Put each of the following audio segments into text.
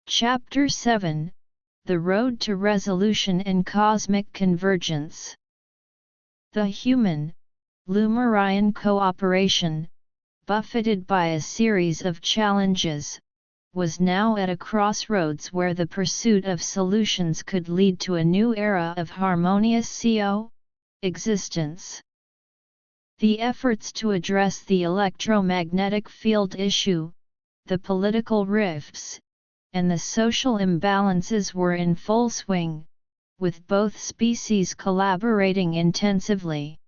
Chapter 7: The Road to Resolution and Cosmic Convergence. The human, Lumarian cooperation, buffeted by a series of challenges, was now at a crossroads where the pursuit of solutions could lead to a new era of harmonious existence. The efforts to address the electromagnetic field issue, the political rifts, and the social imbalances were in full swing, with both species collaborating intensively.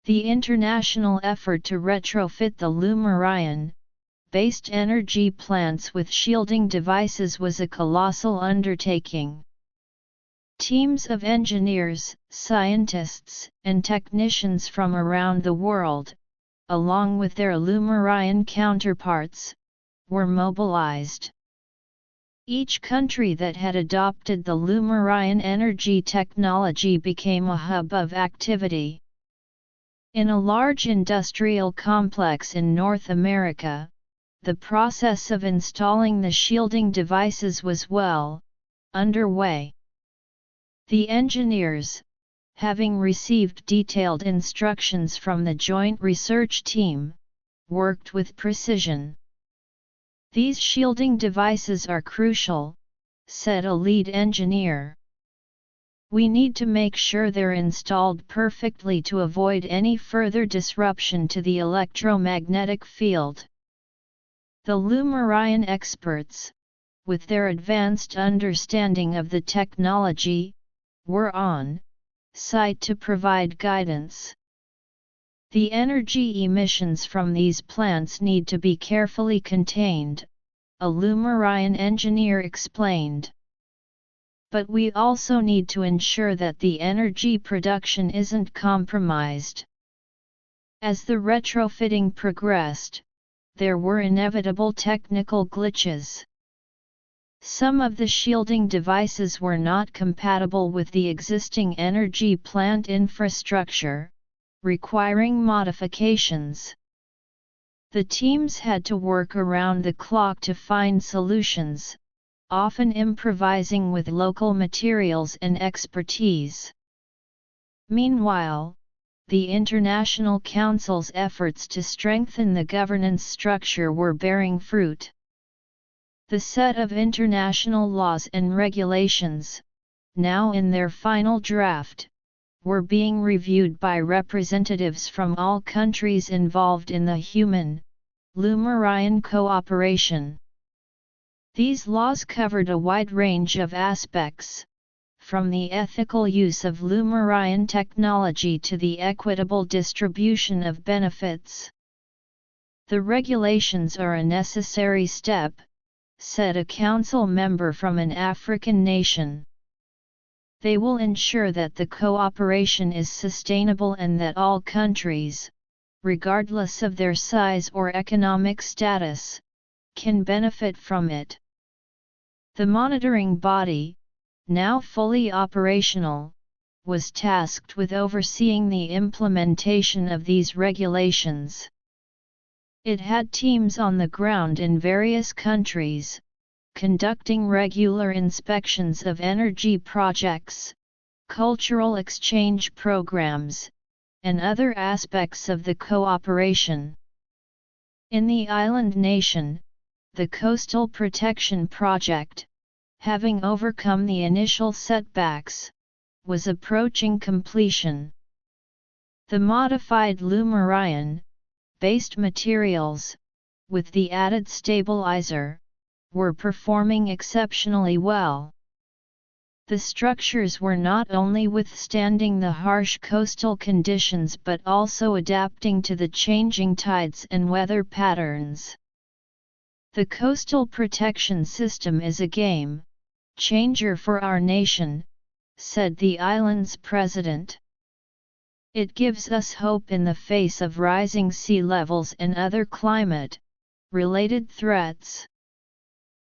The international effort to retrofit the Lumarian-based energy plants with shielding devices was a colossal undertaking. Teams of engineers, scientists, and technicians from around the world, along with their Lumarian counterparts, were mobilized. Each country that had adopted the Lumarian energy technology became a hub of activity. In a large industrial complex in North America, the process of installing the shielding devices was well underway. The engineers, having received detailed instructions from the joint research team, worked with precision. "These shielding devices are crucial," said a lead engineer. "We need to make sure they're installed perfectly to avoid any further disruption to the electromagnetic field." The Lumarian experts, with their advanced understanding of the technology, were on site to provide guidance. "The energy emissions from these plants need to be carefully contained," a Lumarian engineer explained. "But we also need to ensure that the energy production isn't compromised." As the retrofitting progressed, there were inevitable technical glitches. Some of the shielding devices were not compatible with the existing energy plant infrastructure, requiring modifications. The teams had to work around the clock to find solutions, often improvising with local materials and expertise. Meanwhile, the International Council's efforts to strengthen the governance structure were bearing fruit. The set of international laws and regulations, now in their final draft, were being reviewed by representatives from all countries involved in the human, Lumarian cooperation. These laws covered a wide range of aspects, from the ethical use of Lumarian technology to the equitable distribution of benefits. "The regulations are a necessary step," said a council member from an African nation. "They will ensure that the cooperation is sustainable and that all countries, regardless of their size or economic status, can benefit from it." The monitoring body, now fully operational, was tasked with overseeing the implementation of these regulations. It had teams on the ground in various countries, conducting regular inspections of energy projects, cultural exchange programs, and other aspects of the cooperation. In the island nation, the Coastal Protection Project, having overcome the initial setbacks, was approaching completion. The modified Lumarian-based materials, with the added stabilizer, were performing exceptionally well. The structures were not only withstanding the harsh coastal conditions but also adapting to the changing tides and weather patterns. "The coastal protection system is a game changer for our nation," said the island's president. "It gives us hope in the face of rising sea levels and other climate-related threats."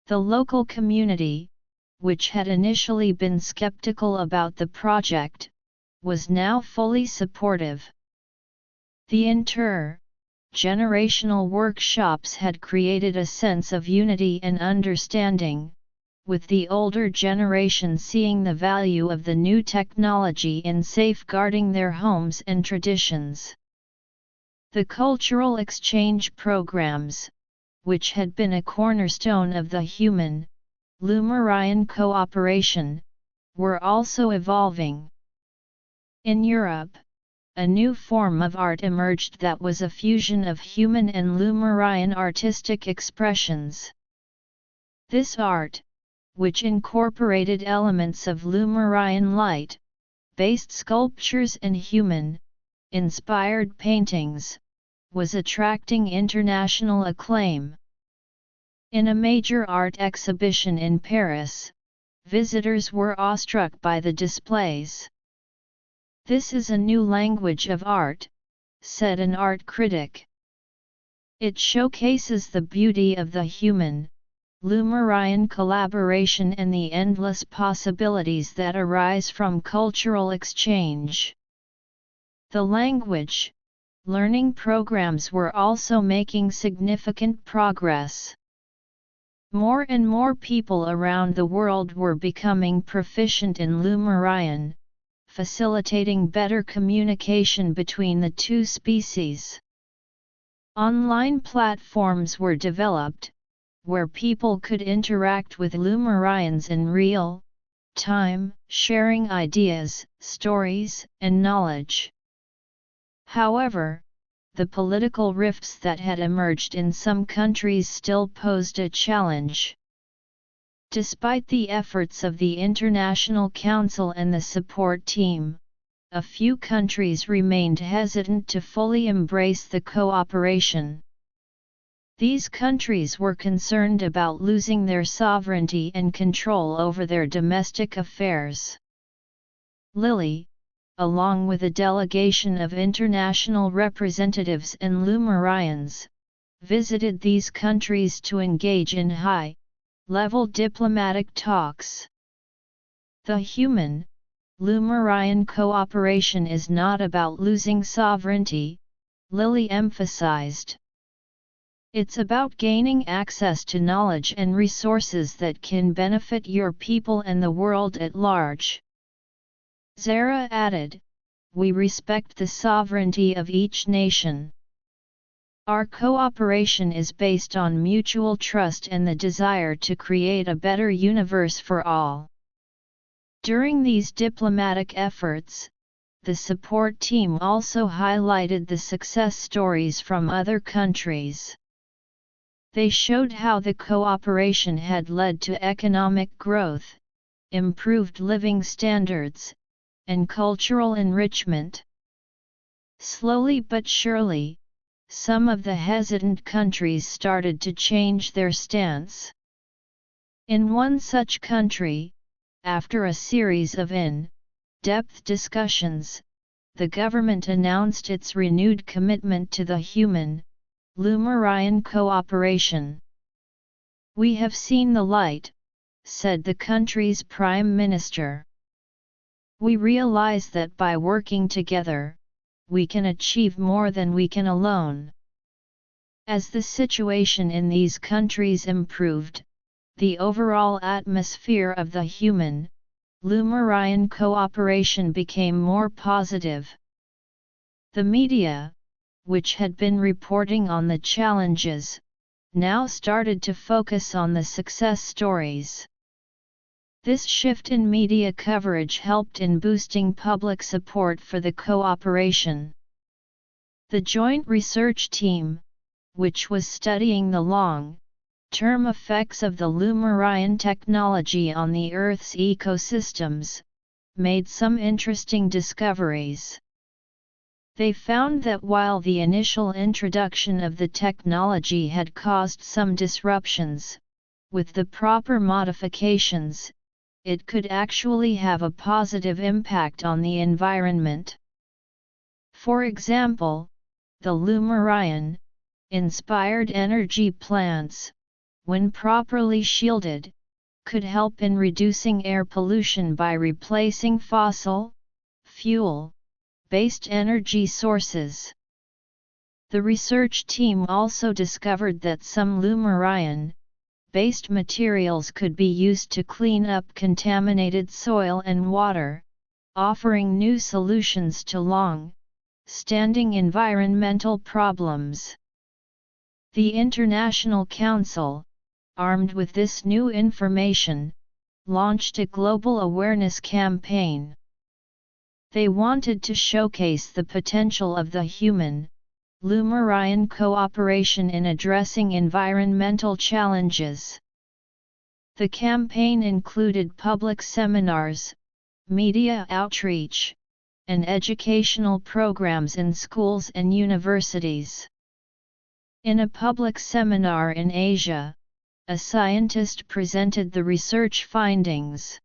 The local community, which had initially been skeptical about the project, was now fully supportive. The generational workshops had created a sense of unity and understanding, with the older generation seeing the value of the new technology in safeguarding their homes and traditions. The cultural exchange programs, which had been a cornerstone of the human, Lumarian cooperation, were also evolving. In Europe, a new form of art emerged that was a fusion of human and Lumarian artistic expressions. This art, which incorporated elements of Lumarian light-based sculptures and human-inspired paintings, was attracting international acclaim. In a major art exhibition in Paris, visitors were awestruck by the displays. "This is a new language of art," said an art critic. "It showcases the beauty of the human, Lumarian collaboration and the endless possibilities that arise from cultural exchange." The language learning programs were also making significant progress. More and more people around the world were becoming proficient in Lumarian, facilitating better communication between the two species. Online platforms were developed, where people could interact with Lumarians in real time, sharing ideas, stories, and knowledge. However, the political rifts that had emerged in some countries still posed a challenge. Despite the efforts of the International Council and the support team, a few countries remained hesitant to fully embrace the cooperation. These countries were concerned about losing their sovereignty and control over their domestic affairs. Lily, along with a delegation of international representatives and Lumarians, visited these countries to engage in high-level diplomatic talks. The human, Lumarian cooperation is not about losing sovereignty, Lily emphasized. It's about gaining access to knowledge and resources that can benefit your people and the world at large. Zara added, "We respect the sovereignty of each nation. Our cooperation is based on mutual trust and the desire to create a better universe for all." During these diplomatic efforts, the support team also highlighted the success stories from other countries. They showed how the cooperation had led to economic growth, improved living standards, and cultural enrichment. Slowly but surely, some of the hesitant countries started to change their stance. In one such country, after a series of in-depth discussions, the government announced its renewed commitment to the human, Lumarian cooperation. "We have seen the light," said the country's prime minister. "We realize that by working together, we can achieve more than we can alone." As the situation in these countries improved, the overall atmosphere of the human, Lumarian cooperation became more positive. The media, which had been reporting on the challenges, now started to focus on the success stories. This shift in media coverage helped in boosting public support for the cooperation. The joint research team, which was studying the long-term effects of the Lumarian technology on the Earth's ecosystems, made some interesting discoveries. They found that while the initial introduction of the technology had caused some disruptions, with the proper modifications, it could actually have a positive impact on the environment. For example, the Lumarian inspired energy plants, when properly shielded, could help in reducing air pollution by replacing fossil fuel-based energy sources. The research team also discovered that some Lumarian-based materials could be used to clean up contaminated soil and water, offering new solutions to long-standing environmental problems. The International Council, armed with this new information, launched a global awareness campaign. They wanted to showcase the potential of the human-Lumarian cooperation in addressing environmental challenges. The campaign included public seminars, media outreach, and educational programs in schools and universities. In a public seminar in Asia, a scientist presented the research findings.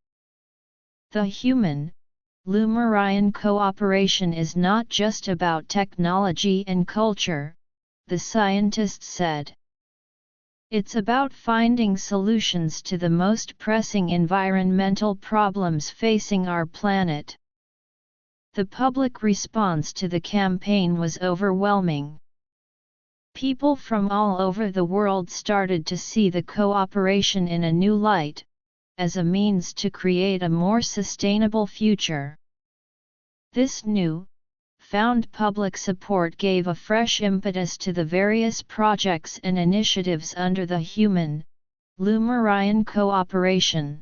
The human-Lumarian cooperation is not just about technology and culture, the scientist said. It's about finding solutions to the most pressing environmental problems facing our planet. The public response to the campaign was overwhelming. People from all over the world started to see the cooperation in a new light, as a means to create a more sustainable future. This new-found public support gave a fresh impetus to the various projects and initiatives under the human-Lumarian cooperation.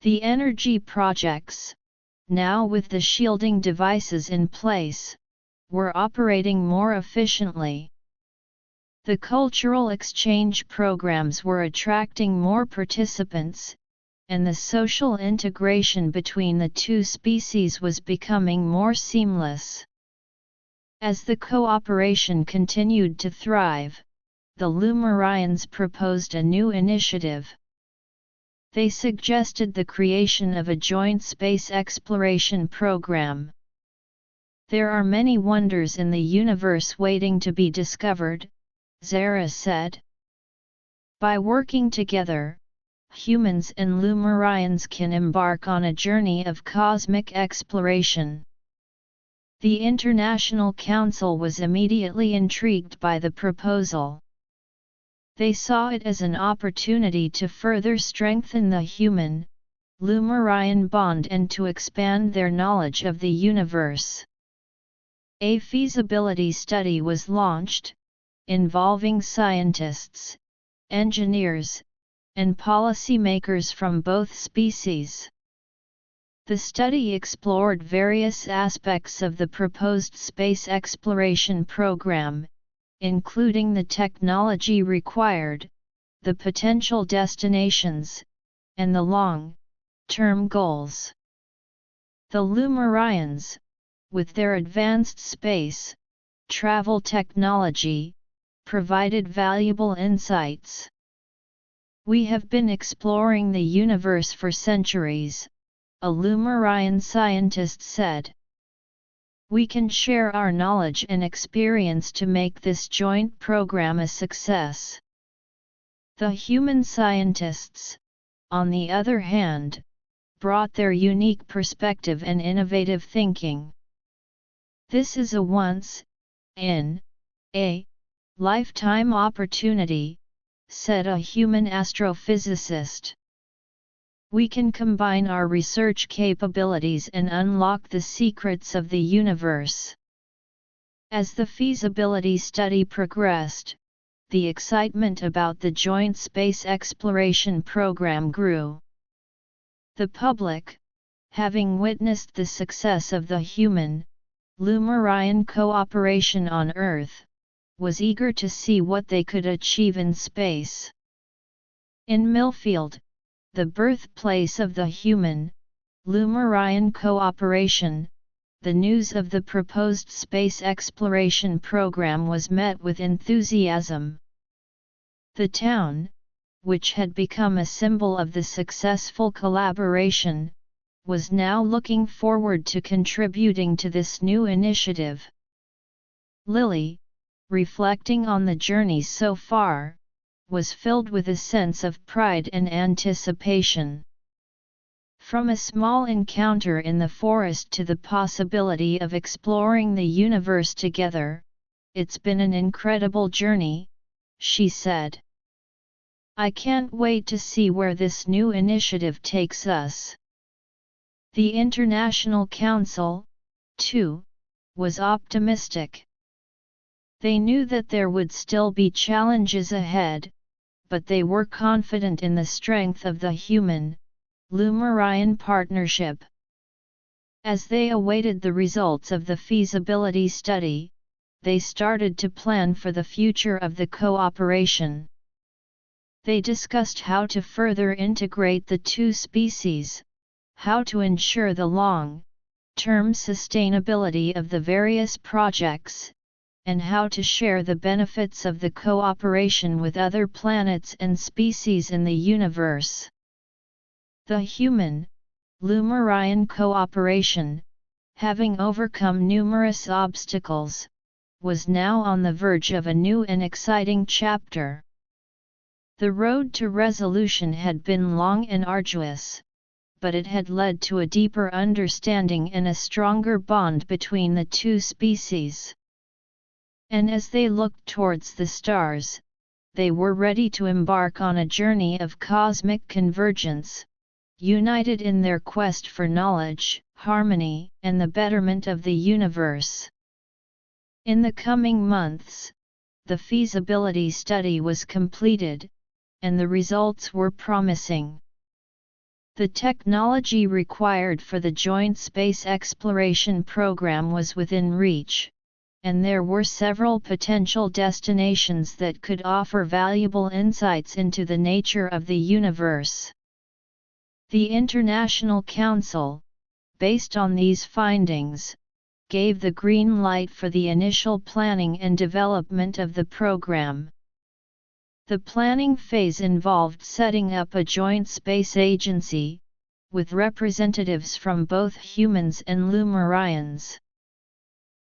The energy projects, now with the shielding devices in place, were operating more efficiently. The cultural exchange programs were attracting more participants, and the social integration between the two species was becoming more seamless. As the cooperation continued to thrive, the Lumarians proposed a new initiative. They suggested the creation of a joint space exploration program. There are many wonders in the universe waiting to be discovered, Zara said. By working together, humans and Lumarians can embark on a journey of cosmic exploration. The International Council was immediately intrigued by the proposal. They saw it as an opportunity to further strengthen the human-Lumarian bond and to expand their knowledge of the universe. A feasibility study was launched, involving scientists, engineers, and policymakers from both species. The study explored various aspects of the proposed space exploration program, including the technology required, the potential destinations, and the long-term goals. The Lumarians, with their advanced space travel technology, provided valuable insights. We have been exploring the universe for centuries, a Lumarian scientist said. We can share our knowledge and experience to make this joint program a success. The human scientists, on the other hand, brought their unique perspective and innovative thinking. This is a once-in-a-lifetime opportunity, said a human astrophysicist. We can combine our research capabilities and unlock the secrets of the universe. As the feasibility study progressed, the excitement about the joint space exploration program grew. The public, having witnessed the success of the human-Lumarian cooperation on Earth, was eager to see what they could achieve in space. In Millfield, the birthplace of the human-Lumarian cooperation, the news of the proposed space exploration program was met with enthusiasm. The town, which had become a symbol of the successful collaboration, was now looking forward to contributing to this new initiative. Lily, reflecting on the journey so far, was filled with a sense of pride and anticipation. From a small encounter in the forest to the possibility of exploring the universe together, "It's been an incredible journey," she said. "I can't wait to see where this new initiative takes us." The International Council, too, was optimistic. They knew that there would still be challenges ahead, but they were confident in the strength of the human-Lumarian partnership. As they awaited the results of the feasibility study, they started to plan for the future of the cooperation. They discussed how to further integrate the two species, how to ensure the long-term sustainability of the various projects, and how to share the benefits of the cooperation with other planets and species in the universe. The human-Lumarian cooperation, having overcome numerous obstacles, was now on the verge of a new and exciting chapter. The road to resolution had been long and arduous, but it had led to a deeper understanding and a stronger bond between the two species. And as they looked towards the stars, they were ready to embark on a journey of cosmic convergence, united in their quest for knowledge, harmony, and the betterment of the universe. In the coming months, the feasibility study was completed, and the results were promising. The technology required for the joint space exploration program was within reach, and there were several potential destinations that could offer valuable insights into the nature of the universe. The International Council, based on these findings, gave the green light for the initial planning and development of the program. The planning phase involved setting up a joint space agency, with representatives from both humans and Lumarians.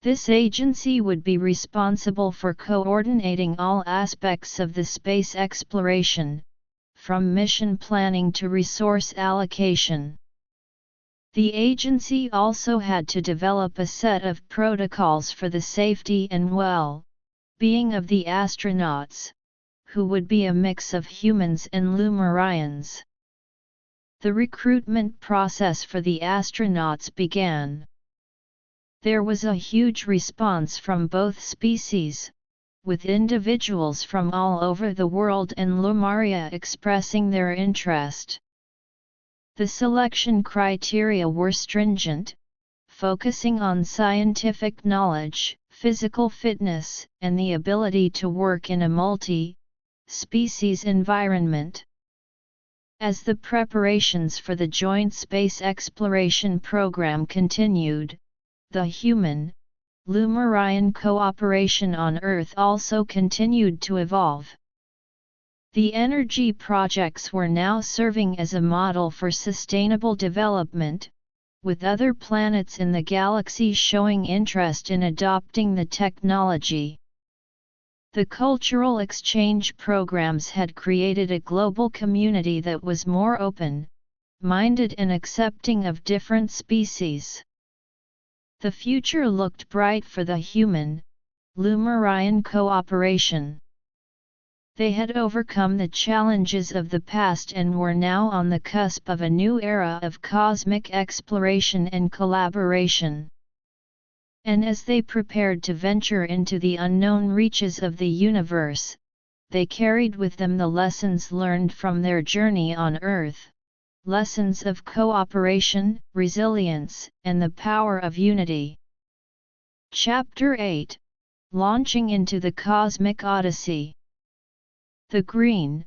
This agency would be responsible for coordinating all aspects of the space exploration, from mission planning to resource allocation. The agency also had to develop a set of protocols for the safety and well-being of the astronauts, who would be a mix of humans and Lumarians. The recruitment process for the astronauts began. There was a huge response from both species, with individuals from all over the world and Lumaria expressing their interest. The selection criteria were stringent, focusing on scientific knowledge, physical fitness, and the ability to work in a multi-species environment. As the preparations for the joint space exploration program continued, the human-Lumarian cooperation on Earth also continued to evolve. The energy projects were now serving as a model for sustainable development, with other planets in the galaxy showing interest in adopting the technology. The cultural exchange programs had created a global community that was more open-minded and accepting of different species. The future looked bright for the human-Lumarian cooperation. They had overcome the challenges of the past and were now on the cusp of a new era of cosmic exploration and collaboration. And as they prepared to venture into the unknown reaches of the universe, they carried with them the lessons learned from their journey on Earth, lessons of cooperation, resilience, and the power of unity. Chapter 8: Launching into the Cosmic Odyssey. The green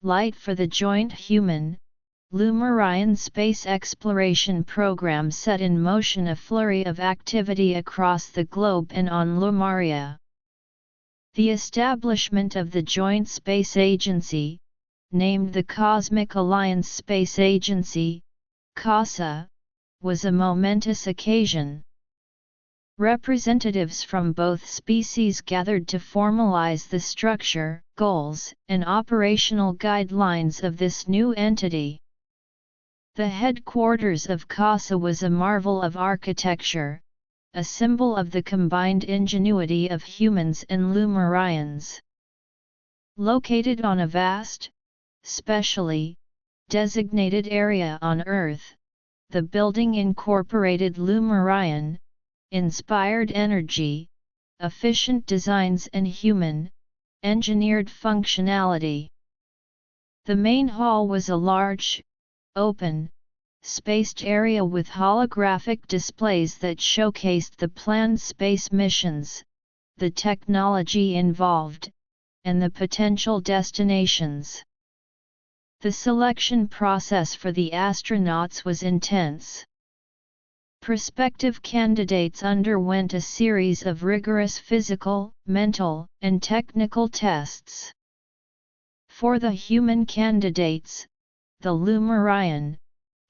light for the joint human-Lumarian space exploration program set in motion a flurry of activity across the globe and on Lumaria. The establishment of the Joint Space Agency, named the Cosmic Alliance Space Agency, CASA, was a momentous occasion. Representatives from both species gathered to formalize the structure, goals, and operational guidelines of this new entity. The headquarters of CASA was a marvel of architecture, a symbol of the combined ingenuity of humans and Lumarians. Located on a vast, specially designated area on Earth, the building incorporated Lumarian inspired energy, efficient designs and human-engineered functionality. The main hall was a large, open, spaced area with holographic displays that showcased the planned space missions, the technology involved, and the potential destinations. The selection process for the astronauts was intense. Prospective candidates underwent a series of rigorous physical, mental, and technical tests. For the human candidates, the Lumarian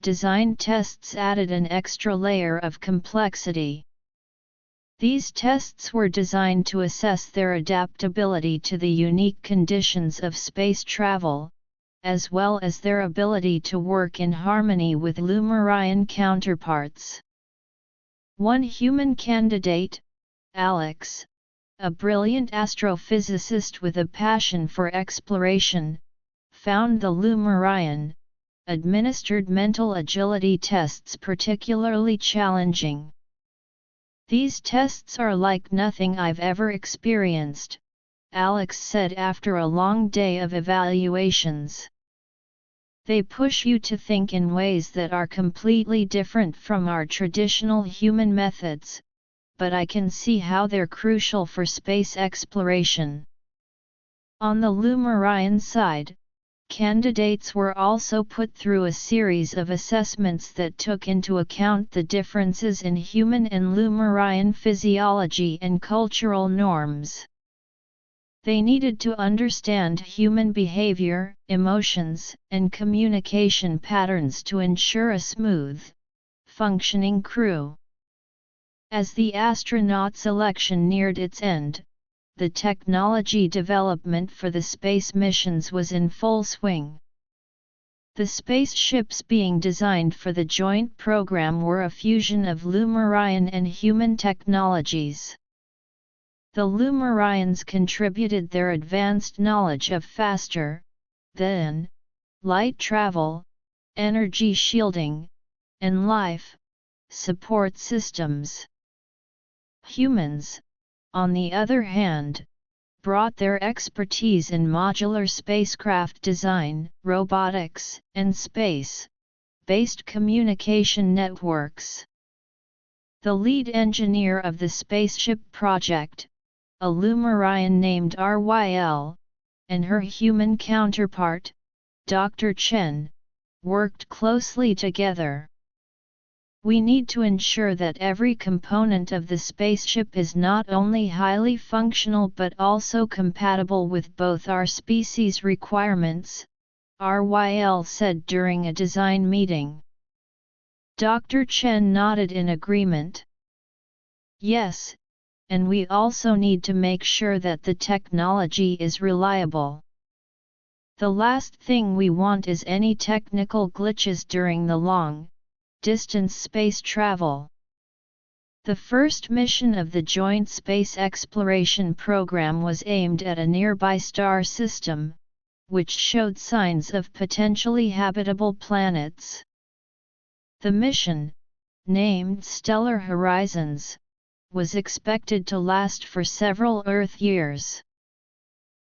design tests added an extra layer of complexity. These tests were designed to assess their adaptability to the unique conditions of space travel, as well as their ability to work in harmony with Lumarian counterparts. One human candidate, Alex, a brilliant astrophysicist with a passion for exploration, found the Lumarian administered mental agility tests particularly challenging. "These tests are like nothing I've ever experienced," Alex said after a long day of evaluations. "They push you to think in ways that are completely different from our traditional human methods, but I can see how they're crucial for space exploration." On the Lumarian side, candidates were also put through a series of assessments that took into account the differences in human and Lumarian physiology and cultural norms. They needed to understand human behavior, emotions, and communication patterns to ensure a smooth, functioning crew. As the astronaut selection neared its end, the technology development for the space missions was in full swing. The spaceships being designed for the joint program were a fusion of Lumarian and human technologies. The Lumarians contributed their advanced knowledge of faster than light travel, energy shielding, and life support systems. Humans, on the other hand, brought their expertise in modular spacecraft design, robotics, and space-based communication networks. The lead engineer of the spaceship project, a Lumarian named RYL, and her human counterpart, Dr. Chen, worked closely together. "We need to ensure that every component of the spaceship is not only highly functional but also compatible with both our species' requirements," RYL said during a design meeting. Dr. Chen nodded in agreement. "Yes, and we also need to make sure that the technology is reliable. The last thing we want is any technical glitches during the long-distance space travel." The first mission of the Joint Space Exploration Program was aimed at a nearby star system, which showed signs of potentially habitable planets. The mission, named Stellar Horizons, was expected to last for several Earth years.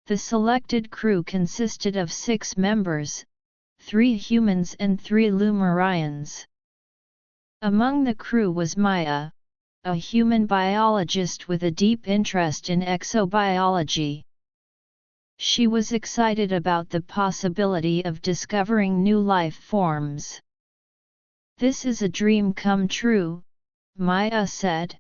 The selected crew consisted of 6 members, 3 humans and 3 Lumarians. Among the crew was Maya, a human biologist with a deep interest in exobiology. She was excited about the possibility of discovering new life forms. "This is a dream come true," Maya said.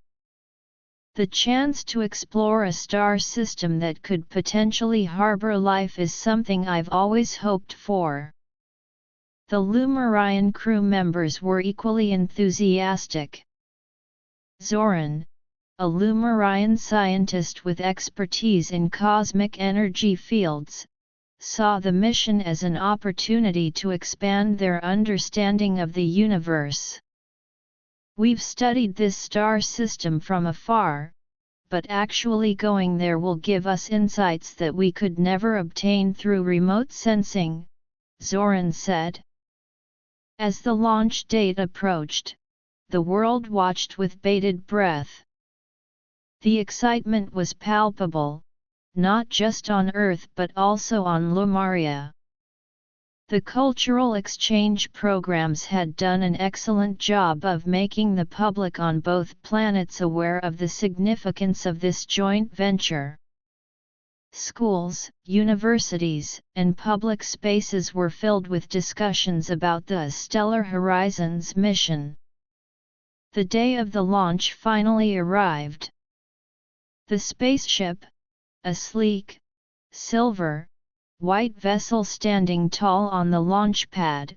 "The chance to explore a star system that could potentially harbor life is something I've always hoped for." The Lumarian crew members were equally enthusiastic. Zoran, a Lumarian scientist with expertise in cosmic energy fields, saw the mission as an opportunity to expand their understanding of the universe. We've studied this star system from afar, but actually going there will give us insights that we could never obtain through remote sensing, Zoran said. As the launch date approached, the world watched with bated breath. The excitement was palpable, not just on Earth but also on Lumaria. The cultural exchange programs had done an excellent job of making the public on both planets aware of the significance of this joint venture. Schools, universities, and public spaces were filled with discussions about the Stellar Horizons mission. The day of the launch finally arrived. The spaceship, a sleek, silver, white vessel standing tall on the launch pad,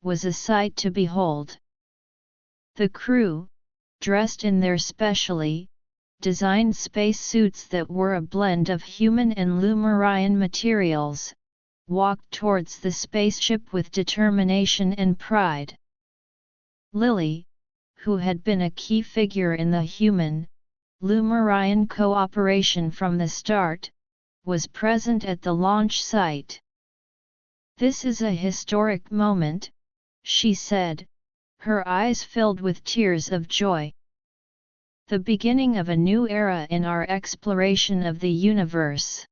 was a sight to behold. The crew, dressed in their specially designed spacesuits that were a blend of human and Lumarian materials, walked towards the spaceship with determination and pride. Lily, who had been a key figure in the human, Lumarian cooperation from the start, was present at the launch site. "This is a historic moment," she said, her eyes filled with tears of joy. "The beginning of a new era in our exploration of the universe."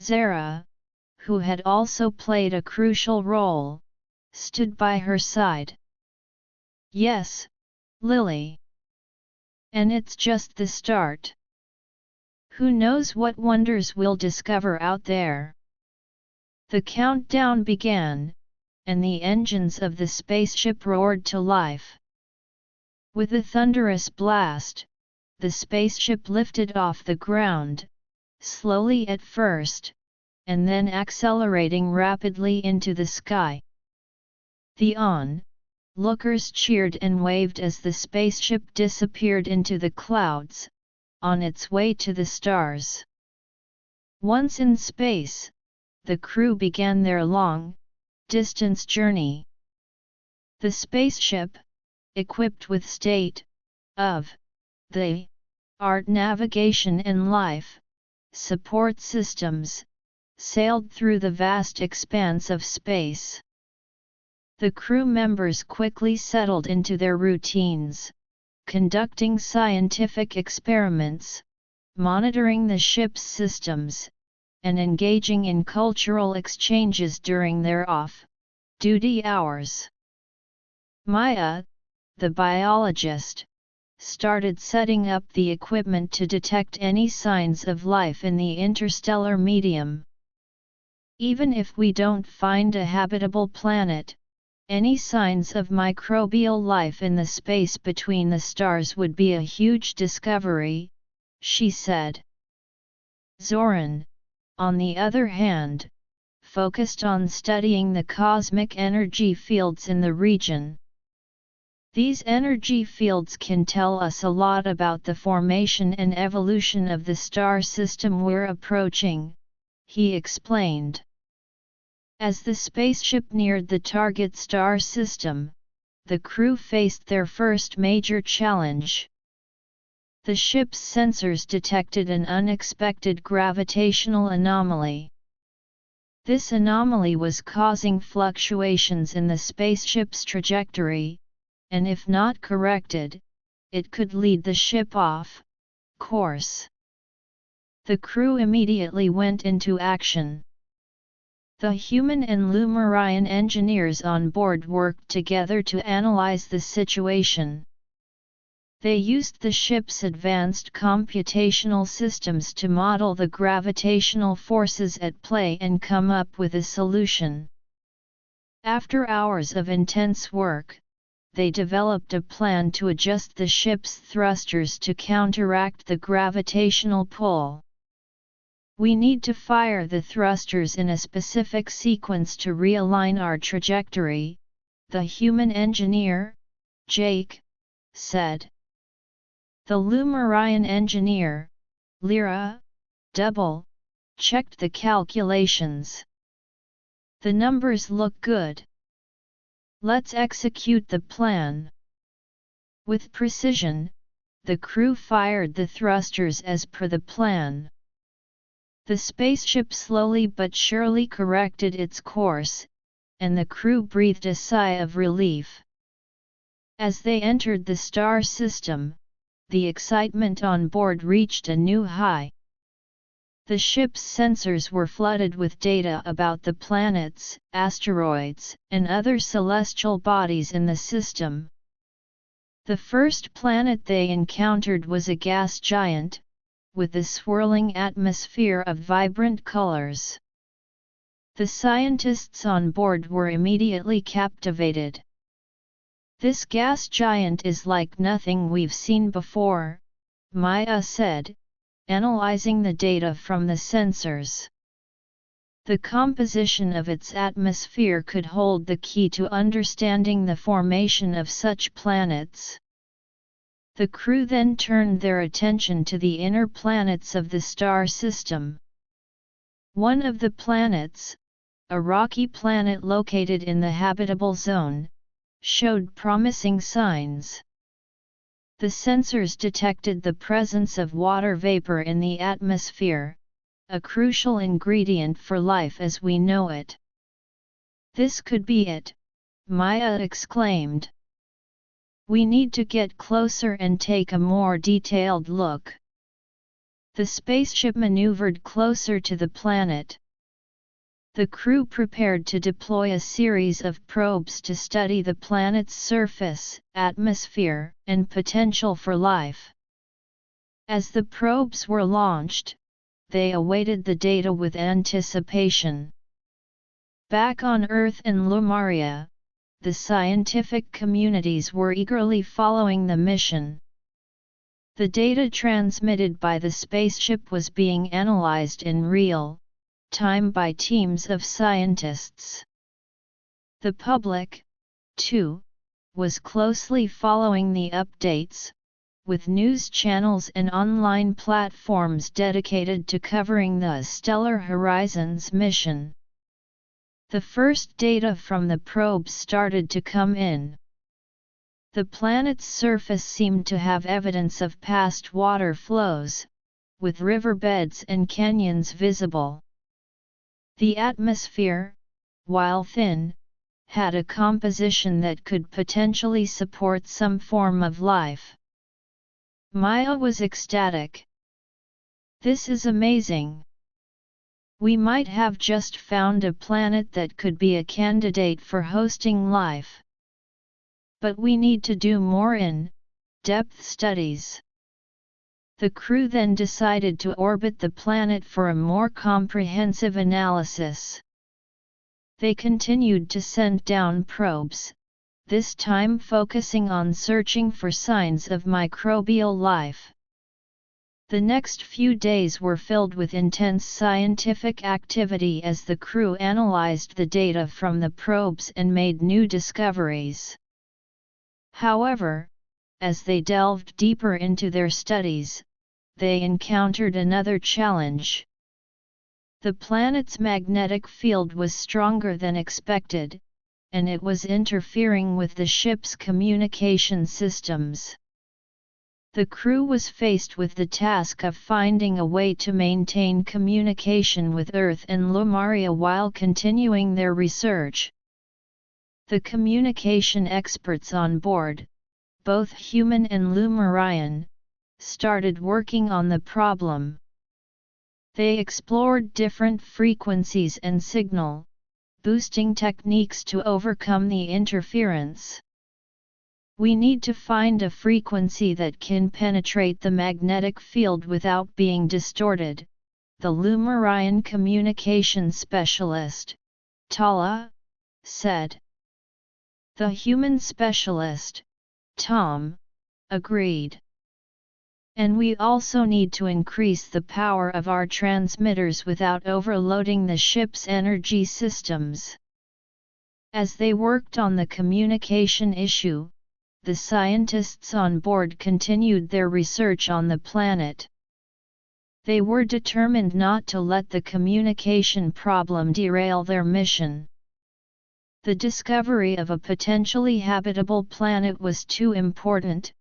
Zara, who had also played a crucial role, stood by her side. "Yes, Lily. And it's just the start. Who knows what wonders we'll discover out there?" The countdown began, and the engines of the spaceship roared to life. With a thunderous blast, the spaceship lifted off the ground, slowly at first, and then accelerating rapidly into the sky. The onlookers cheered and waved as the spaceship disappeared into the clouds, on its way to the stars. Once in space, the crew began their long-distance journey. The spaceship, equipped with state-of-the-art navigation and life support systems, sailed through the vast expanse of space. The crew members quickly settled into their routines, conducting scientific experiments, monitoring the ship's systems, and engaging in cultural exchanges during their off-duty hours. Maya, the biologist, started setting up the equipment to detect any signs of life in the interstellar medium. "Even if we don't find a habitable planet, any signs of microbial life in the space between the stars would be a huge discovery," she said. Zoran, on the other hand, focused on studying the cosmic energy fields in the region. "These energy fields can tell us a lot about the formation and evolution of the star system we're approaching," he explained. As the spaceship neared the target star system, the crew faced their first major challenge. The ship's sensors detected an unexpected gravitational anomaly. This anomaly was causing fluctuations in the spaceship's trajectory, and if not corrected, it could lead the ship off course. The crew immediately went into action. The human and Lumarian engineers on board worked together to analyze the situation. They used the ship's advanced computational systems to model the gravitational forces at play and come up with a solution. After hours of intense work, they developed a plan to adjust the ship's thrusters to counteract the gravitational pull. "We need to fire the thrusters in a specific sequence to realign our trajectory," the human engineer, Jake, said. The Lumarian engineer, Lyra, double-checked the calculations. "The numbers look good. Let's execute the plan." With precision, the crew fired the thrusters as per the plan. The spaceship slowly but surely corrected its course, and the crew breathed a sigh of relief. As they entered the star system, the excitement on board reached a new high. The ship's sensors were flooded with data about the planets, asteroids, and other celestial bodies in the system. The first planet they encountered was a gas giant, with a swirling atmosphere of vibrant colors. The scientists on board were immediately captivated. "This gas giant is like nothing we've seen before," Maya said, analyzing the data from the sensors. The composition of its atmosphere could hold the key to understanding the formation of such planets. The crew then turned their attention to the inner planets of the star system. One of the planets, a rocky planet located in the habitable zone, showed promising signs. The sensors detected the presence of water vapor in the atmosphere, a crucial ingredient for life as we know it. "This could be it," Maya exclaimed. "We need to get closer and take a more detailed look." The spaceship maneuvered closer to the planet. The crew prepared to deploy a series of probes to study the planet's surface, atmosphere, and potential for life. As the probes were launched, they awaited the data with anticipation. Back on Earth and Lumaria, the scientific communities were eagerly following the mission. The data transmitted by the spaceship was being analyzed in real time by teams of scientists. The public, too, was closely following the updates, with news channels and online platforms dedicated to covering the Stellar Horizons mission. The first data from the probes started to come in. The planet's surface seemed to have evidence of past water flows, with riverbeds and canyons visible. The atmosphere, while thin, had a composition that could potentially support some form of life. Maya was ecstatic. "This is amazing. We might have just found a planet that could be a candidate for hosting life. But we need to do more in-depth studies." The crew then decided to orbit the planet for a more comprehensive analysis. They continued to send down probes, this time focusing on searching for signs of microbial life. The next few days were filled with intense scientific activity as the crew analyzed the data from the probes and made new discoveries. However, as they delved deeper into their studies, they encountered another challenge. The planet's magnetic field was stronger than expected, and it was interfering with the ship's communication systems. The crew was faced with the task of finding a way to maintain communication with Earth and Lumaria while continuing their research. The communication experts on board, both human and Lumarian, started working on the problem. They explored different frequencies and signal boosting techniques to overcome the interference. "We need to find a frequency that can penetrate the magnetic field without being distorted," the Lumarian communication specialist, Tala, said. The human specialist, Tom, agreed. "And we also need to increase the power of our transmitters without overloading the ship's energy systems." As they worked on the communication issue, the scientists on board continued their research on the planet. They were determined not to let the communication problem derail their mission. The discovery of a potentially habitable planet was too important,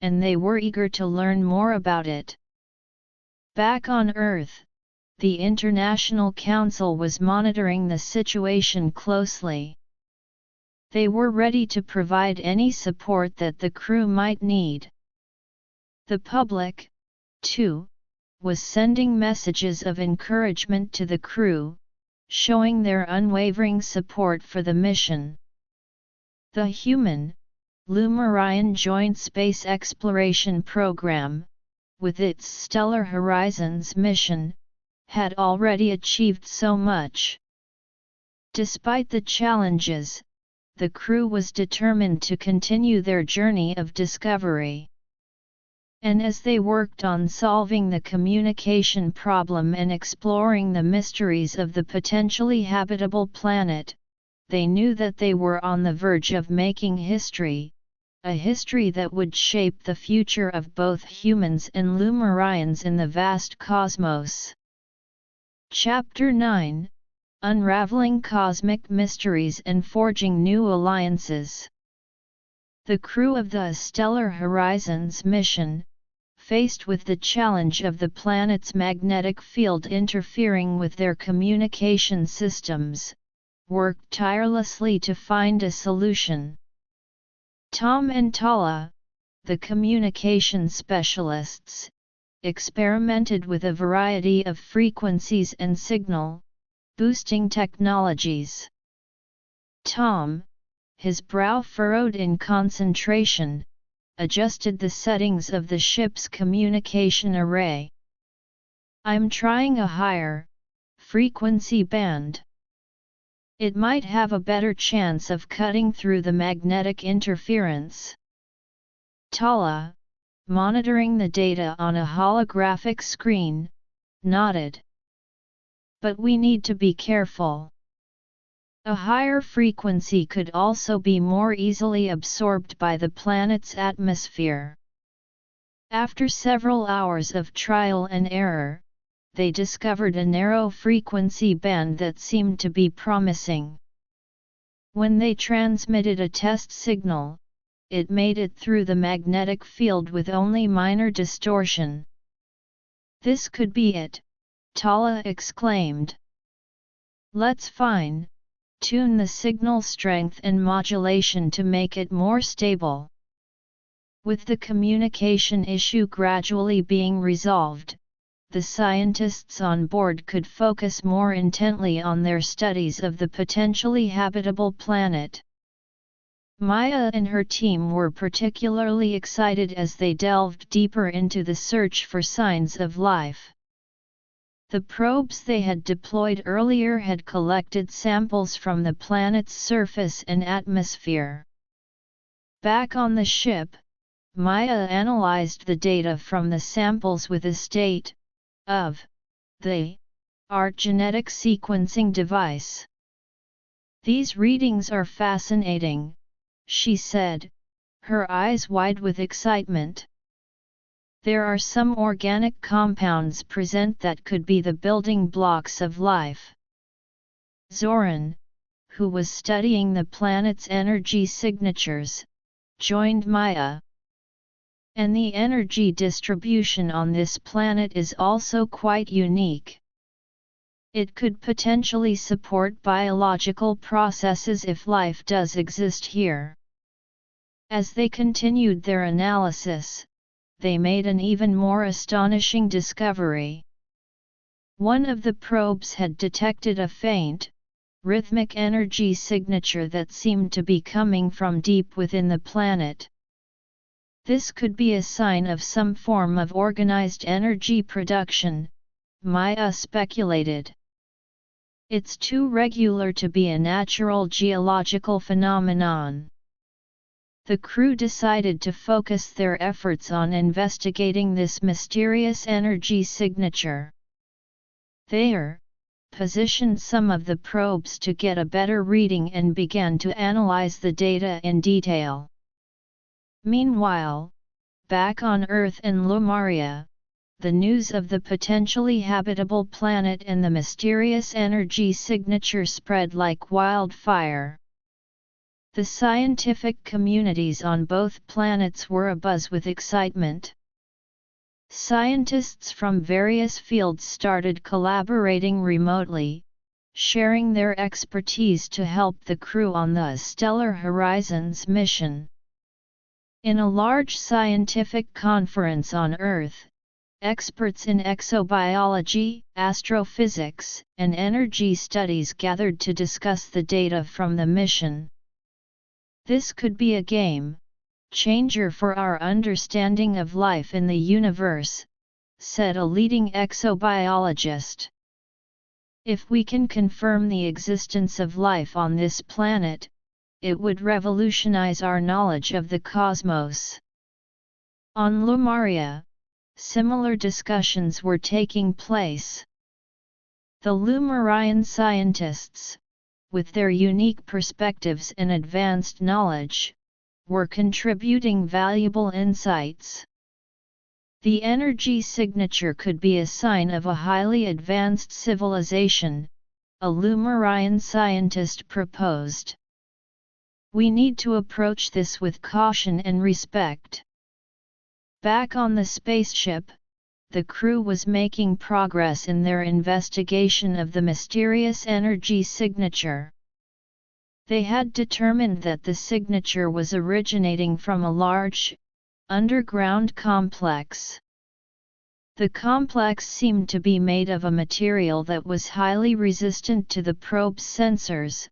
and they were eager to learn more about it. Back on Earth, the International Council was monitoring the situation closely. They were ready to provide any support that the crew might need. The public, too, was sending messages of encouragement to the crew, showing their unwavering support for the mission. The human, Lumarian Joint Space Exploration Program, with its Stellar Horizons mission, had already achieved so much. Despite the challenges, the crew was determined to continue their journey of discovery. And as they worked on solving the communication problem and exploring the mysteries of the potentially habitable planet, they knew that they were on the verge of making history, a history that would shape the future of both humans and Lumarians in the vast cosmos. Chapter 9: Unraveling Cosmic Mysteries and Forging New Alliances. The crew of the Stellar Horizons mission, faced with the challenge of the planet's magnetic field interfering with their communication systems, worked tirelessly to find a solution. Tom and Tala, the communication specialists, experimented with a variety of frequencies and signal boosting technologies. Tom, his brow furrowed in concentration, adjusted the settings of the ship's communication array. "I'm trying a higher frequency band. It might have a better chance of cutting through the magnetic interference." Tala, monitoring the data on a holographic screen, nodded. "But we need to be careful. A higher frequency could also be more easily absorbed by the planet's atmosphere." After several hours of trial and error, they discovered a narrow frequency band that seemed to be promising. When they transmitted a test signal, it made it through the magnetic field with only minor distortion. "This could be it," Tala exclaimed. "Let's fine-tune the signal strength and modulation to make it more stable." With the communication issue gradually being resolved, the scientists on board could focus more intently on their studies of the potentially habitable planet. Maya and her team were particularly excited as they delved deeper into the search for signs of life. The probes they had deployed earlier had collected samples from the planet's surface and atmosphere. Back on the ship, Maya analyzed the data from the samples with a state-of-the-art genetic sequencing device. "These readings are fascinating," she said, her eyes wide with excitement. "There are some organic compounds present that could be the building blocks of life." Zoran, who was studying the planet's energy signatures, joined Maya. "And the energy distribution on this planet is also quite unique. It could potentially support biological processes if life does exist here." As they continued their analysis, they made an even more astonishing discovery. One of the probes had detected a faint, rhythmic energy signature that seemed to be coming from deep within the planet. "This could be a sign of some form of organized energy production," Maya speculated. "It's too regular to be a natural geological phenomenon." The crew decided to focus their efforts on investigating this mysterious energy signature. They positioned some of the probes to get a better reading and began to analyze the data in detail. Meanwhile, back on Earth and Lumaria, the news of the potentially habitable planet and the mysterious energy signature spread like wildfire. The scientific communities on both planets were abuzz with excitement. Scientists from various fields started collaborating remotely, sharing their expertise to help the crew on the Stellar Horizons mission. In a large scientific conference on Earth, experts in exobiology, astrophysics, and energy studies gathered to discuss the data from the mission. This could be a game changer for our understanding of life in the universe, said a leading exobiologist. If we can confirm the existence of life on this planet, it would revolutionize our knowledge of the cosmos. On Lumaria, similar discussions were taking place. The Lumarian scientists, with their unique perspectives and advanced knowledge, were contributing valuable insights. The energy signature could be a sign of a highly advanced civilization, a Lumarian scientist proposed. We need to approach this with caution and respect. Back on the spaceship, the crew was making progress in their investigation of the mysterious energy signature. They had determined that the signature was originating from a large, underground complex. The complex seemed to be made of a material that was highly resistant to the probe's sensors,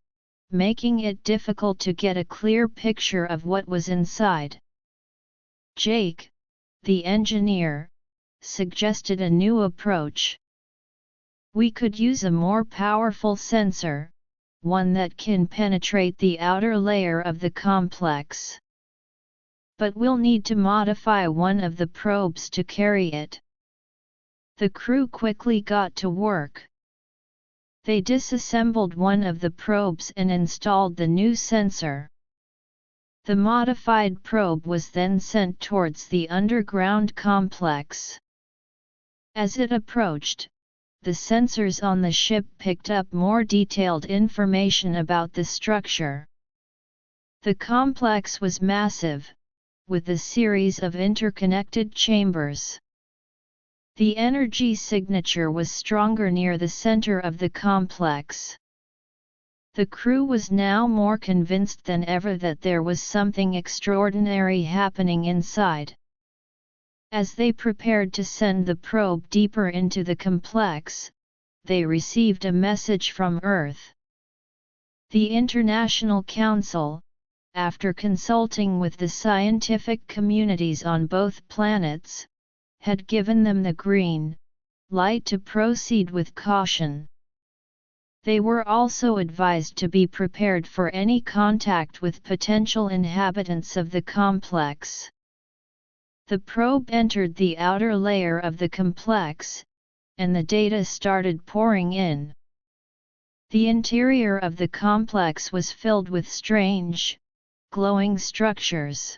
making it difficult to get a clear picture of what was inside. Jake, the engineer, suggested a new approach. We could use a more powerful sensor, one that can penetrate the outer layer of the complex. But we'll need to modify one of the probes to carry it. The crew quickly got to work. They disassembled one of the probes and installed the new sensor. The modified probe was then sent towards the underground complex. As it approached, the sensors on the ship picked up more detailed information about the structure. The complex was massive, with a series of interconnected chambers. The energy signature was stronger near the center of the complex. The crew was now more convinced than ever that there was something extraordinary happening inside. As they prepared to send the probe deeper into the complex, they received a message from Earth. The International Council, after consulting with the scientific communities on both planets, had given them the green light to proceed with caution. They were also advised to be prepared for any contact with potential inhabitants of the complex. The probe entered the outer layer of the complex, and the data started pouring in. The interior of the complex was filled with strange, glowing structures.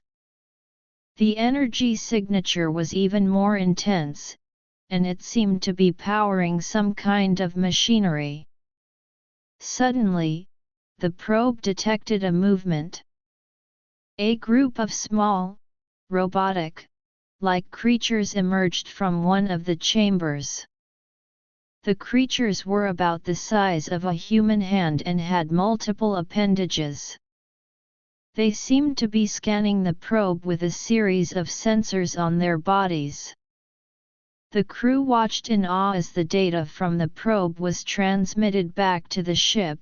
The energy signature was even more intense, and it seemed to be powering some kind of machinery. Suddenly, the probe detected a movement. A group of small, robotic-like creatures emerged from one of the chambers. The creatures were about the size of a human hand and had multiple appendages. They seemed to be scanning the probe with a series of sensors on their bodies. The crew watched in awe as the data from the probe was transmitted back to the ship.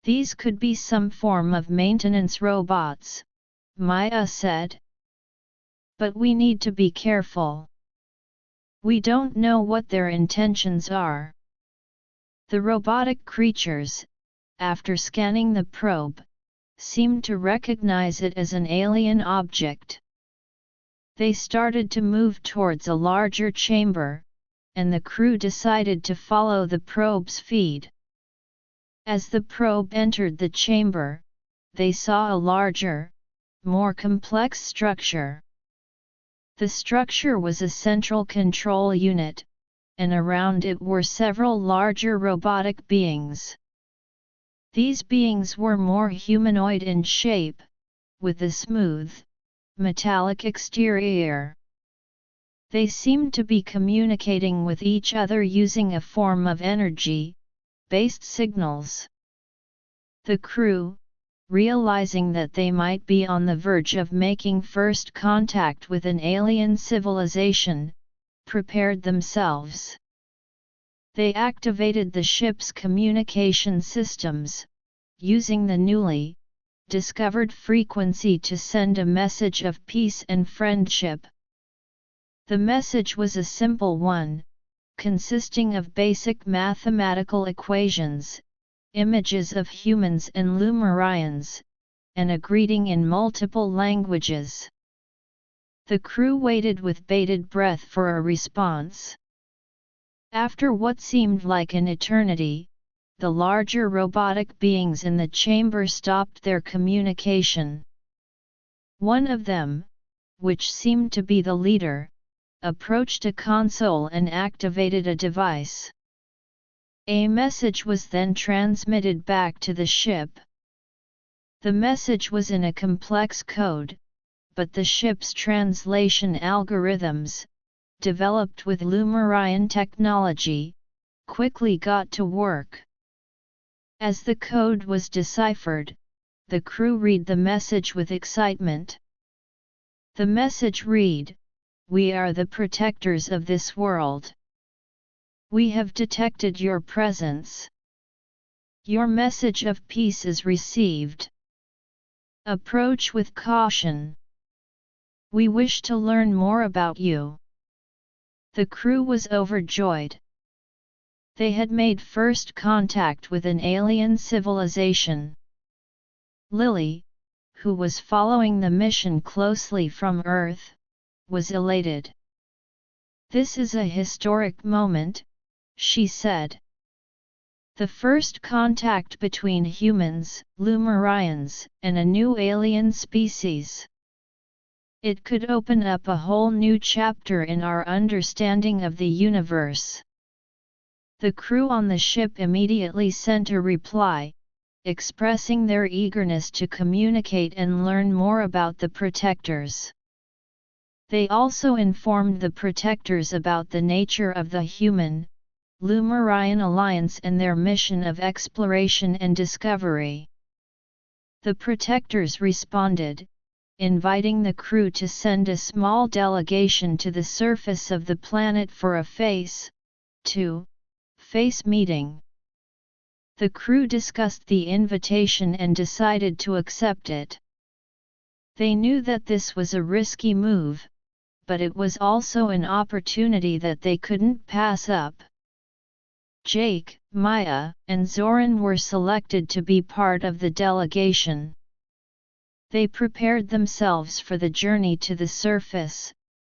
These could be some form of maintenance robots, Maya said. But we need to be careful. We don't know what their intentions are. The robotic creatures, after scanning the probe, seemed to recognize it as an alien object. They started to move towards a larger chamber, and the crew decided to follow the probe's feed. As the probe entered the chamber, they saw a larger, more complex structure. The structure was a central control unit, and around it were several larger robotic beings. These beings were more humanoid in shape, with a smooth, metallic exterior. They seemed to be communicating with each other using a form of energy-based signals. The crew, realizing that they might be on the verge of making first contact with an alien civilization, prepared themselves. They activated the ship's communication systems, using the newly discovered frequency to send a message of peace and friendship. The message was a simple one, consisting of basic mathematical equations, images of humans and Lumarians, and a greeting in multiple languages. The crew waited with bated breath for a response. After what seemed like an eternity, the larger robotic beings in the chamber stopped their communication. One of them, which seemed to be the leader, approached a console and activated a device. A message was then transmitted back to the ship. The message was in a complex code, but the ship's translation algorithms, developed with Lumarian technology, quickly got to work. As the code was deciphered, the crew read the message with excitement. The message read, "We are the protectors of this world. We have detected your presence. Your message of peace is received. Approach with caution. We wish to learn more about you." The crew was overjoyed. They had made first contact with an alien civilization. Lily, who was following the mission closely from Earth, was elated. "This is a historic moment," she said. "The first contact between humans, Lumarians, and a new alien species. It could open up a whole new chapter in our understanding of the universe." The crew on the ship immediately sent a reply, expressing their eagerness to communicate and learn more about the protectors. They also informed the protectors about the nature of the human, Lumarian alliance and their mission of exploration and discovery. The protectors responded, inviting the crew to send a small delegation to the surface of the planet for a face-to-face meeting. The crew discussed the invitation and decided to accept it. They knew that this was a risky move, but it was also an opportunity that they couldn't pass up. Jake, Maya, and Zoran were selected to be part of the delegation. They prepared themselves for the journey to the surface,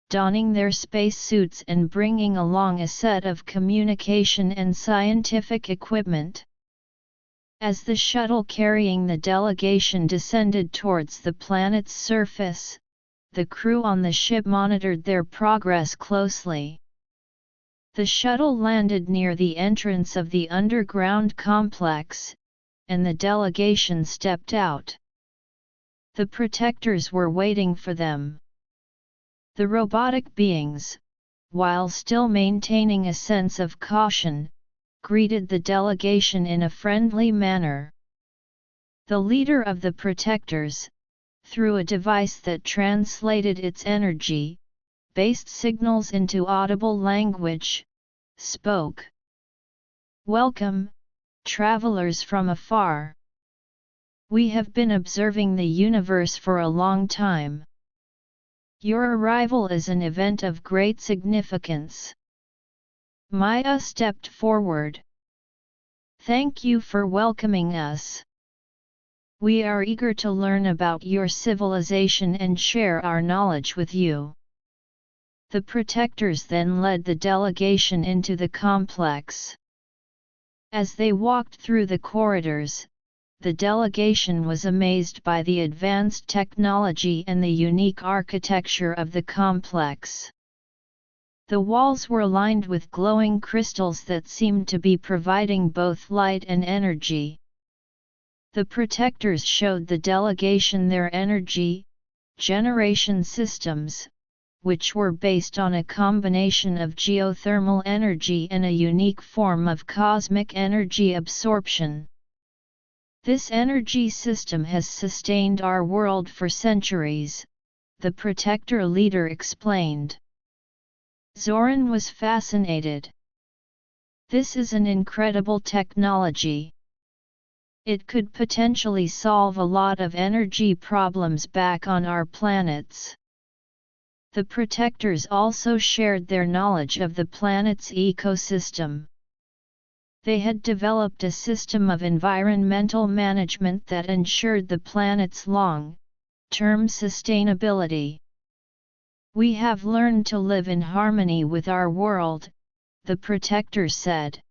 donning their spacesuits and bringing along a set of communication and scientific equipment. As the shuttle carrying the delegation descended towards the planet's surface, the crew on the ship monitored their progress closely. The shuttle landed near the entrance of the underground complex, and the delegation stepped out. The protectors were waiting for them. The robotic beings, while still maintaining a sense of caution, greeted the delegation in a friendly manner. The leader of the protectors, through a device that translated its energy-based signals into audible language, spoke. "Welcome, travelers from afar. We have been observing the universe for a long time. Your arrival is an event of great significance." Maya stepped forward. "Thank you for welcoming us. We are eager to learn about your civilization and share our knowledge with you." The protectors then led the delegation into the complex. As they walked through the corridors, the delegation was amazed by the advanced technology and the unique architecture of the complex. The walls were lined with glowing crystals that seemed to be providing both light and energy. The protectors showed the delegation their energy generation systems, which were based on a combination of geothermal energy and a unique form of cosmic energy absorption. This energy system has sustained our world for centuries, the protector leader explained. Zoran was fascinated. This is an incredible technology. It could potentially solve a lot of energy problems back on our planets. The protectors also shared their knowledge of the planet's ecosystem. They had developed a system of environmental management that ensured the planet's long-term sustainability. We have learned to live in harmony with our world, the protector said.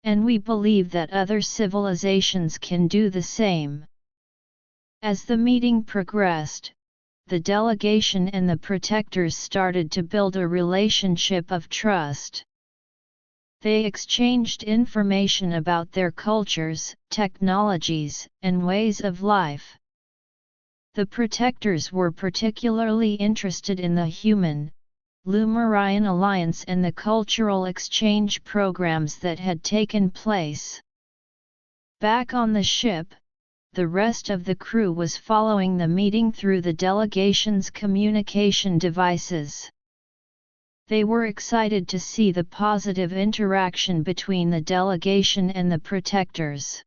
And we believe that other civilizations can do the same. As the meeting progressed, the delegation and the protectors started to build a relationship of trust. They exchanged information about their cultures, technologies, and ways of life. The protectors were particularly interested in the human, Lumarian alliance and the cultural exchange programs that had taken place. Back on the ship, the rest of the crew was following the meeting through the delegation's communication devices. They were excited to see the positive interaction between the delegation and the protectors.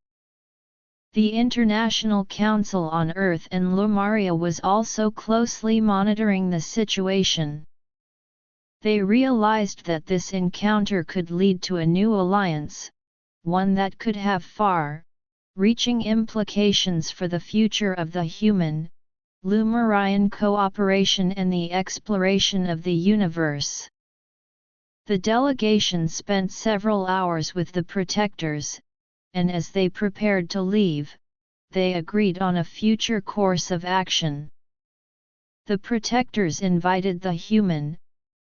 The International Council on Earth and Lumaria was also closely monitoring the situation. They realized that this encounter could lead to a new alliance, one that could have far-reaching implications for the future of the human, Lumarian cooperation and the exploration of the universe. The delegation spent several hours with the protectors, and as they prepared to leave, they agreed on a future course of action. The protectors invited the human,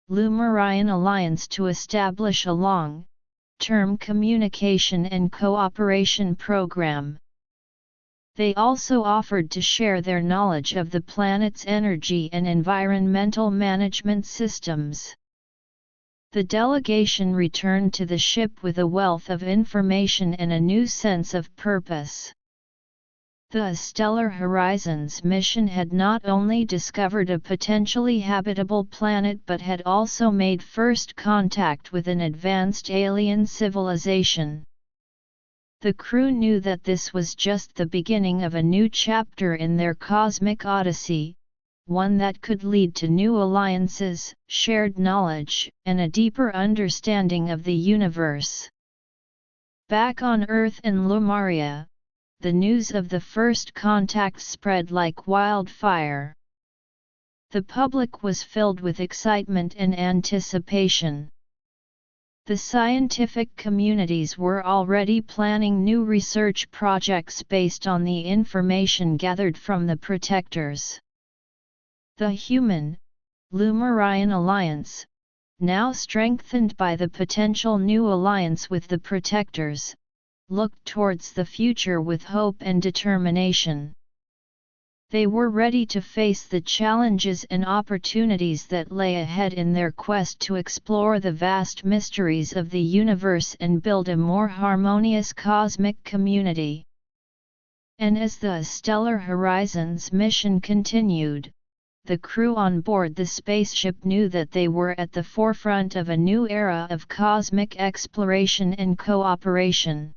Lumarian alliance to establish a long-term communication and cooperation program. They also offered to share their knowledge of the planet's energy and environmental management systems. The delegation returned to the ship with a wealth of information and a new sense of purpose. The Stellar Horizons mission had not only discovered a potentially habitable planet but had also made first contact with an advanced alien civilization. The crew knew that this was just the beginning of a new chapter in their cosmic odyssey, one that could lead to new alliances, shared knowledge, and a deeper understanding of the universe. Back on Earth and Lumaria, the news of the first contact spread like wildfire. The public was filled with excitement and anticipation. The scientific communities were already planning new research projects based on the information gathered from the protectors. The human, Lumarian alliance, now strengthened by the potential new alliance with the protectors, looked towards the future with hope and determination. They were ready to face the challenges and opportunities that lay ahead in their quest to explore the vast mysteries of the universe and build a more harmonious cosmic community. And as the Stellar Horizons mission continued, the crew on board the spaceship knew that they were at the forefront of a new era of cosmic exploration and cooperation.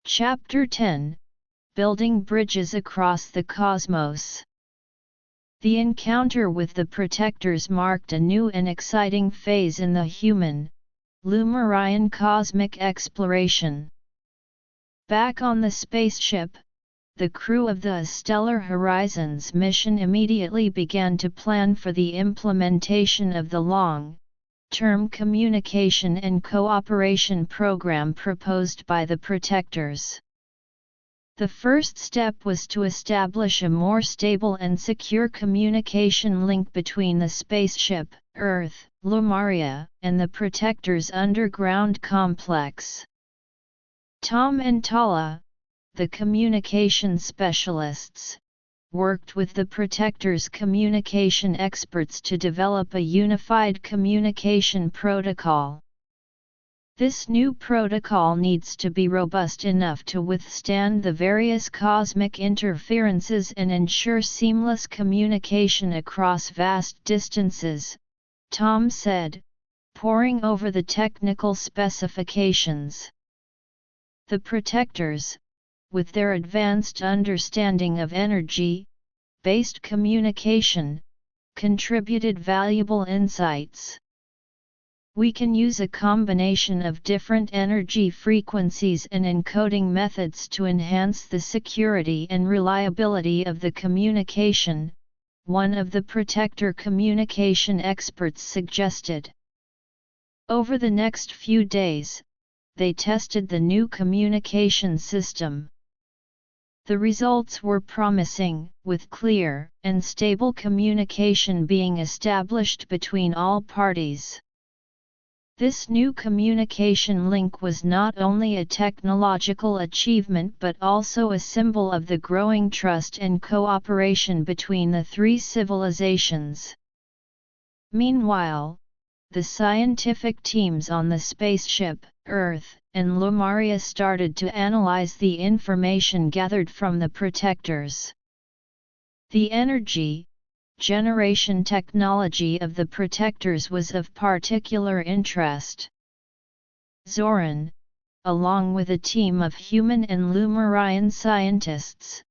Chapter 10 – Building Bridges Across the Cosmos. The encounter with the protectors marked a new and exciting phase in the human, Lumarian cosmic exploration. Back on the spaceship, the crew of the Stellar Horizons mission immediately began to plan for the implementation of the long-term communication and cooperation program proposed by the protectors. The first step was to establish a more stable and secure communication link between the spaceship, Earth, Lumaria, and the protectors' underground complex. Tom and Tala, the communication specialists, worked with the Protector's communication experts to develop a unified communication protocol. This new protocol needs to be robust enough to withstand the various cosmic interferences and ensure seamless communication across vast distances, Tom said, poring over the technical specifications. The Protectors, with their advanced understanding of energy-based communication, contributed valuable insights. We can use a combination of different energy frequencies and encoding methods to enhance the security and reliability of the communication, one of the Protector communication experts suggested. Over the next few days, they tested the new communication system. The results were promising, with clear and stable communication being established between all parties. This new communication link was not only a technological achievement but also a symbol of the growing trust and cooperation between the three civilizations. Meanwhile, the scientific teams on the spaceship, Earth, and Lumaria started to analyze the information gathered from the Protectors. The energy generation technology of the Protectors was of particular interest. Zoran, along with a team of human and Lumarian scientists,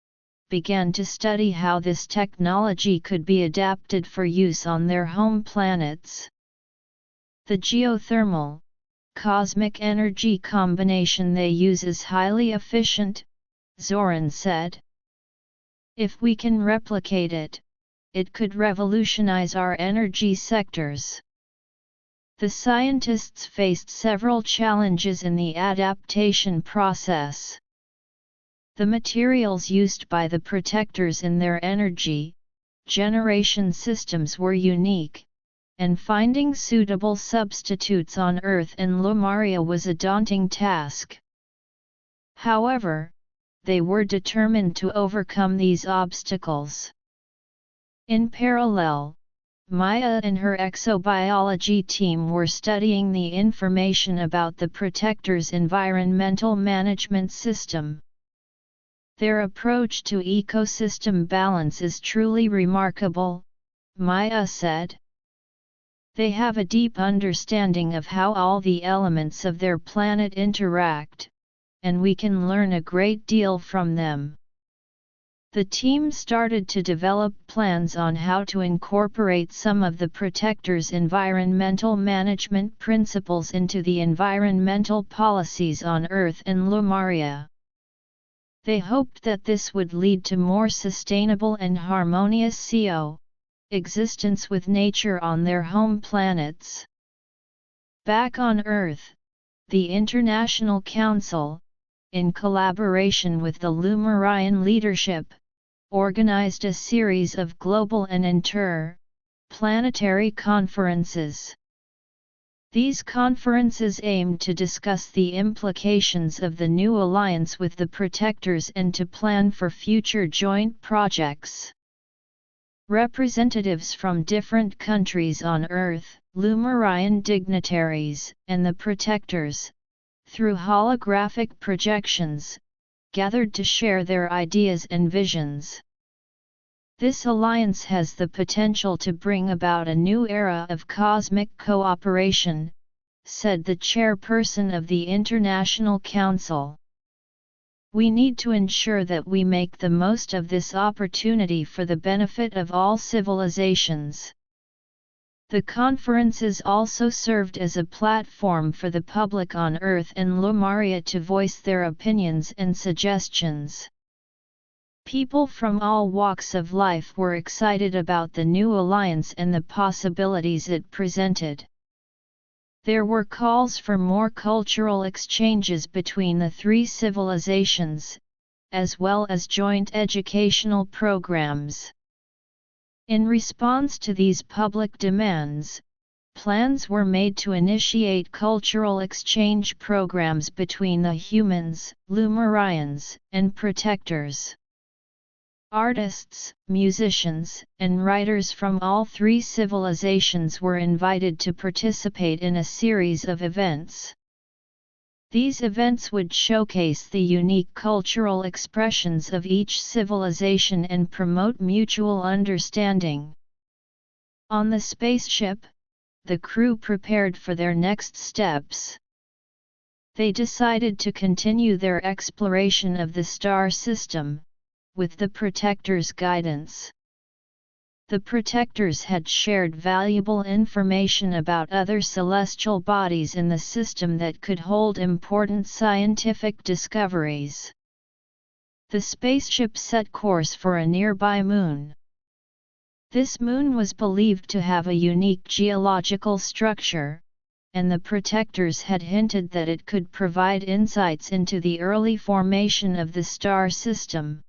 began to study how this technology could be adapted for use on their home planets. The geothermal, cosmic energy combination they use is highly efficient, Zoran said. If we can replicate it, it could revolutionize our energy sectors. The scientists faced several challenges in the adaptation process. The materials used by the Protectors in their energy generation systems were unique, and finding suitable substitutes on Earth and Lumaria was a daunting task. However, they were determined to overcome these obstacles. In parallel, Maya and her exobiology team were studying the information about the Protector's environmental management system. Their approach to ecosystem balance is truly remarkable, Maya said. They have a deep understanding of how all the elements of their planet interact, and we can learn a great deal from them. The team started to develop plans on how to incorporate some of the Protector's environmental management principles into the environmental policies on Earth and Lumaria. They hoped that this would lead to more sustainable and harmonious coexistence with nature on their home planets. Back on Earth, the International Council, in collaboration with the Lumarian leadership, organized a series of global and inter-planetary conferences. These conferences aimed to discuss the implications of the new alliance with the Protectors and to plan for future joint projects. Representatives from different countries on Earth, Lumarian dignitaries, and the Protectors, through holographic projections, gathered to share their ideas and visions. This alliance has the potential to bring about a new era of cosmic cooperation, said the chairperson of the International Council. We need to ensure that we make the most of this opportunity for the benefit of all civilizations. The conferences also served as a platform for the public on Earth and Lumaria to voice their opinions and suggestions. People from all walks of life were excited about the new alliance and the possibilities it presented. There were calls for more cultural exchanges between the three civilizations, as well as joint educational programs. In response to these public demands, plans were made to initiate cultural exchange programs between the humans, Lumarians, and protectors. Artists, musicians, and writers from all three civilizations were invited to participate in a series of events. These events would showcase the unique cultural expressions of each civilization and promote mutual understanding. On the spaceship, the crew prepared for their next steps. They decided to continue their exploration of the star system, with the Protectors' guidance. The Protectors had shared valuable information about other celestial bodies in the system that could hold important scientific discoveries. The spaceship set course for a nearby moon. This moon was believed to have a unique geological structure, and the Protectors had hinted that it could provide insights into the early formation of the star system.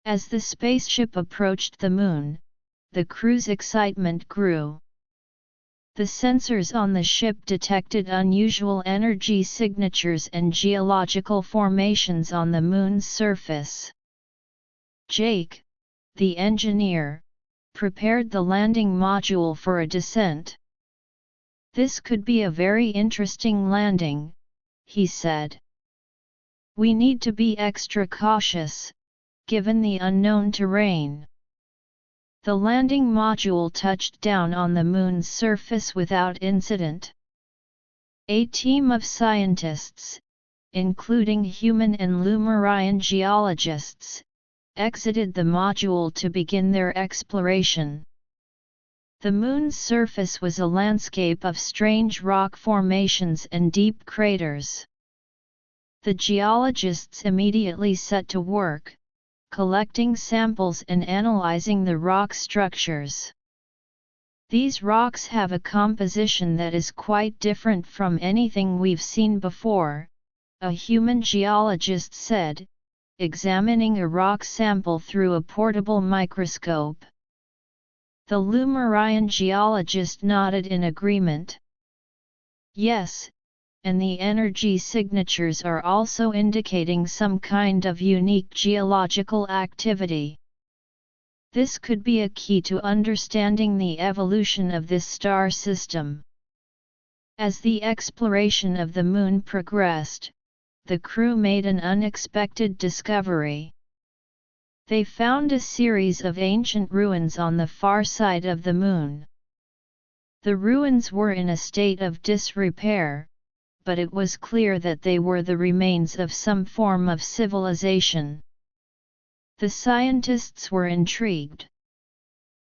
As the spaceship approached the moon, the crew's excitement grew. The sensors on the ship detected unusual energy signatures and geological formations on the moon's surface. Jake, the engineer, prepared the landing module for a descent. "This could be a very interesting landing," he said. "We need to be extra cautious, given the unknown terrain." The landing module touched down on the moon's surface without incident. A team of scientists, including human and Lumarian geologists, exited the module to begin their exploration. The moon's surface was a landscape of strange rock formations and deep craters. The geologists immediately set to work, collecting samples and analyzing the rock structures. "These rocks have a composition that is quite different from anything we've seen before," a human geologist said, examining a rock sample through a portable microscope. The Lumarian geologist nodded in agreement. "Yes, and the energy signatures are also indicating some kind of unique geological activity. This could be a key to understanding the evolution of this star system." As the exploration of the moon progressed, the crew made an unexpected discovery. They found a series of ancient ruins on the far side of the moon. The ruins were in a state of disrepair, but it was clear that they were the remains of some form of civilization. The scientists were intrigued.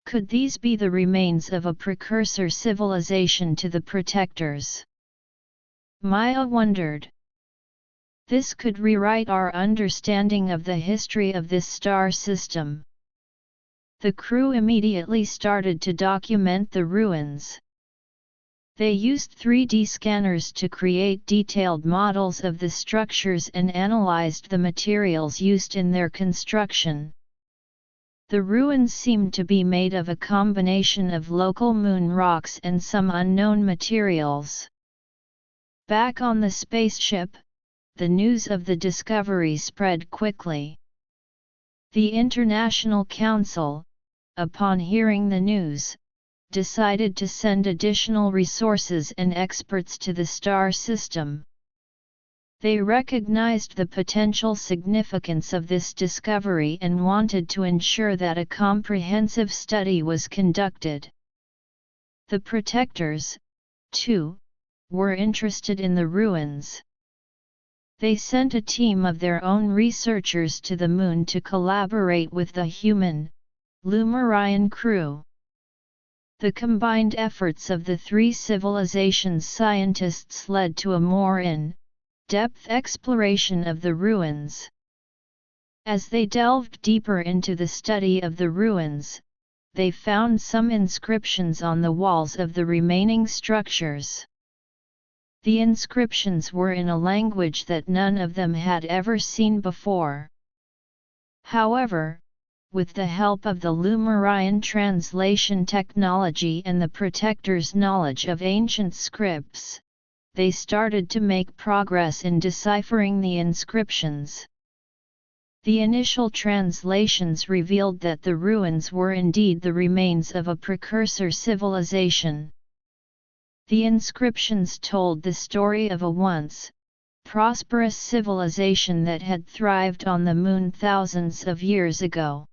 Could these be the remains of a precursor civilization to the Protectors? Maya wondered. This could rewrite our understanding of the history of this star system. The crew immediately started to document the ruins. They used 3D scanners to create detailed models of the structures and analyzed the materials used in their construction. The ruins seemed to be made of a combination of local moon rocks and some unknown materials. Back on the spaceship, the news of the discovery spread quickly. The International Council, upon hearing the news, decided to send additional resources and experts to the star system. They recognized the potential significance of this discovery and wanted to ensure that a comprehensive study was conducted. The Protectors, too, were interested in the ruins. They sent a team of their own researchers to the moon to collaborate with the human, Lumarian crew. The combined efforts of the three civilizations' scientists led to a more in-depth exploration of the ruins. As they delved deeper into the study of the ruins, they found some inscriptions on the walls of the remaining structures. The inscriptions were in a language that none of them had ever seen before. However, with the help of the Lumarian translation technology and the Protector's knowledge of ancient scripts, they started to make progress in deciphering the inscriptions. The initial translations revealed that the ruins were indeed the remains of a precursor civilization. The inscriptions told the story of a once prosperous civilization that had thrived on the moon thousands of years ago.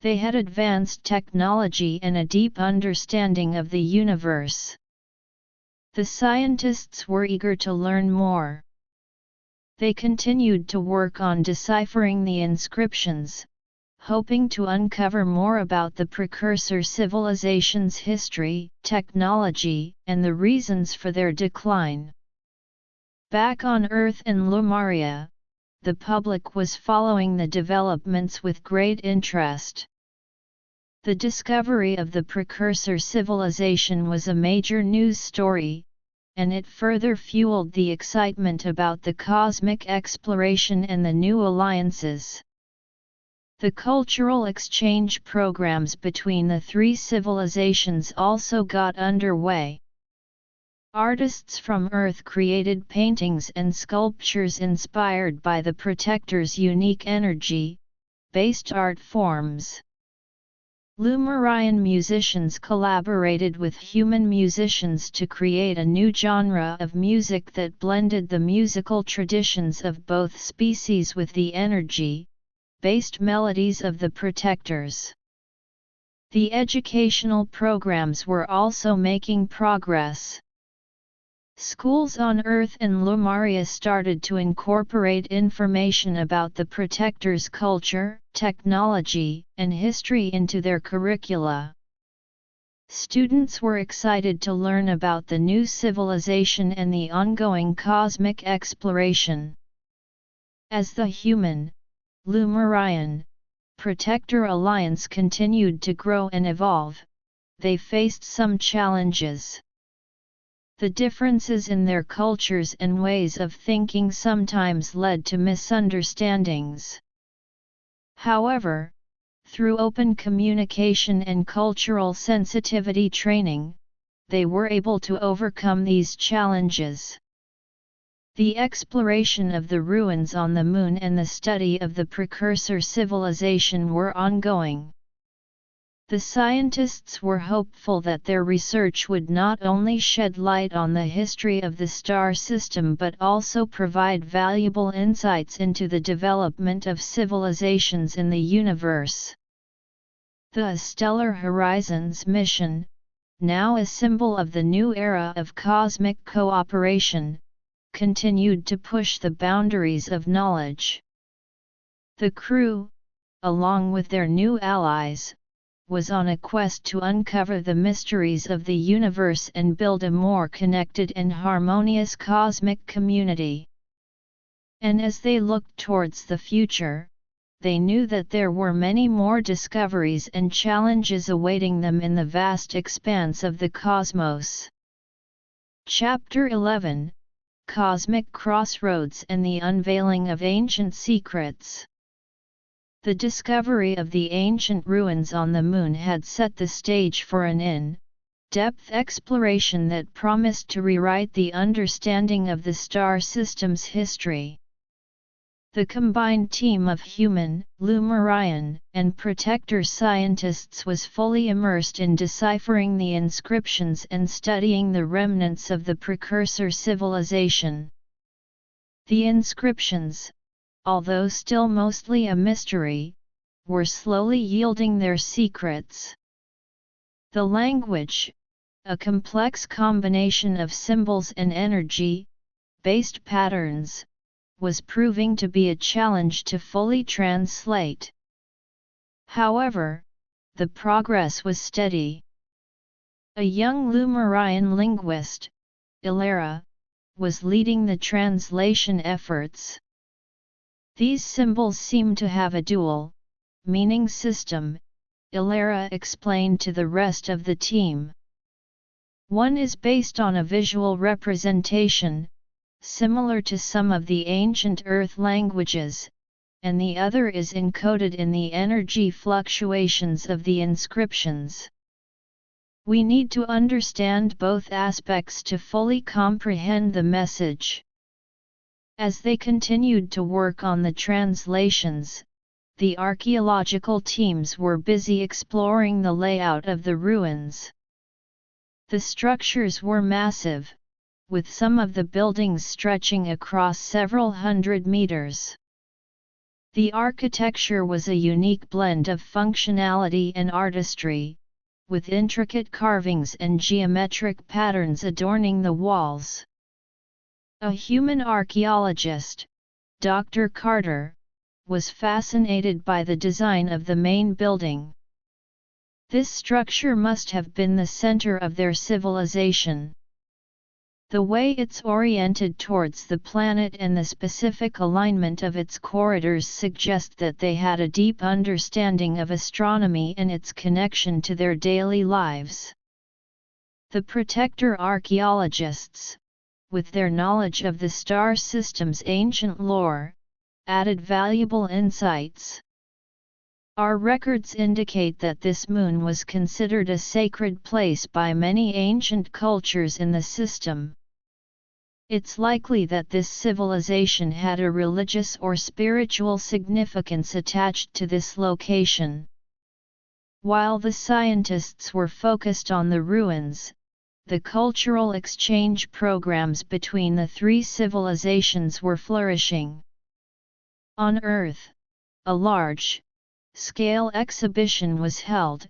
They had advanced technology and a deep understanding of the universe. The scientists were eager to learn more. They continued to work on deciphering the inscriptions, hoping to uncover more about the precursor civilization's history, technology, and the reasons for their decline. Back on Earth in Lumaria, the public was following the developments with great interest. The discovery of the precursor civilization was a major news story, and it further fueled the excitement about the cosmic exploration and the new alliances. The cultural exchange programs between the three civilizations also got underway. Artists from Earth created paintings and sculptures inspired by the Protector's unique energy-based art forms. Lumarian musicians collaborated with human musicians to create a new genre of music that blended the musical traditions of both species with the energy-based melodies of the Protectors. The educational programs were also making progress. Schools on Earth and Lumaria started to incorporate information about the Protector's culture, technology, and history into their curricula. Students were excited to learn about the new civilization and the ongoing cosmic exploration. As the human, Lumarian, Protector alliance continued to grow and evolve, they faced some challenges. The differences in their cultures and ways of thinking sometimes led to misunderstandings. However, through open communication and cultural sensitivity training, they were able to overcome these challenges. The exploration of the ruins on the Moon and the study of the precursor civilization were ongoing. The scientists were hopeful that their research would not only shed light on the history of the star system but also provide valuable insights into the development of civilizations in the universe. The Stellar Horizons mission, now a symbol of the new era of cosmic cooperation, continued to push the boundaries of knowledge. The crew, along with their new allies, was on a quest to uncover the mysteries of the universe and build a more connected and harmonious cosmic community. And as they looked towards the future, they knew that there were many more discoveries and challenges awaiting them in the vast expanse of the cosmos. Chapter 11: Cosmic Crossroads and the Unveiling of Ancient Secrets. The discovery of the ancient ruins on the Moon had set the stage for an in-depth exploration that promised to rewrite the understanding of the star system's history. The combined team of human, Lumarian, and Protector scientists was fully immersed in deciphering the inscriptions and studying the remnants of the precursor civilization. The inscriptions, although still mostly a mystery, were slowly yielding their secrets. The language, a complex combination of symbols and energy-based patterns, was proving to be a challenge to fully translate. However, the progress was steady. A young Lumarian linguist, Ilara, was leading the translation efforts. These symbols seem to have a dual meaning system, Ilara explained to the rest of the team. One is based on a visual representation, similar to some of the ancient Earth languages, and the other is encoded in the energy fluctuations of the inscriptions. We need to understand both aspects to fully comprehend the message. As they continued to work on the translations, the archaeological teams were busy exploring the layout of the ruins. The structures were massive, with some of the buildings stretching across several hundred meters. The architecture was a unique blend of functionality and artistry, with intricate carvings and geometric patterns adorning the walls. A human archaeologist, Dr. Carter, was fascinated by the design of the main building. This structure must have been the center of their civilization. The way it's oriented towards the planet and the specific alignment of its corridors suggest that they had a deep understanding of astronomy and its connection to their daily lives. The protector archaeologists, with their knowledge of the star system's ancient lore, added valuable insights. Our records indicate that this moon was considered a sacred place by many ancient cultures in the system. It's likely that this civilization had a religious or spiritual significance attached to this location. While the scientists were focused on the ruins, the cultural exchange programs between the three civilizations were flourishing. On Earth, a large-scale exhibition was held,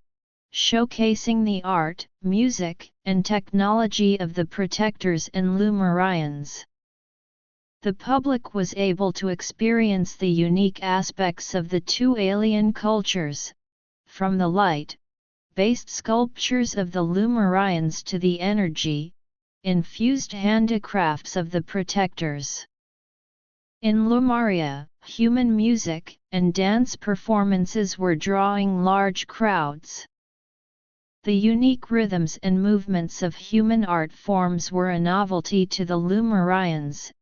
showcasing the art, music, and technology of the Protectors and Lumarians. The public was able to experience the unique aspects of the two alien cultures, from the light-based sculptures of the Lumarians to the energy-infused handicrafts of the Protectors. In Lumaria, human music and dance performances were drawing large crowds. The unique rhythms and movements of human art forms were a novelty to the Lumarians,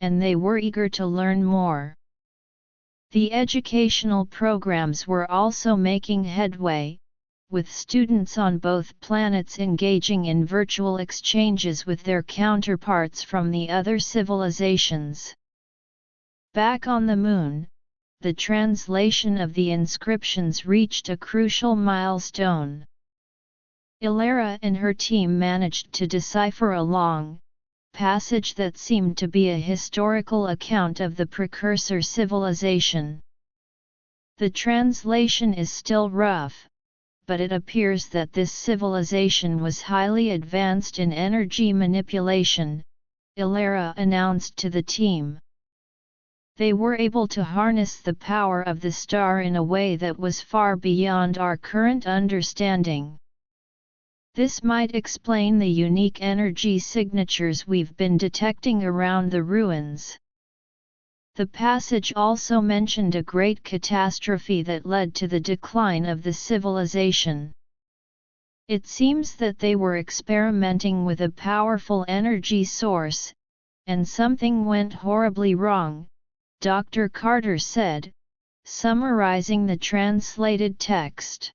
and they were eager to learn more. The educational programs were also making headway, with students on both planets engaging in virtual exchanges with their counterparts from the other civilizations. Back on the Moon, the translation of the inscriptions reached a crucial milestone. Ilara and her team managed to decipher a long passage that seemed to be a historical account of the precursor civilization. The translation is still rough, but it appears that this civilization was highly advanced in energy manipulation, Ilara announced to the team. They were able to harness the power of the star in a way that was far beyond our current understanding. This might explain the unique energy signatures we've been detecting around the ruins. The passage also mentioned a great catastrophe that led to the decline of the civilization. It seems that they were experimenting with a powerful energy source, and something went horribly wrong, Dr. Carter said, summarizing the translated text.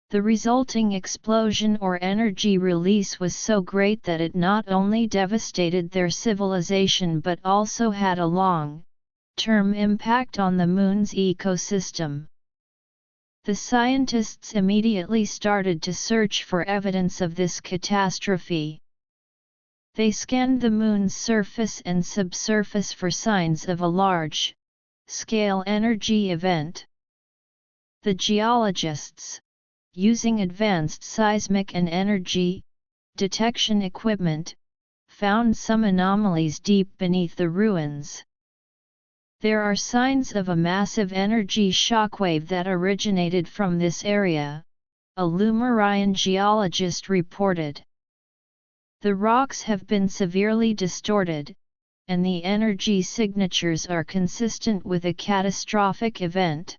The resulting explosion or energy release was so great that it not only devastated their civilization but also had a long-term impact on the Moon's ecosystem. The scientists immediately started to search for evidence of this catastrophe. They scanned the Moon's surface and subsurface for signs of a large-scale energy event. The geologists, using advanced seismic and energy detection equipment, found some anomalies deep beneath the ruins. There are signs of a massive energy shockwave that originated from this area, a Lumarian geologist reported. The rocks have been severely distorted, and the energy signatures are consistent with a catastrophic event.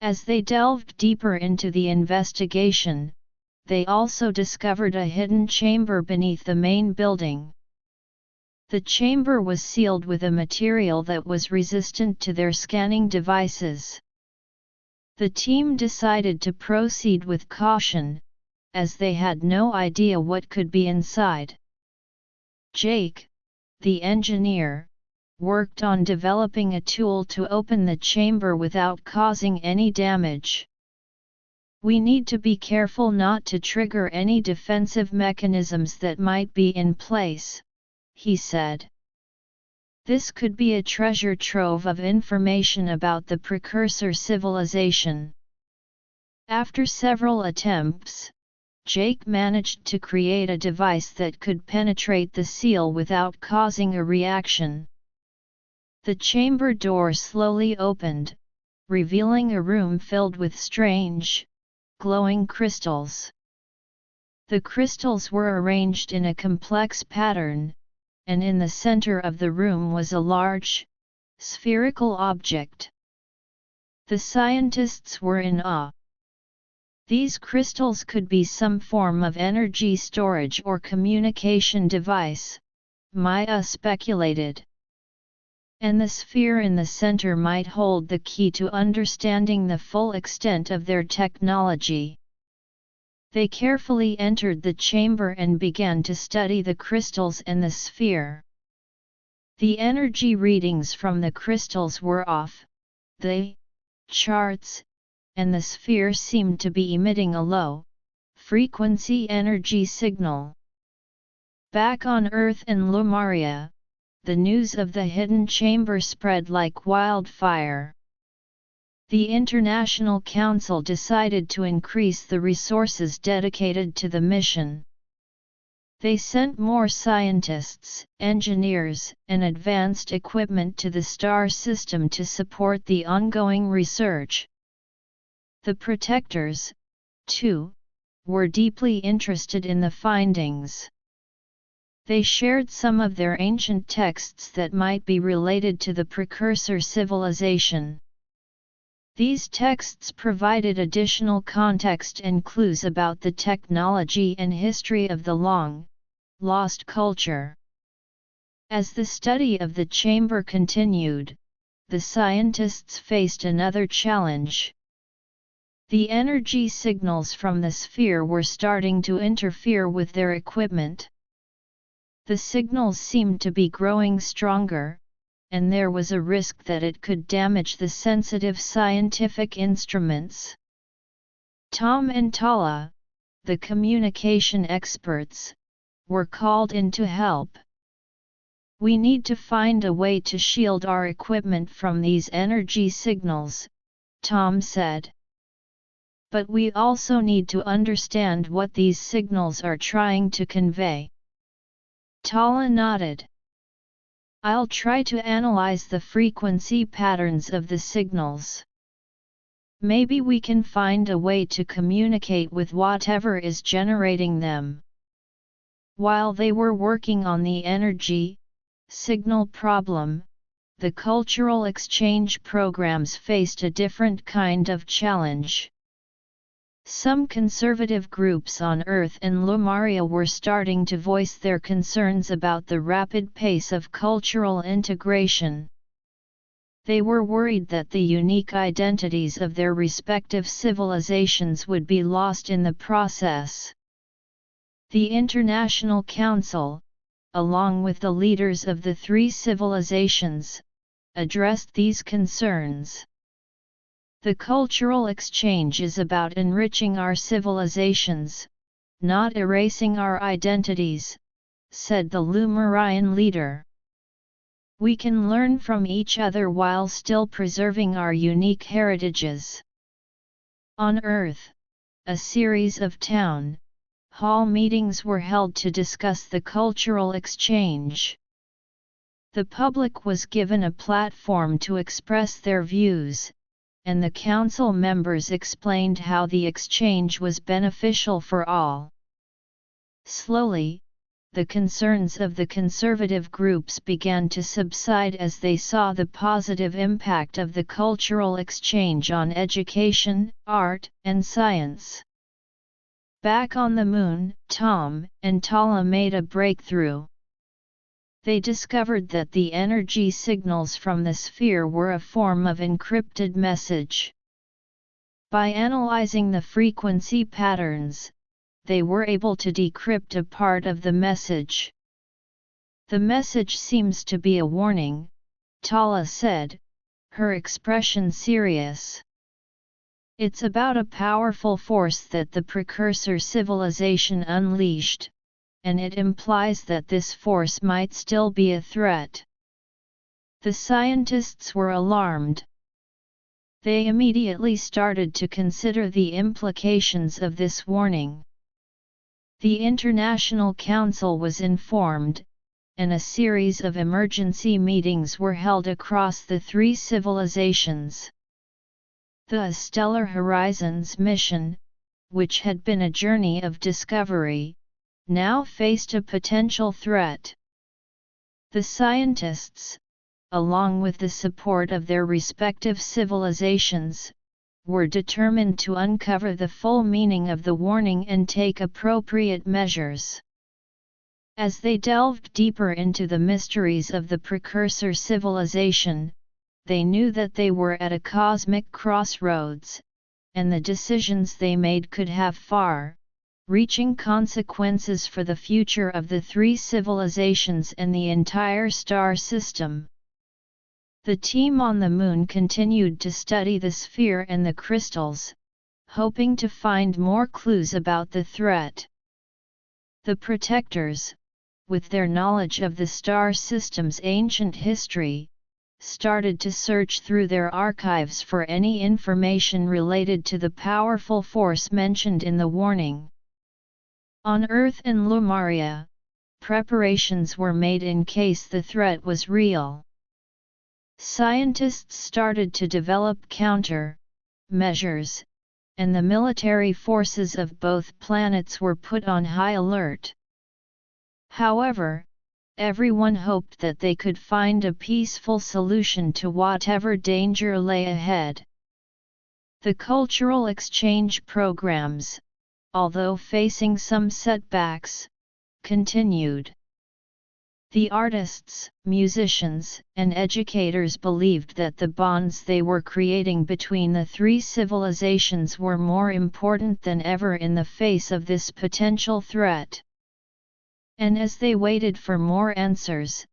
As they delved deeper into the investigation, they also discovered a hidden chamber beneath the main building. The chamber was sealed with a material that was resistant to their scanning devices. The team decided to proceed with caution, as they had no idea what could be inside. Jake, the engineer, worked on developing a tool to open the chamber without causing any damage. "We need to be careful not to trigger any defensive mechanisms that might be in place," he said. "This could be a treasure trove of information about the precursor civilization." After several attempts, Jake managed to create a device that could penetrate the seal without causing a reaction. The chamber door slowly opened, revealing a room filled with strange, glowing crystals. The crystals were arranged in a complex pattern, and in the center of the room was a large, spherical object. The scientists were in awe. These crystals could be some form of energy storage or communication device, Maya speculated. And the sphere in the center might hold the key to understanding the full extent of their technology. They carefully entered the chamber and began to study the crystals and the sphere. The energy readings from the crystals were off, the charts, and the sphere seemed to be emitting a low-frequency energy signal. Back on Earth and Lumaria, the news of the hidden chamber spread like wildfire. The International Council decided to increase the resources dedicated to the mission. They sent more scientists, engineers, and advanced equipment to the star system to support the ongoing research. The protectors, too, were deeply interested in the findings. They shared some of their ancient texts that might be related to the precursor civilization. These texts provided additional context and clues about the technology and history of the long-lost culture. As the study of the chamber continued, the scientists faced another challenge. The energy signals from the sphere were starting to interfere with their equipment. The signals seemed to be growing stronger, and there was a risk that it could damage the sensitive scientific instruments. Tom and Tala, the communication experts, were called in to help. "We need to find a way to shield our equipment from these energy signals," Tom said. "But we also need to understand what these signals are trying to convey." Tala nodded. "I'll try to analyze the frequency patterns of the signals. Maybe we can find a way to communicate with whatever is generating them." While they were working on the energy signal problem, the cultural exchange programs faced a different kind of challenge. Some conservative groups on Earth and Lumaria were starting to voice their concerns about the rapid pace of cultural integration. They were worried that the unique identities of their respective civilizations would be lost in the process. The International Council, along with the leaders of the three civilizations, addressed these concerns. "The cultural exchange is about enriching our civilizations, not erasing our identities," said the Lumarian leader. "We can learn from each other while still preserving our unique heritages." On Earth, a series of town hall meetings were held to discuss the cultural exchange. The public was given a platform to express their views, and the council members explained how the exchange was beneficial for all. Slowly, the concerns of the conservative groups began to subside as they saw the positive impact of the cultural exchange on education, art, and science. Back on the moon, Tom and Tala made a breakthrough. They discovered that the energy signals from the sphere were a form of encrypted message. By analyzing the frequency patterns, they were able to decrypt a part of the message. "The message seems to be a warning," Tala said, her expression serious. "It's about a powerful force that the precursor civilization unleashed, and it implies that this force might still be a threat." The scientists were alarmed. They immediately started to consider the implications of this warning. The International Council was informed, and a series of emergency meetings were held across the three civilizations. The Stellar Horizons mission, which had been a journey of discovery, now faced a potential threat. The scientists, along with the support of their respective civilizations, were determined to uncover the full meaning of the warning and take appropriate measures. As they delved deeper into the mysteries of the precursor civilization, they knew that they were at a cosmic crossroads, and the decisions they made could have far-reaching consequences for the future of the three civilizations and the entire star system. The team on the Moon continued to study the sphere and the crystals, hoping to find more clues about the threat. The protectors, with their knowledge of the star system's ancient history, started to search through their archives for any information related to the powerful force mentioned in the warning. On Earth and Lumaria, preparations were made in case the threat was real. Scientists started to develop counter-measures, and the military forces of both planets were put on high alert. However, everyone hoped that they could find a peaceful solution to whatever danger lay ahead. The cultural exchange programs, although facing some setbacks, continued. The artists, musicians, and educators believed that the bonds they were creating between the three civilizations were more important than ever in the face of this potential threat. And as they waited for more answers,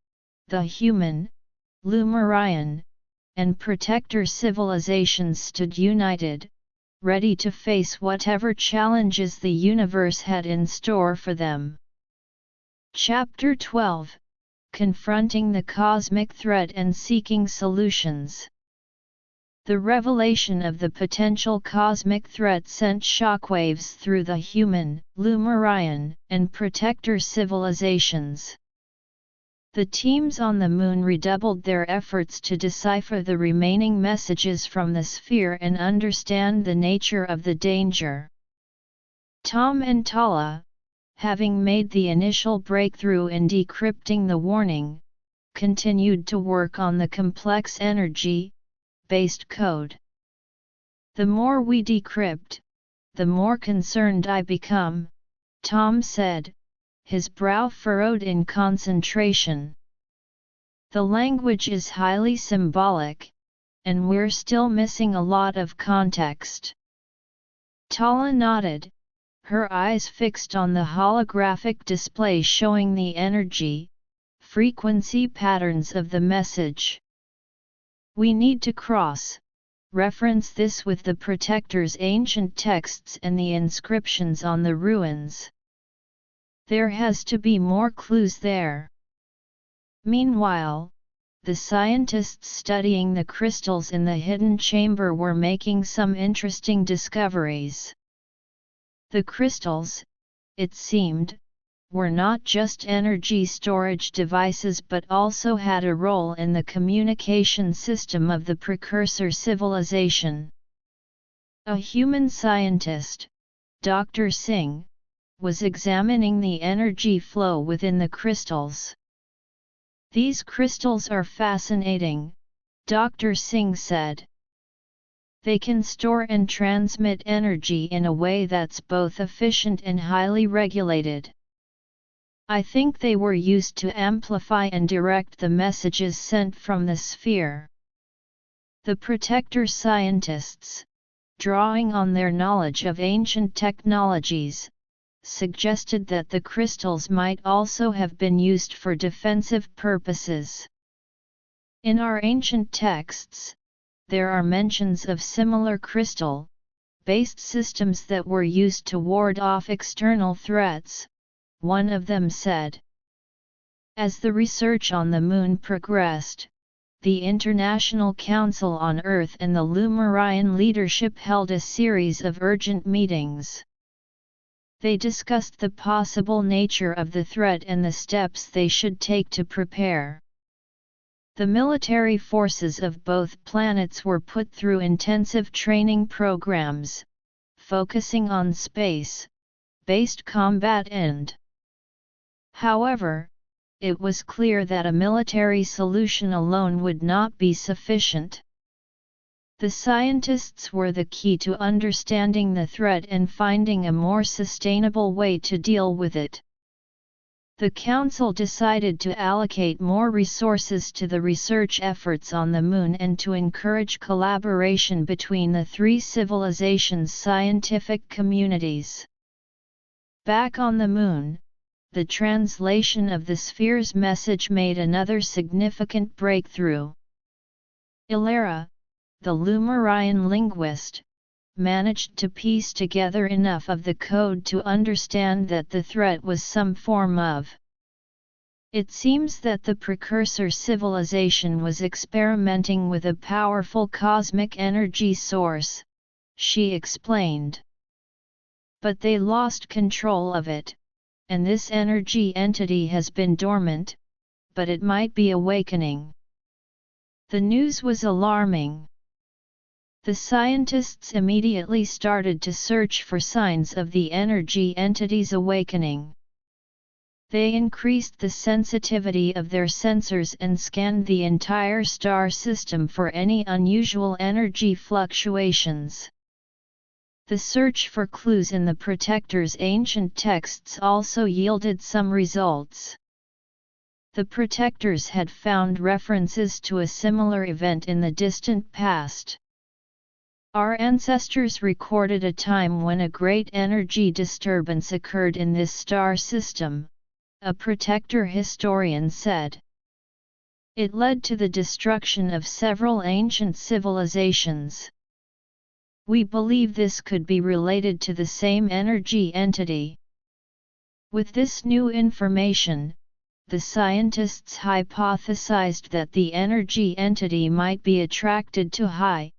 the human, Lumarian, and protector civilizations stood united, ready to face whatever challenges the universe had in store for them. Chapter 12: Confronting the Cosmic Threat and Seeking Solutions. The revelation of the potential cosmic threat sent shockwaves through the human, Lumarian, and protector civilizations. The teams on the Moon redoubled their efforts to decipher the remaining messages from the sphere and understand the nature of the danger. Tom and Tala, having made the initial breakthrough in decrypting the warning, continued to work on the complex energy-based code. "The more we decrypt, the more concerned I become," Tom said, his brow furrowed in concentration. "The language is highly symbolic, and we're still missing a lot of context." Tala nodded, her eyes fixed on the holographic display showing the energy-frequency patterns of the message. "We need to cross-reference this with the Protector's ancient texts and the inscriptions on the ruins. There has to be more clues there." Meanwhile, the scientists studying the crystals in the hidden chamber were making some interesting discoveries. The crystals, it seemed, were not just energy storage devices but also had a role in the communication system of the precursor civilization. A human scientist, Dr. Singh, was examining the energy flow within the crystals. "These crystals are fascinating," Dr. Singh said. "They can store and transmit energy in a way that's both efficient and highly regulated. I think they were used to amplify and direct the messages sent from the sphere. The Protector scientists, drawing on their knowledge of ancient technologies, suggested that the crystals might also have been used for defensive purposes. In our ancient texts, there are mentions of similar crystal-based systems that were used to ward off external threats, one of them said. As the research on the Moon progressed, the International Council on Earth and the Lumarian leadership held a series of urgent meetings. They discussed the possible nature of the threat and the steps they should take to prepare. The military forces of both planets were put through intensive training programs, focusing on space-based combat However, it was clear that a military solution alone would not be sufficient. The scientists were the key to understanding the threat and finding a more sustainable way to deal with it. The Council decided to allocate more resources to the research efforts on the Moon and to encourage collaboration between the three civilizations' scientific communities. Back on the Moon, the translation of the sphere's message made another significant breakthrough. Ilara, the Lumarian linguist, managed to piece together enough of the code to understand that the threat was some form of. It seems that the precursor civilization was experimenting with a powerful cosmic energy source, she explained. But they lost control of it, and this energy entity has been dormant, but it might be awakening. The news was alarming. The scientists immediately started to search for signs of the energy entity's awakening. They increased the sensitivity of their sensors and scanned the entire star system for any unusual energy fluctuations. The search for clues in the Protector's ancient texts also yielded some results. The Protectors had found references to a similar event in the distant past. Our ancestors recorded a time when a great energy disturbance occurred in this star system, a Protector historian said. It led to the destruction of several ancient civilizations. We believe this could be related to the same energy entity. With this new information, the scientists hypothesized that the energy entity might be attracted to high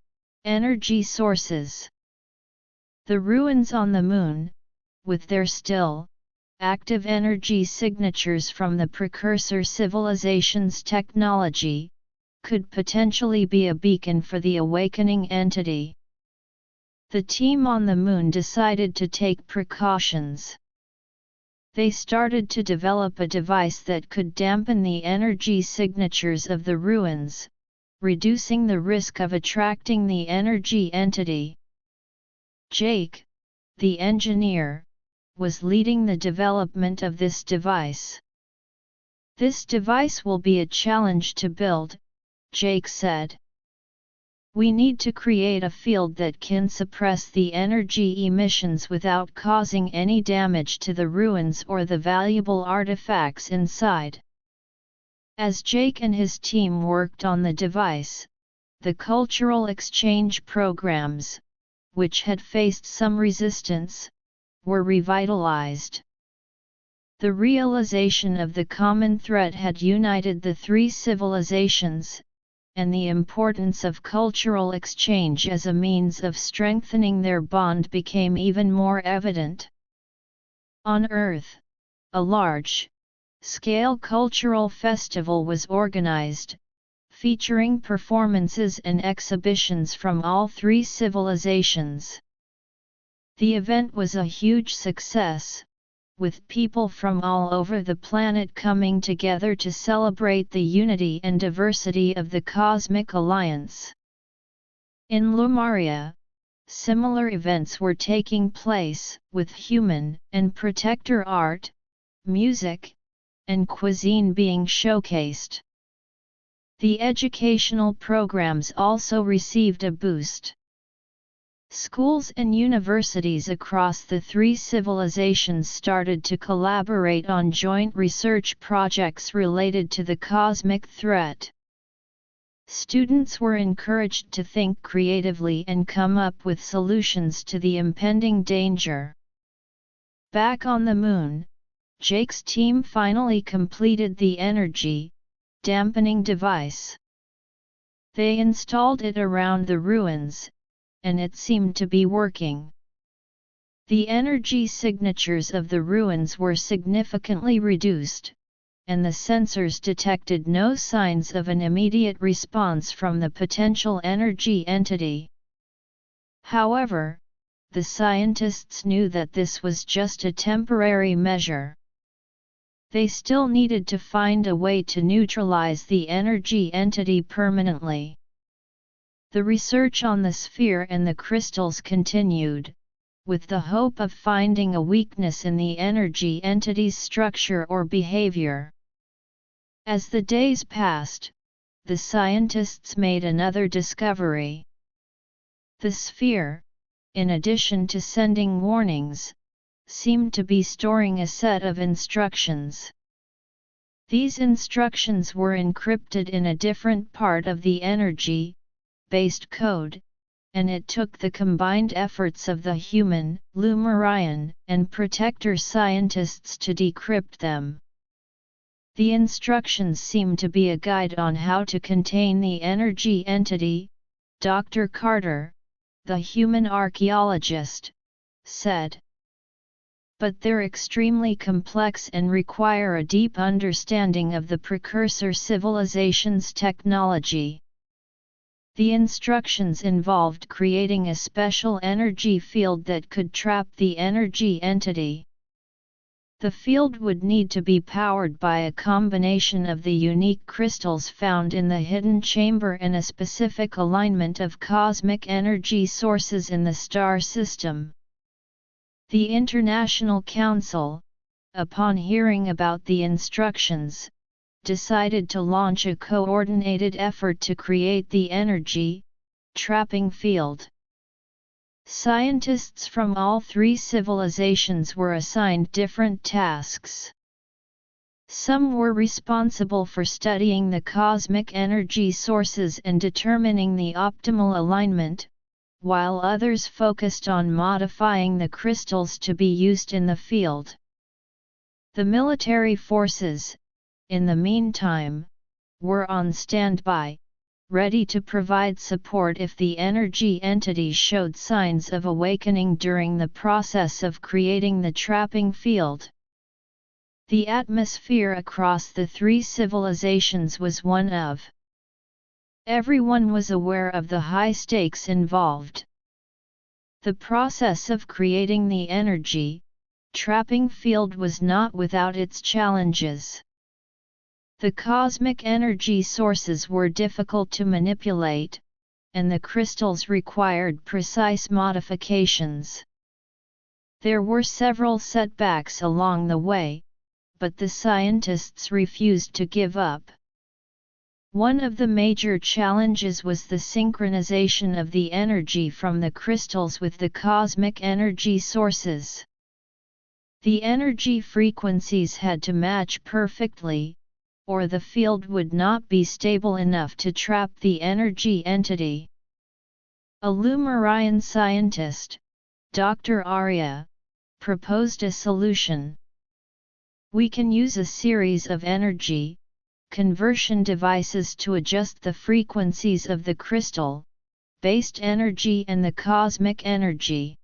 energy sources. The ruins on the Moon, with their still active energy signatures from the precursor civilization's technology, could potentially be a beacon for the awakening entity. The team on the Moon decided to take precautions. They started to develop a device that could dampen the energy signatures of the ruins, reducing the risk of attracting the energy entity. Jake, the engineer, was leading the development of this device. This device will be a challenge to build, Jake said. We need to create a field that can suppress the energy emissions without causing any damage to the ruins or the valuable artifacts inside. As Jake and his team worked on the device, the cultural exchange programs, which had faced some resistance, were revitalized. The realization of the common threat had united the three civilizations, and the importance of cultural exchange as a means of strengthening their bond became even more evident. On Earth, a large-scale cultural festival was organized, featuring performances and exhibitions from all three civilizations. The event was a huge success, with people from all over the planet coming together to celebrate the unity and diversity of the Cosmic Alliance. In Lumaria, similar events were taking place, with human and Protector art, music, and cuisine being showcased. The educational programs also received a boost. Schools and universities across the three civilizations started to collaborate on joint research projects related to the cosmic threat. Students were encouraged to think creatively and come up with solutions to the impending danger. Back on the Moon, Jake's team finally completed the energy dampening device. They installed it around the ruins, and it seemed to be working. The energy signatures of the ruins were significantly reduced, and the sensors detected no signs of an immediate response from the potential energy entity. However, the scientists knew that this was just a temporary measure. They still needed to find a way to neutralize the energy entity permanently. The research on the sphere and the crystals continued, with the hope of finding a weakness in the energy entity's structure or behavior. As the days passed, the scientists made another discovery. The sphere, in addition to sending warnings, seemed to be storing a set of instructions. These instructions were encrypted in a different part of the energy-based code, and it took the combined efforts of the human, Lumarian, and Protector scientists to decrypt them. The instructions seem to be a guide on how to contain the energy entity, Dr. Carter, the human archaeologist, said. But they're extremely complex and require a deep understanding of the precursor civilization's technology. The instructions involved creating a special energy field that could trap the energy entity. The field would need to be powered by a combination of the unique crystals found in the hidden chamber and a specific alignment of cosmic energy sources in the star system. The International Council, upon hearing about the instructions, decided to launch a coordinated effort to create the energy trapping field. Scientists from all three civilizations were assigned different tasks. Some were responsible for studying the cosmic energy sources and determining the optimal alignment, while others focused on modifying the crystals to be used in the field. The military forces, in the meantime, were on standby, ready to provide support if the energy entity showed signs of awakening during the process of creating the trapping field. The atmosphere across the three civilizations was one of. Everyone was aware of the high stakes involved. The process of creating the energy trapping field was not without its challenges. The cosmic energy sources were difficult to manipulate, and the crystals required precise modifications. There were several setbacks along the way, but the scientists refused to give up. One of the major challenges was the synchronization of the energy from the crystals with the cosmic energy sources. The energy frequencies had to match perfectly, or the field would not be stable enough to trap the energy entity. A Lumarian scientist, Dr. Arya, proposed a solution. We can use a series of energy conversion devices to adjust the frequencies of the crystal-based energy and the cosmic energy.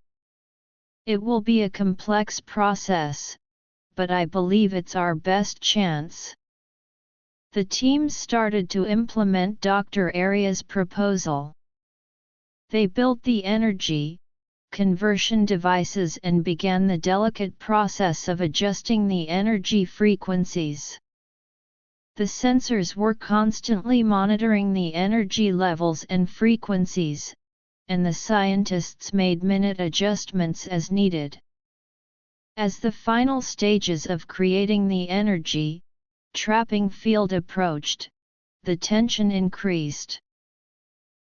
It will be a complex process, but I believe it's our best chance. The team started to implement Dr. Arya's proposal. They built the energy conversion devices and began the delicate process of adjusting the energy frequencies. The sensors were constantly monitoring the energy levels and frequencies, and the scientists made minute adjustments as needed. As the final stages of creating the energy trapping field approached, the tension increased.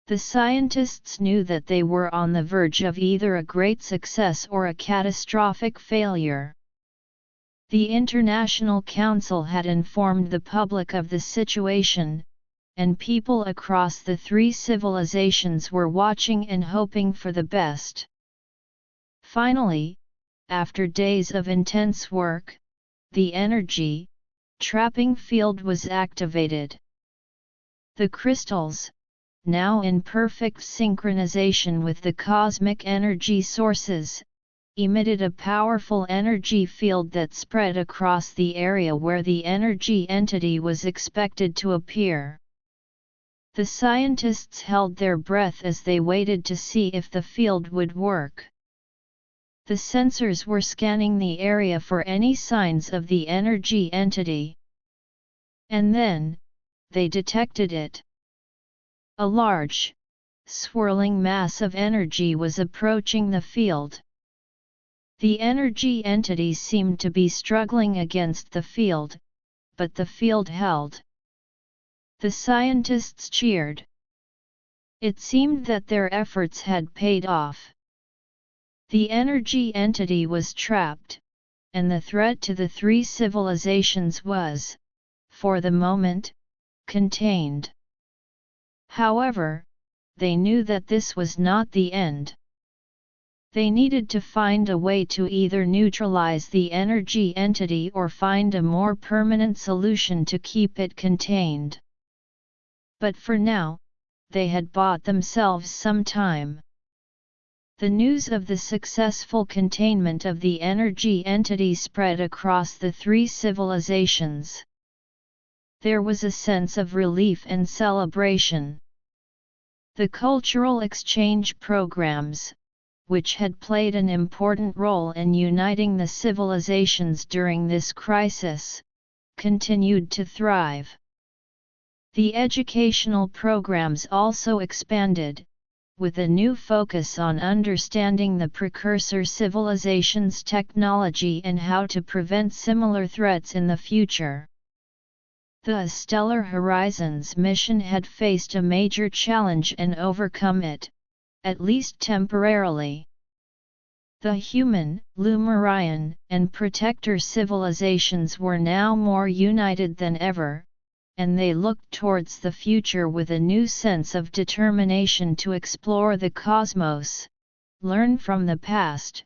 The scientists knew that they were on the verge of either a great success or a catastrophic failure. The International Council had informed the public of the situation, and people across the three civilizations were watching and hoping for the best. Finally, after days of intense work, the energy trapping field was activated. The crystals, now in perfect synchronization with the cosmic energy sources, emitted a powerful energy field that spread across the area where the energy entity was expected to appear. The scientists held their breath as they waited to see if the field would work. The sensors were scanning the area for any signs of the energy entity. And then, they detected it. A large, swirling mass of energy was approaching the field. The energy entity seemed to be struggling against the field, but the field held. The scientists cheered. It seemed that their efforts had paid off. The energy entity was trapped, and the threat to the three civilizations was, for the moment, contained. However, they knew that this was not the end. They needed to find a way to either neutralize the energy entity or find a more permanent solution to keep it contained. But for now, they had bought themselves some time. The news of the successful containment of the energy entity spread across the three civilizations. There was a sense of relief and celebration. The cultural exchange programs, which had played an important role in uniting the civilizations during this crisis, continued to thrive. The educational programs also expanded, with a new focus on understanding the precursor civilizations' technology and how to prevent similar threats in the future. The Stellar Horizons mission had faced a major challenge and overcome it, at least temporarily. The human, Lumarian, and Protector civilizations were now more united than ever, and they looked towards the future with a new sense of determination to explore the cosmos, learn from the past,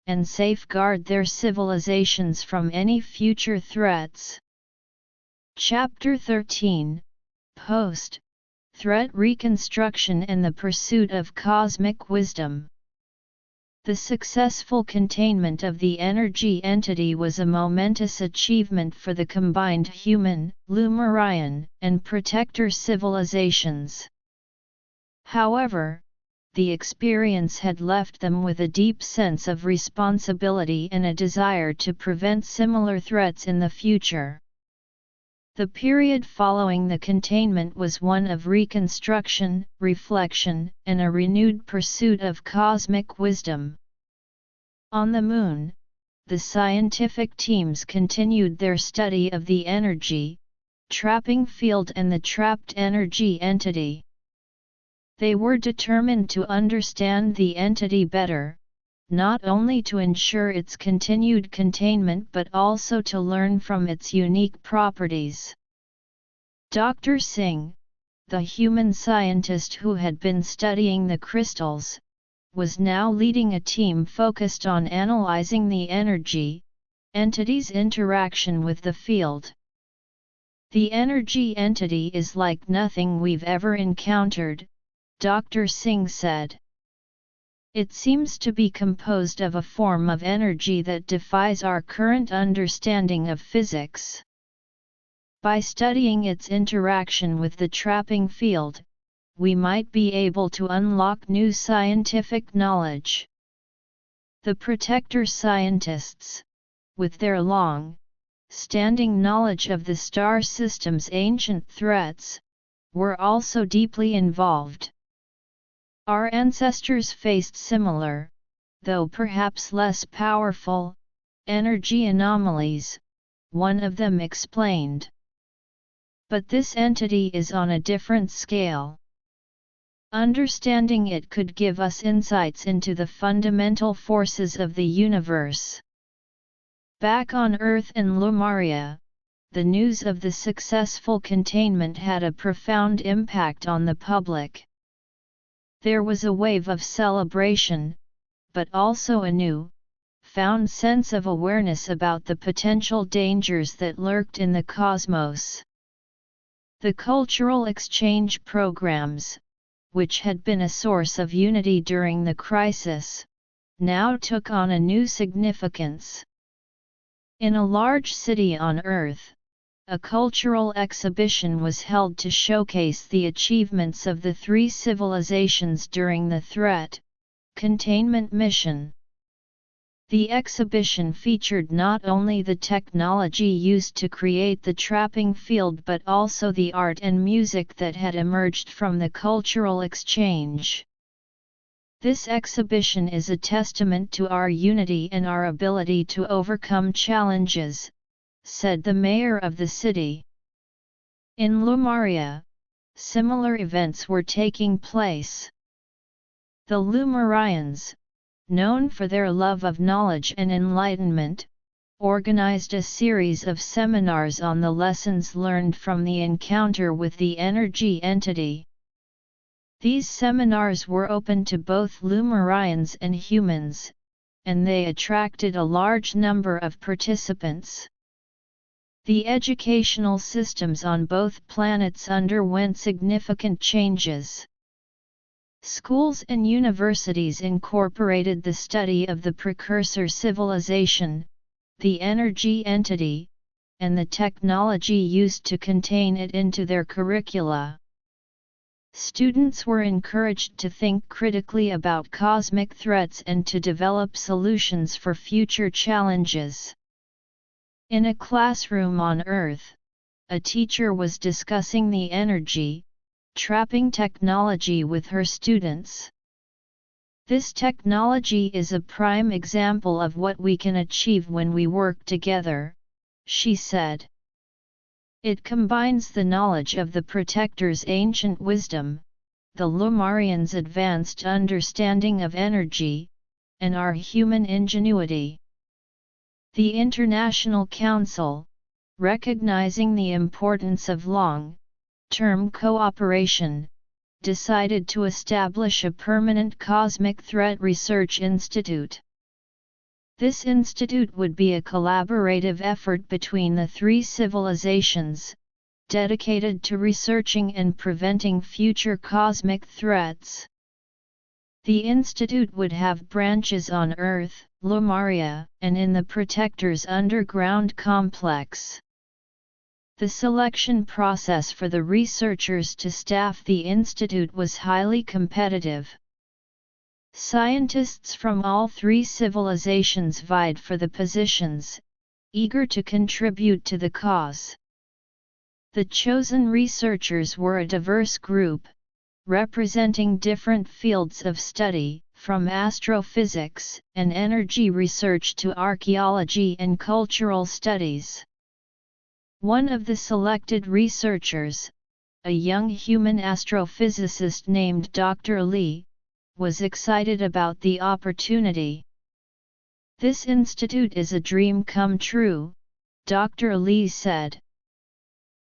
and safeguard their civilizations from any future threats. Chapter 13, Post, Threat Reconstruction and the Pursuit of Cosmic Wisdom. The successful containment of the energy entity was a momentous achievement for the combined human, Lumarian, and Protector civilizations. However, the experience had left them with a deep sense of responsibility and a desire to prevent similar threats in the future. The period following the containment was one of reconstruction, reflection, and a renewed pursuit of cosmic wisdom. On the Moon, the scientific teams continued their study of the energy trapping field and the trapped energy entity. They were determined to understand the entity better, not only to ensure its continued containment but also to learn from its unique properties. Dr. Singh, the human scientist who had been studying the crystals, was now leading a team focused on analyzing the entity's interaction with the field. The energy entity is like nothing we've ever encountered, Dr. Singh said. It seems to be composed of a form of energy that defies our current understanding of physics. By studying its interaction with the trapping field, we might be able to unlock new scientific knowledge. The Protector scientists, with their long-standing knowledge of the star system's ancient threats, were also deeply involved. Our ancestors faced similar, though perhaps less powerful, energy anomalies, one of them explained. But this entity is on a different scale. Understanding it could give us insights into the fundamental forces of the universe. Back on Earth and Lumaria, the news of the successful containment had a profound impact on the public. There was a wave of celebration, but also a new, found sense of awareness about the potential dangers that lurked in the cosmos. The cultural exchange programs, which had been a source of unity during the crisis, now took on a new significance. In a large city on Earth, a cultural exhibition was held to showcase the achievements of the three civilizations during the threat containment mission. The exhibition featured not only the technology used to create the trapping field but also the art and music that had emerged from the cultural exchange. This exhibition is a testament to our unity and our ability to overcome challenges, said the mayor of the city. In Lumaria, similar events were taking place. The Lumarians, known for their love of knowledge and enlightenment, organized a series of seminars on the lessons learned from the encounter with the energy entity. These seminars were open to both Lumarians and humans, and they attracted a large number of participants. The educational systems on both planets underwent significant changes. Schools and universities incorporated the study of the precursor civilization, the energy entity, and the technology used to contain it into their curricula. Students were encouraged to think critically about cosmic threats and to develop solutions for future challenges. In a classroom on Earth, a teacher was discussing the energy trapping technology with her students. This technology is a prime example of what we can achieve when we work together, she said. It combines the knowledge of the Protector's ancient wisdom, the Lumarians' advanced understanding of energy, and our human ingenuity. The International Council, recognizing the importance of long-term cooperation, decided to establish a permanent Cosmic Threat Research Institute. This institute would be a collaborative effort between the three civilizations, dedicated to researching and preventing future cosmic threats. The institute would have branches on Earth, Lumaria, and in the Protector's underground complex. The selection process for the researchers to staff the institute was highly competitive. Scientists from all three civilizations vied for the positions, eager to contribute to the cause. The chosen researchers were a diverse group, representing different fields of study, from astrophysics and energy research to archaeology and cultural studies. One of the selected researchers, a young human astrophysicist named Dr. Lee, was excited about the opportunity. "This institute is a dream come true," Dr. Lee said.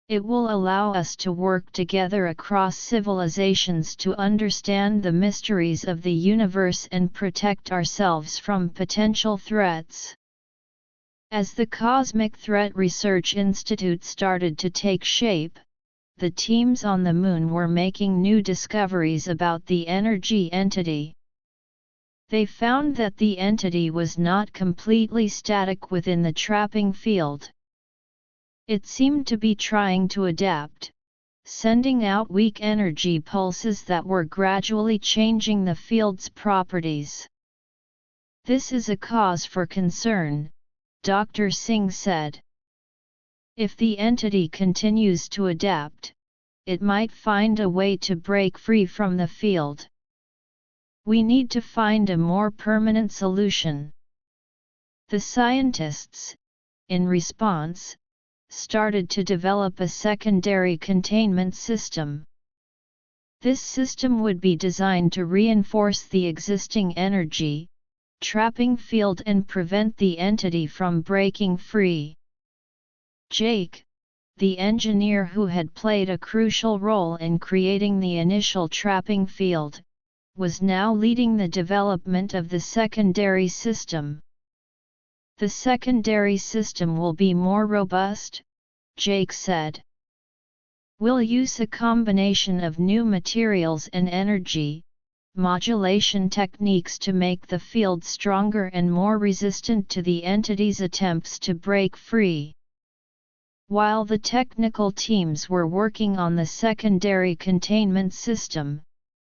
"It will allow us to work together across civilizations to understand the mysteries of the universe and protect ourselves from potential threats." As the Cosmic Threat Research Institute started to take shape, the teams on the Moon were making new discoveries about the energy entity. They found that the entity was not completely static within the trapping field. It seemed to be trying to adapt, sending out weak energy pulses that were gradually changing the field's properties. "This is a cause for concern," Dr. Singh said. "If the entity continues to adapt, it might find a way to break free from the field. We need to find a more permanent solution." The scientists, in response, started to develop a secondary containment system. This system would be designed to reinforce the existing energy trapping field and prevent the entity from breaking free. Jake, the engineer who had played a crucial role in creating the initial trapping field, was now leading the development of the secondary system. The secondary system will be more robust, Jake said. We'll use a combination of new materials and energy modulation techniques to make the field stronger and more resistant to the entity's attempts to break free. While the technical teams were working on the secondary containment system,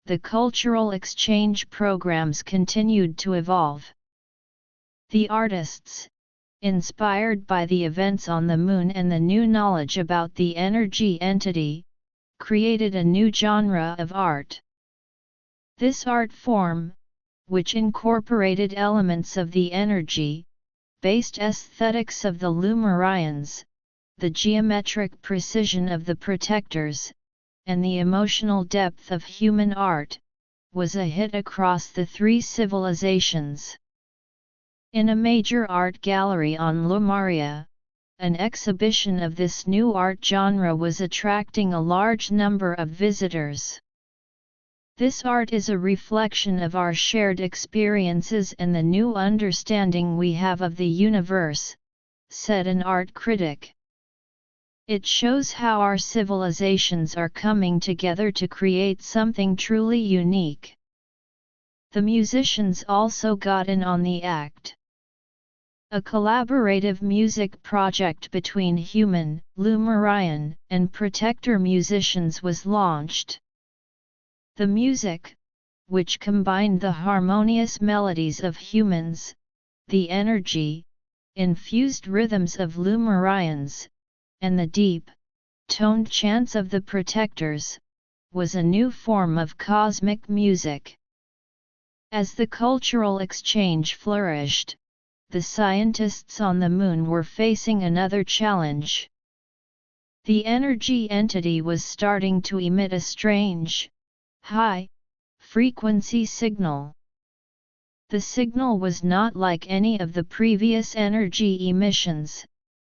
the cultural exchange programs continued to evolve. The artists, inspired by the events on the Moon and the new knowledge about the energy entity, created a new genre of art. This art form, which incorporated elements of the energy-based aesthetics of the Lumarians, the geometric precision of the protectors, and the emotional depth of human art, was a hit across the three civilizations. In a major art gallery on Lumaria, an exhibition of this new art genre was attracting a large number of visitors. This art is a reflection of our shared experiences and the new understanding we have of the universe, said an art critic. It shows how our civilizations are coming together to create something truly unique. The musicians also got in on the act. A collaborative music project between human, Lumarian, and Protector musicians was launched. The music, which combined the harmonious melodies of humans, the energy-infused rhythms of Lumarians, and the deep-toned chants of the Protectors, was a new form of cosmic music. As the cultural exchange flourished, the scientists on the Moon were facing another challenge. The energy entity was starting to emit a strange, high-frequency signal. The signal was not like any of the previous energy emissions,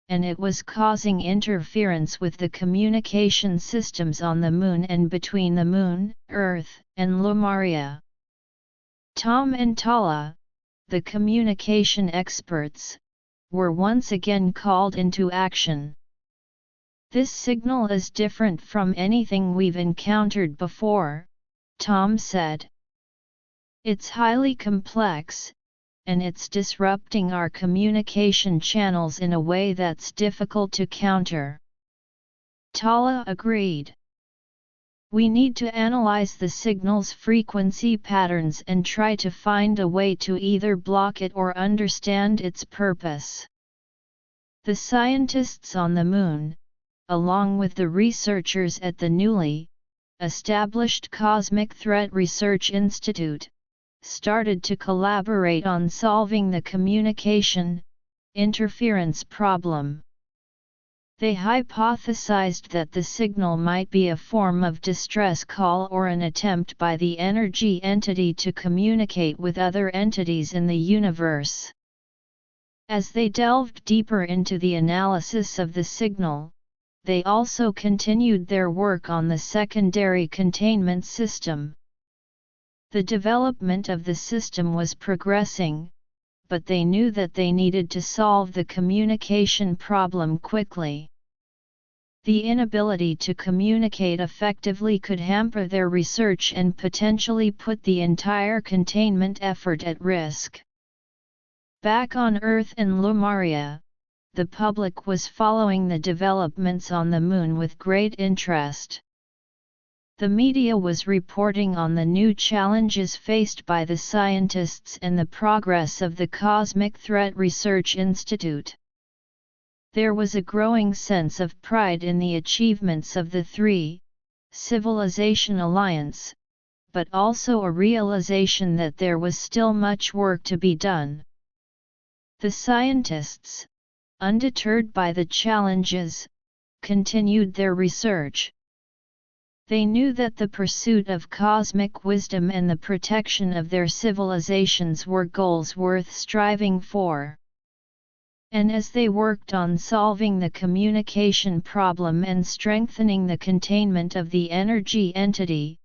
and it was causing interference with the communication systems on the Moon and between the Moon, Earth, and Lumaria. Tom and Tala, the communication experts, were once again called into action. This signal is different from anything we've encountered before, Tom said. It's highly complex, and it's disrupting our communication channels in a way that's difficult to counter. Tala agreed. We need to analyze the signal's frequency patterns and try to find a way to either block it or understand its purpose. The scientists on the Moon, along with the researchers at the newly established Cosmic Threat Research Institute, started to collaborate on solving the communication interference problem. They hypothesized that the signal might be a form of distress call or an attempt by the energy entity to communicate with other entities in the universe. As they delved deeper into the analysis of the signal, they also continued their work on the secondary containment system. The development of the system was progressing, but they knew that they needed to solve the communication problem quickly. The inability to communicate effectively could hamper their research and potentially put the entire containment effort at risk. Back on Earth and Lumaria, the public was following the developments on the Moon with great interest. The media was reporting on the new challenges faced by the scientists and the progress of the Cosmic Threat Research Institute. There was a growing sense of pride in the achievements of the three-civilization alliance, but also a realization that there was still much work to be done. The scientists, undeterred by the challenges, continued their research. They knew that the pursuit of cosmic wisdom and the protection of their civilizations were goals worth striving for. And as they worked on solving the communication problem and strengthening the containment of the energy entity,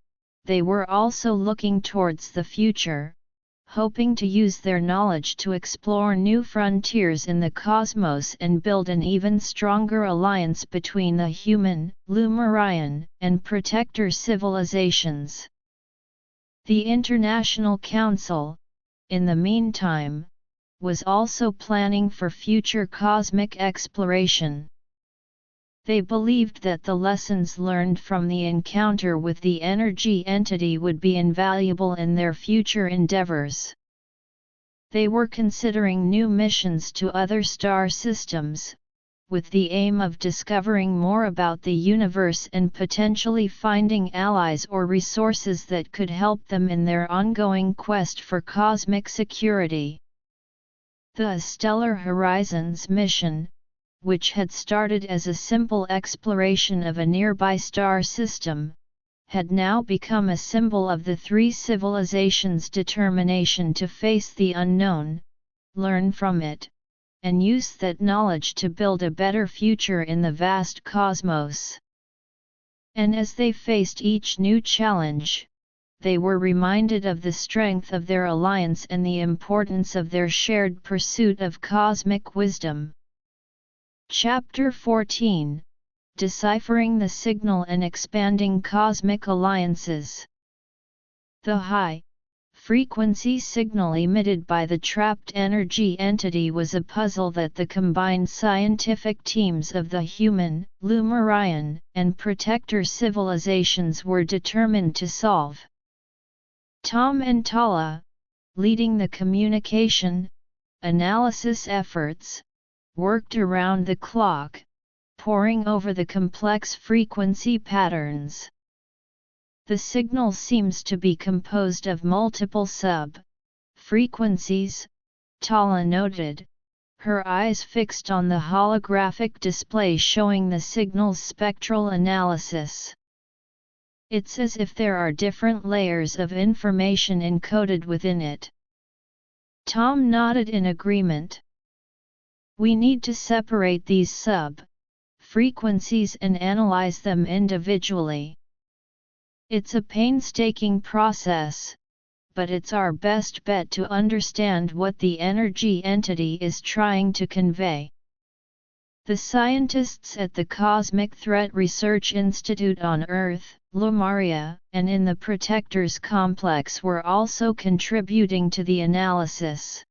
they were also looking towards the future, hoping to use their knowledge to explore new frontiers in the cosmos and build an even stronger alliance between the human, Lumarian, and protector civilizations. The International Council, in the meantime, was also planning for future cosmic exploration. They believed that the lessons learned from the encounter with the energy entity would be invaluable in their future endeavors. They were considering new missions to other star systems, with the aim of discovering more about the universe and potentially finding allies or resources that could help them in their ongoing quest for cosmic security. The Stellar Horizons mission, which had started as a simple exploration of a nearby star system, had now become a symbol of the three civilizations' determination to face the unknown, learn from it, and use that knowledge to build a better future in the vast cosmos. And as they faced each new challenge, they were reminded of the strength of their alliance and the importance of their shared pursuit of cosmic wisdom. Chapter 14 – Deciphering the Signal and Expanding Cosmic Alliances. The high-frequency signal emitted by the trapped energy entity was a puzzle that the combined scientific teams of the human, Lumarian, and protector civilizations were determined to solve. Tom and Tala, leading the communication, analysis efforts, worked around the clock, poring over the complex frequency patterns. The signal seems to be composed of multiple sub-frequencies, Tala noted, her eyes fixed on the holographic display showing the signal's spectral analysis. It's as if there are different layers of information encoded within it. Tom nodded in agreement. We need to separate these sub-frequencies and analyze them individually. It's a painstaking process, but it's our best bet to understand what the energy entity is trying to convey. The scientists at the Cosmic Threat Research Institute on Earth, Lumaria, and in the Protectors Complex were also contributing to the analysis.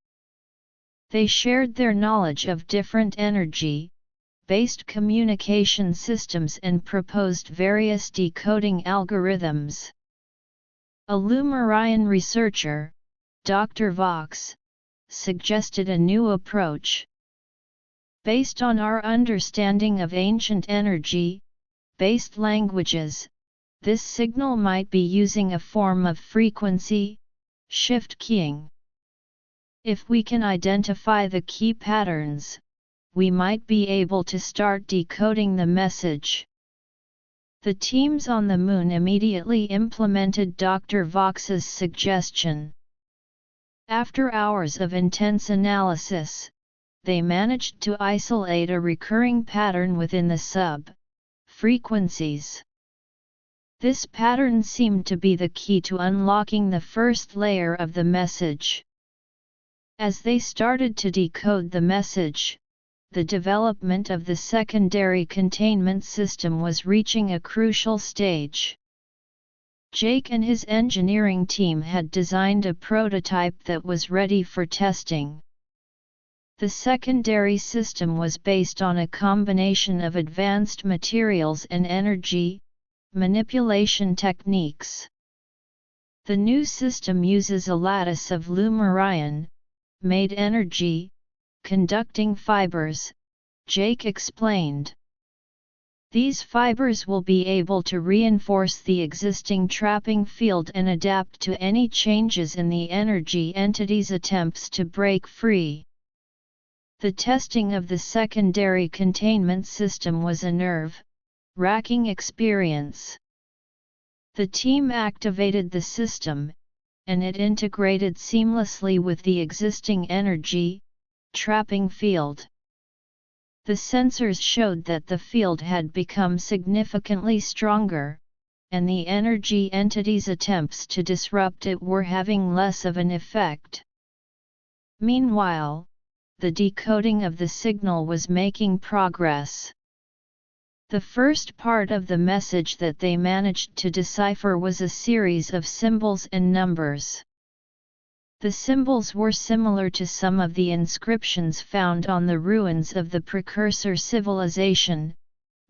They shared their knowledge of different energy-based communication systems and proposed various decoding algorithms. A Lumarian researcher, Dr. Vox, suggested a new approach. Based on our understanding of ancient energy-based languages, this signal might be using a form of frequency shift keying. If we can identify the key patterns, we might be able to start decoding the message. The teams on the Moon immediately implemented Dr. Vox's suggestion. After hours of intense analysis, they managed to isolate a recurring pattern within the sub-frequencies. This pattern seemed to be the key to unlocking the first layer of the message. As they started to decode the message, the development of the secondary containment system was reaching a crucial stage. Jake and his engineering team had designed a prototype that was ready for testing. The secondary system was based on a combination of advanced materials and energy manipulation techniques. The new system uses a lattice of Lumarian made energy conducting fibers, Jake explained. These fibers will be able to reinforce the existing trapping field and adapt to any changes in the energy entity's attempts to break free. The testing of the secondary containment system was a nerve-wracking experience. The team activated the system, and it integrated seamlessly with the existing energy trapping field. The sensors showed that the field had become significantly stronger, and the energy entity's attempts to disrupt it were having less of an effect. Meanwhile, the decoding of the signal was making progress. The first part of the message that they managed to decipher was a series of symbols and numbers. The symbols were similar to some of the inscriptions found on the ruins of the precursor civilization,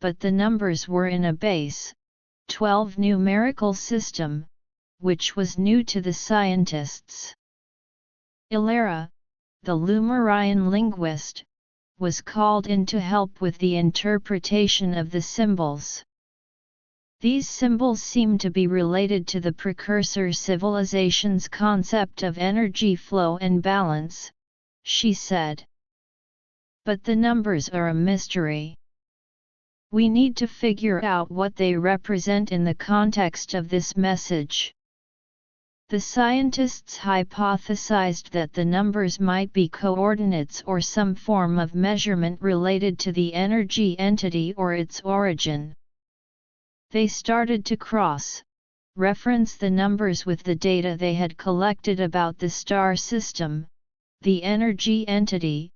but the numbers were in a base, 12 numerical system, which was new to the scientists. Ilara, the Lumarian linguist, was called in to help with the interpretation of the symbols. These symbols seem to be related to the precursor civilization's concept of energy flow and balance, she said. But the numbers are a mystery. We need to figure out what they represent in the context of this message. The scientists hypothesized that the numbers might be coordinates or some form of measurement related to the energy entity or its origin. They started to cross-reference the numbers with the data they had collected about the star system, the energy entity,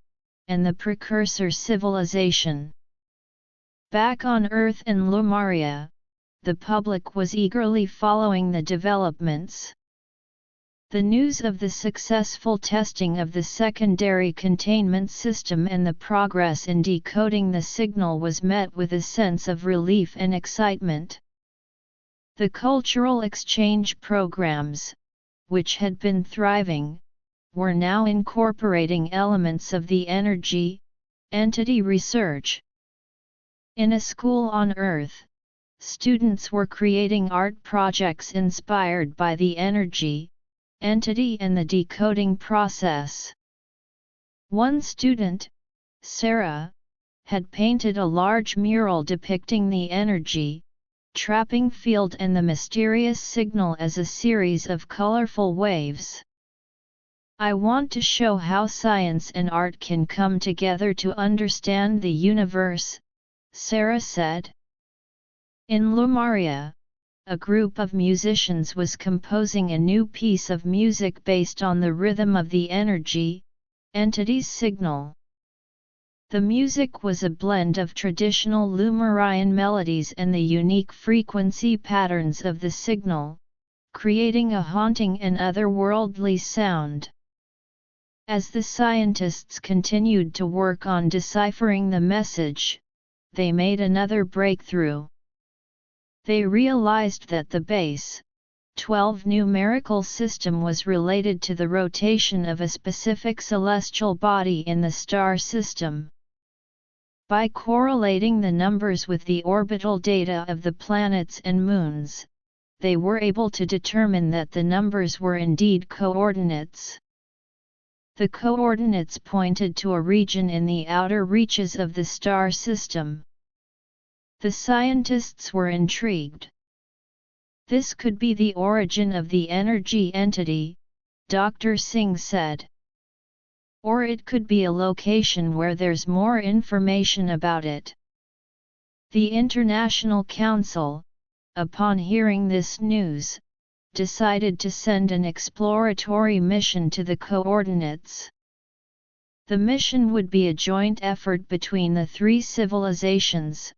and the precursor civilization. Back on Earth and Lumaria, the public was eagerly following the developments. The news of the successful testing of the secondary containment system and the progress in decoding the signal was met with a sense of relief and excitement. The cultural exchange programs, which had been thriving, were now incorporating elements of the energy entity research. In a school on Earth, students were creating art projects inspired by the energy entity and the decoding process. One student, Sarah, had painted a large mural depicting the energy trapping field and the mysterious signal as a series of colorful waves. I want to show how science and art can come together to understand the universe, Sarah said. In Lumaria, a group of musicians was composing a new piece of music based on the rhythm of the energy entity's signal. The music was a blend of traditional Lumarian melodies and the unique frequency patterns of the signal, creating a haunting and otherworldly sound. As the scientists continued to work on deciphering the message, they made another breakthrough. They realized that the base, 12 numerical system was related to the rotation of a specific celestial body in the star system. By correlating the numbers with the orbital data of the planets and moons, they were able to determine that the numbers were indeed coordinates. The coordinates pointed to a region in the outer reaches of the star system. The scientists were intrigued. This could be the origin of the energy entity, Dr. Singh said. Or it could be a location where there's more information about it. The International Council, upon hearing this news, decided to send an exploratory mission to the coordinates. The mission would be a joint effort between the three civilizations,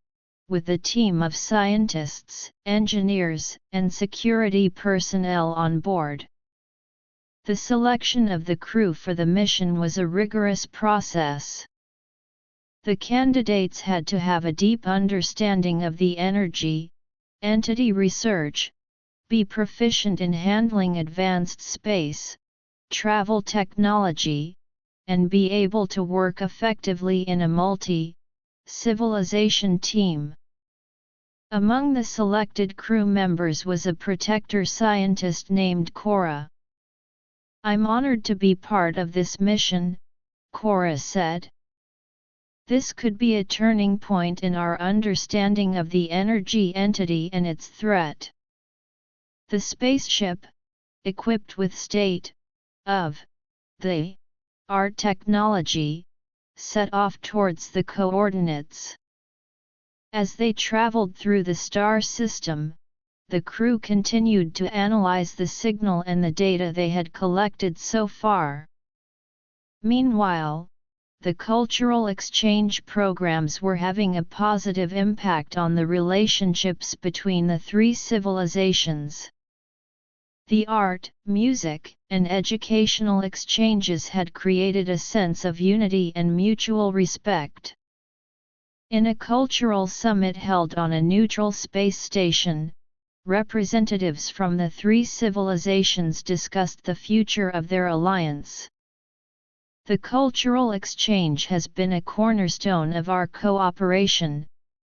with a team of scientists, engineers, and security personnel on board. The selection of the crew for the mission was a rigorous process. The candidates had to have a deep understanding of the energy entity research, be proficient in handling advanced space travel technology, and be able to work effectively in a multi-civilization team. Among the selected crew members was a protector scientist named Cora. "I'm honored to be part of this mission," Cora said. This could be a turning point in our understanding of the energy entity and its threat. The spaceship, equipped with state-of-the-art technology, set off towards the coordinates. As they traveled through the star system, the crew continued to analyze the signal and the data they had collected so far. Meanwhile, the cultural exchange programs were having a positive impact on the relationships between the three civilizations. The art, music, and educational exchanges had created a sense of unity and mutual respect. In a cultural summit held on a neutral space station, representatives from the three civilizations discussed the future of their alliance. The cultural exchange has been a cornerstone of our cooperation,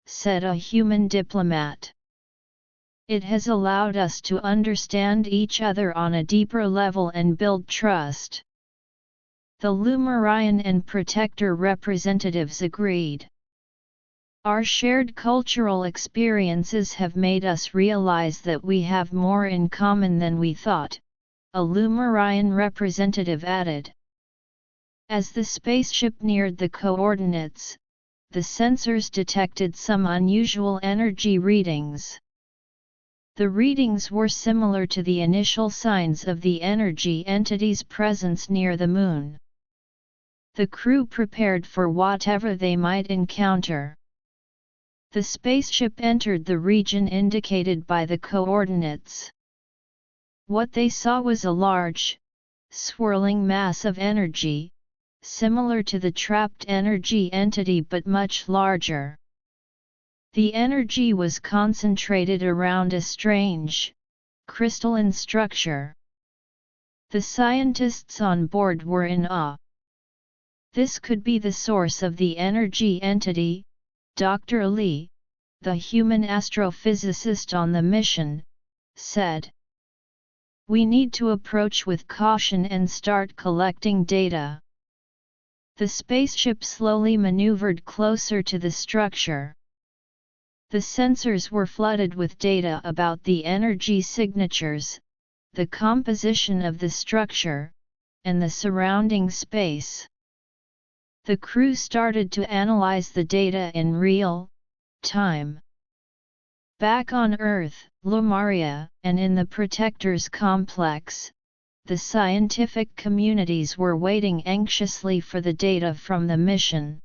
said a human diplomat. It has allowed us to understand each other on a deeper level and build trust. The Lumarian and Protector representatives agreed. Our shared cultural experiences have made us realize that we have more in common than we thought, a Lumarian representative added. As the spaceship neared the coordinates, the sensors detected some unusual energy readings. The readings were similar to the initial signs of the energy entity's presence near the Moon. The crew prepared for whatever they might encounter. The spaceship entered the region indicated by the coordinates. What they saw was a large, swirling mass of energy, similar to the trapped energy entity but much larger. The energy was concentrated around a strange, crystalline structure. The scientists on board were in awe. This could be the source of the energy entity, Dr. Lee, the human astrophysicist on the mission, said. We need to approach with caution and start collecting data. The spaceship slowly maneuvered closer to the structure. The sensors were flooded with data about the energy signatures, the composition of the structure, and the surrounding space. The crew started to analyze the data in real time. Back on Earth, Lumaria, and in the Protector's complex, the scientific communities were waiting anxiously for the data from the mission.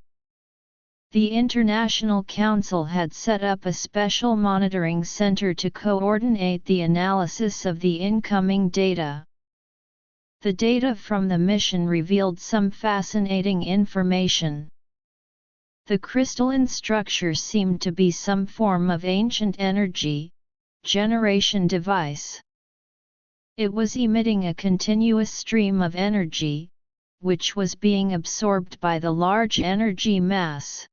The International Council had set up a special monitoring center to coordinate the analysis of the incoming data. The data from the mission revealed some fascinating information. The crystalline structure seemed to be some form of ancient energy generation device. It was emitting a continuous stream of energy, which was being absorbed by the large energy mass.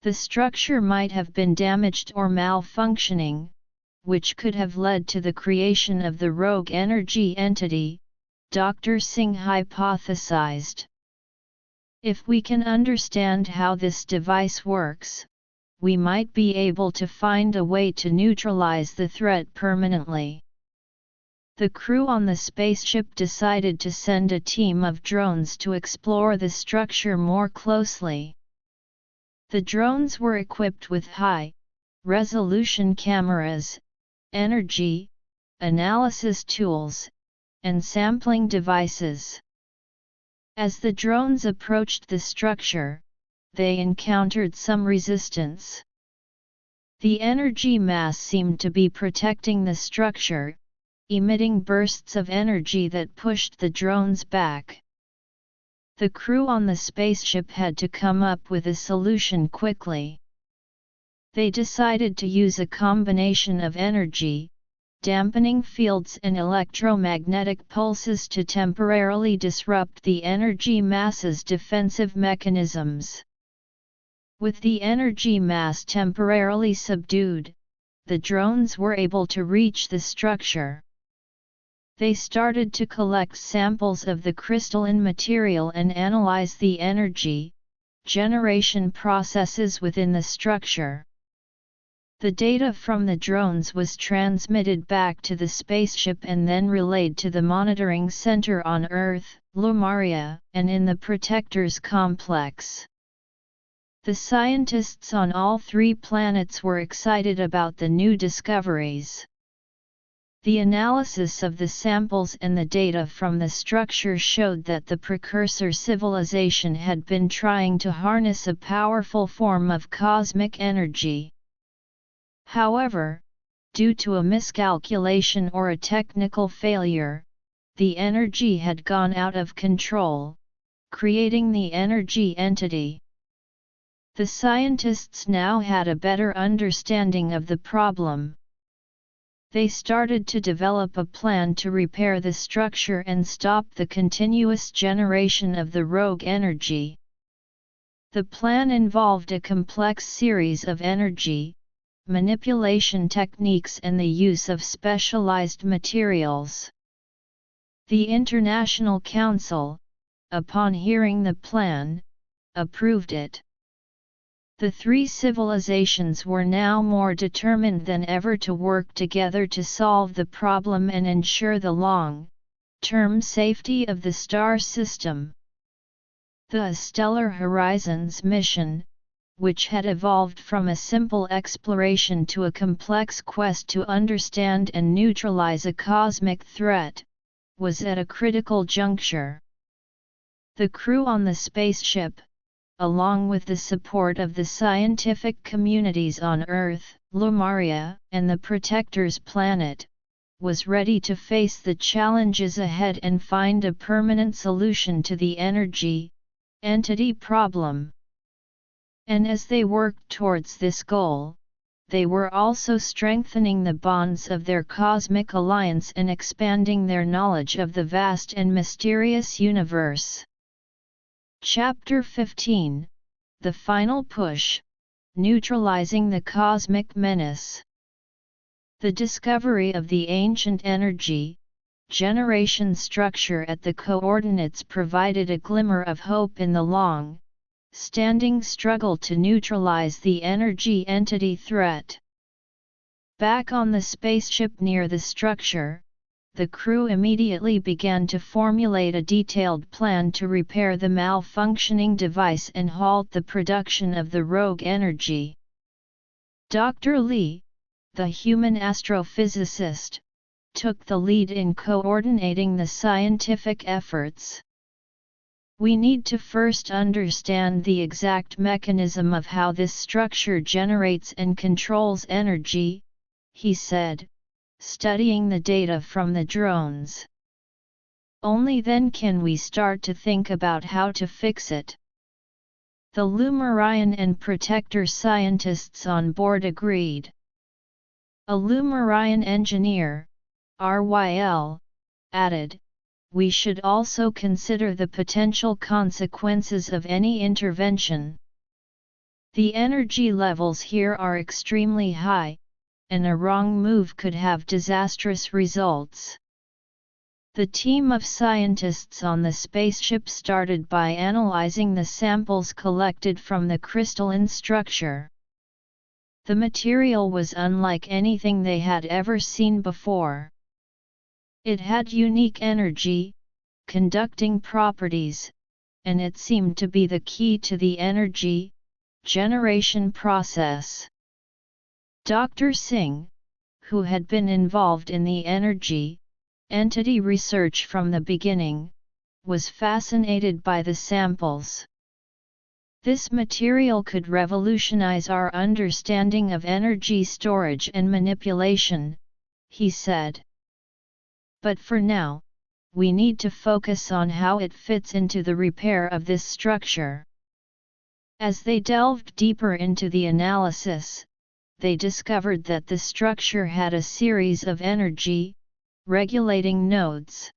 The structure might have been damaged or malfunctioning, which could have led to the creation of the rogue energy entity, Dr. Singh hypothesized. If we can understand how this device works, we might be able to find a way to neutralize the threat permanently. The crew on the spaceship decided to send a team of drones to explore the structure more closely. The drones were equipped with high-resolution cameras, energy analysis tools, and sampling devices. As the drones approached the structure, they encountered some resistance. The energy mass seemed to be protecting the structure, emitting bursts of energy that pushed the drones back. The crew on the spaceship had to come up with a solution quickly. They decided to use a combination of energy, dampening fields and electromagnetic pulses to temporarily disrupt the energy mass's defensive mechanisms. With the energy mass temporarily subdued, the drones were able to reach the structure. They started to collect samples of the crystalline material and analyze the energy, generation processes within the structure. The data from the drones was transmitted back to the spaceship and then relayed to the monitoring center on Earth, Lumaria, and in the Protectors complex. The scientists on all 3 planets were excited about the new discoveries. The analysis of the samples and the data from the structure showed that the precursor civilization had been trying to harness a powerful form of cosmic energy. However, due to a miscalculation or a technical failure, the energy had gone out of control, creating the energy entity. The scientists now had a better understanding of the problem. They started to develop a plan to repair the structure and stop the continuous generation of the rogue energy. The plan involved a complex series of energy manipulation techniques and the use of specialized materials. The International Council, upon hearing the plan, approved it. The 3 civilizations were now more determined than ever to work together to solve the problem and ensure the long-term safety of the star system. The Stellar Horizons mission, which had evolved from a simple exploration to a complex quest to understand and neutralize a cosmic threat, was at a critical juncture. The crew on the spaceship, along with the support of the scientific communities on Earth, Lumaria, and the Protectors planet, was ready to face the challenges ahead and find a permanent solution to the energy entity problem. And as they worked towards this goal, they were also strengthening the bonds of their cosmic alliance and expanding their knowledge of the vast and mysterious universe. Chapter 15 The Final Push, Neutralizing the Cosmic Menace. The discovery of the ancient energy generation structure at the coordinates provided a glimmer of hope in the long-standing struggle to neutralize the energy entity threat. Back on the spaceship near the structure, the crew immediately began to formulate a detailed plan to repair the malfunctioning device and halt the production of the rogue energy. Dr. Lee, the human astrophysicist, took the lead in coordinating the scientific efforts. We need to first understand the exact mechanism of how this structure generates and controls energy, he said, studying the data from the drones. Only then can we start to think about how to fix it. The Lumarian and Protector scientists on board agreed. A Lumarian engineer, RYL, added, "We should also consider the potential consequences of any intervention. The energy levels here are extremely high, and a wrong move could have disastrous results." The team of scientists on the spaceship started by analyzing the samples collected from the crystalline structure. The material was unlike anything they had ever seen before. It had unique energy, conducting properties, and it seemed to be the key to the energy generation process. Dr. Singh, who had been involved in the energy entity research from the beginning, was fascinated by the samples. This material could revolutionize our understanding of energy storage and manipulation, he said. But for now, we need to focus on how it fits into the repair of this structure. As they delved deeper into the analysis, they discovered that the structure had a series of energy regulating nodes.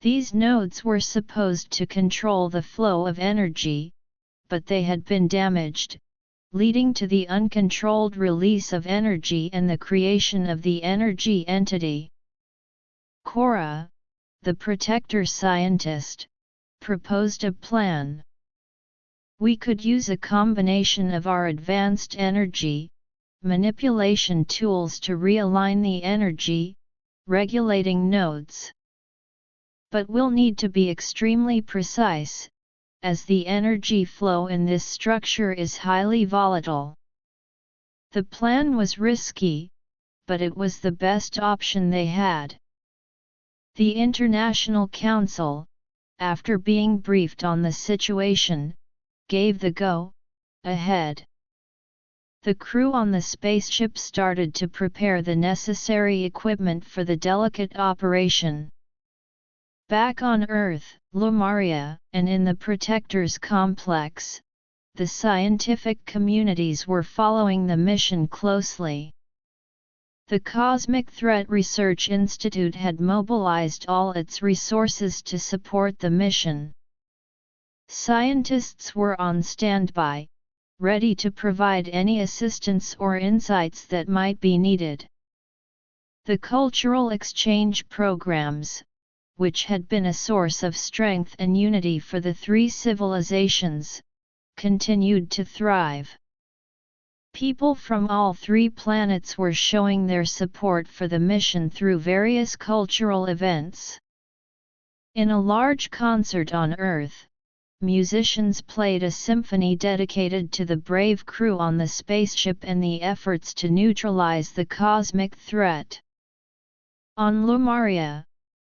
These nodes were supposed to control the flow of energy, but they had been damaged, leading to the uncontrolled release of energy and the creation of the energy entity. Cora, the Protector scientist, proposed a plan. We could use a combination of our advanced energy manipulation tools to realign the energy regulating nodes. But we'll need to be extremely precise, as the energy flow in this structure is highly volatile. The plan was risky, but it was the best option they had. The International Council, after being briefed on the situation, gave the go-ahead. The crew on the spaceship started to prepare the necessary equipment for the delicate operation. Back on Earth, Lumaria, and in the Protectors complex, the scientific communities were following the mission closely. The Cosmic Threat Research Institute had mobilized all its resources to support the mission. Scientists were on standby, ready to provide any assistance or insights that might be needed. The cultural exchange programs, which had been a source of strength and unity for the three civilizations, continued to thrive. People from all three planets were showing their support for the mission through various cultural events. In a large concert on Earth, musicians played a symphony dedicated to the brave crew on the spaceship and the efforts to neutralize the cosmic threat. On Lumaria,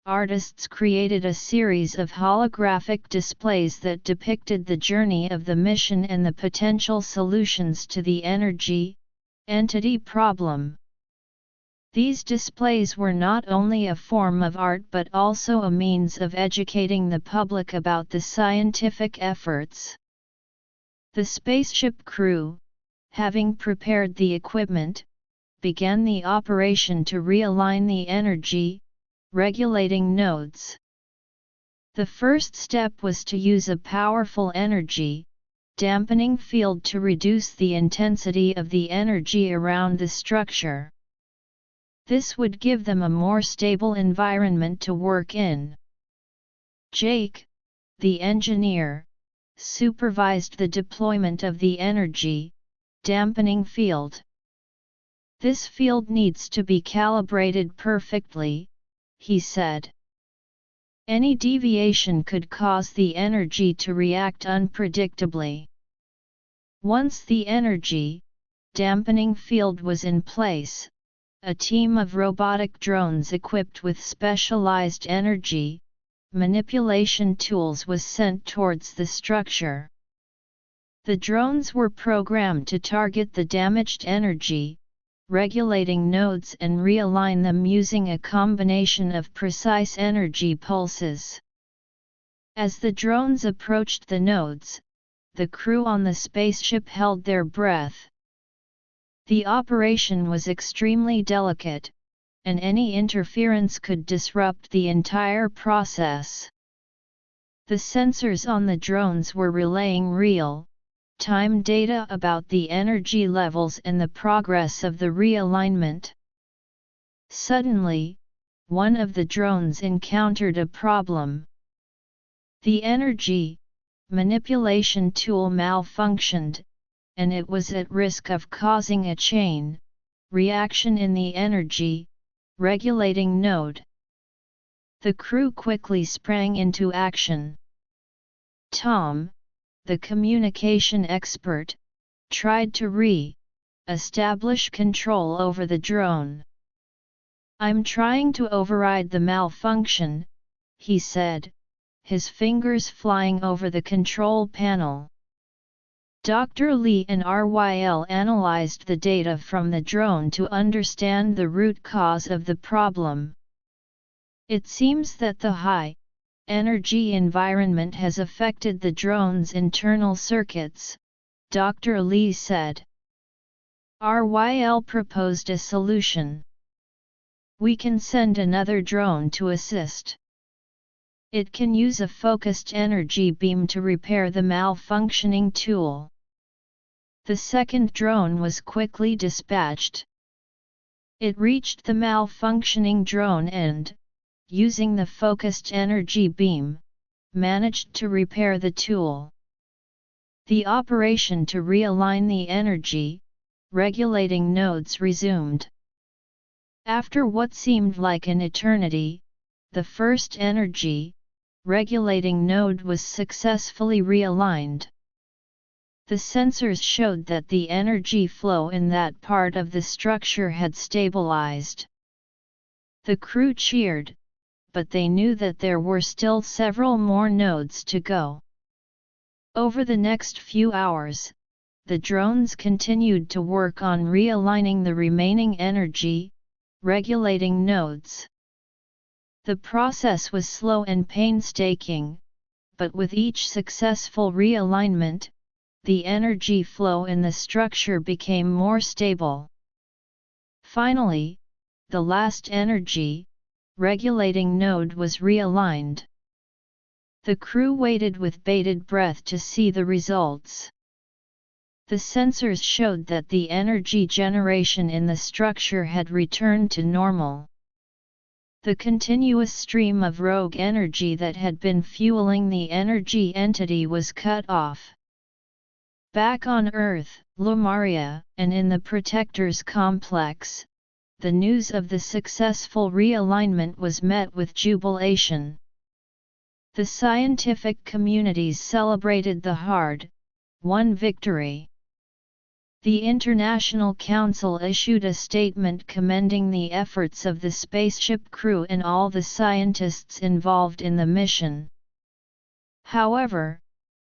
artists created a series of holographic displays that depicted the journey of the mission and the potential solutions to the entity problem. These displays were not only a form of art but also a means of educating the public about the scientific efforts. The spaceship crew, having prepared the equipment, began the operation to realign the energy regulating nodes. The first step was to use a powerful energy dampening field to reduce the intensity of the energy around the structure. This would give them a more stable environment to work in. Jake, the engineer, supervised the deployment of the energy dampening field. This field needs to be calibrated perfectly, he said. Any deviation could cause the energy to react unpredictably. Once the energy dampening field was in place, a team of robotic drones equipped with specialized energy manipulation tools was sent towards the structure. The drones were programmed to target the damaged energy regulating nodes and realign them using a combination of precise energy pulses. As the drones approached the nodes, the crew on the spaceship held their breath. The operation was extremely delicate, and any interference could disrupt the entire process. The sensors on the drones were relaying real-time data about the energy levels and the progress of the realignment. Suddenly, one of the drones encountered a problem. The energy manipulation tool malfunctioned, and it was at risk of causing a chain reaction in the energy regulating node. The crew quickly sprang into action. Tom, the communication expert, tried to re-establish control over the drone. "I'm trying to override the malfunction," he said, his fingers flying over the control panel. Dr. Lee and RYL analyzed the data from the drone to understand the root cause of the problem. "It seems that the high-energy environment has affected the drone's internal circuits," Dr. Lee said. RYL proposed a solution. "We can send another drone to assist. It can use a focused energy beam to repair the malfunctioning tool." The second drone was quickly dispatched. It reached the malfunctioning drone and, using the focused energy beam, managed to repair the tool. The operation to realign the energy, regulating nodes resumed. After what seemed like an eternity, the first energy, regulating node was successfully realigned. The sensors showed that the energy flow in that part of the structure had stabilized. The crew cheered, but they knew that there were still several more nodes to go. Over the next few hours, the drones continued to work on realigning the remaining energy, regulating nodes. The process was slow and painstaking, but with each successful realignment, the energy flow in the structure became more stable. Finally, the last energy, regulating node was realigned. The crew waited with bated breath to see the results. The sensors showed that the energy generation in the structure had returned to normal. The continuous stream of rogue energy that had been fueling the energy entity was cut off. Back on Earth, Lumaria, and in the Protector's complex, the news of the successful realignment was met with jubilation. The scientific communities celebrated the hard-won victory. The International Council issued a statement commending the efforts of the spaceship crew and all the scientists involved in the mission. However,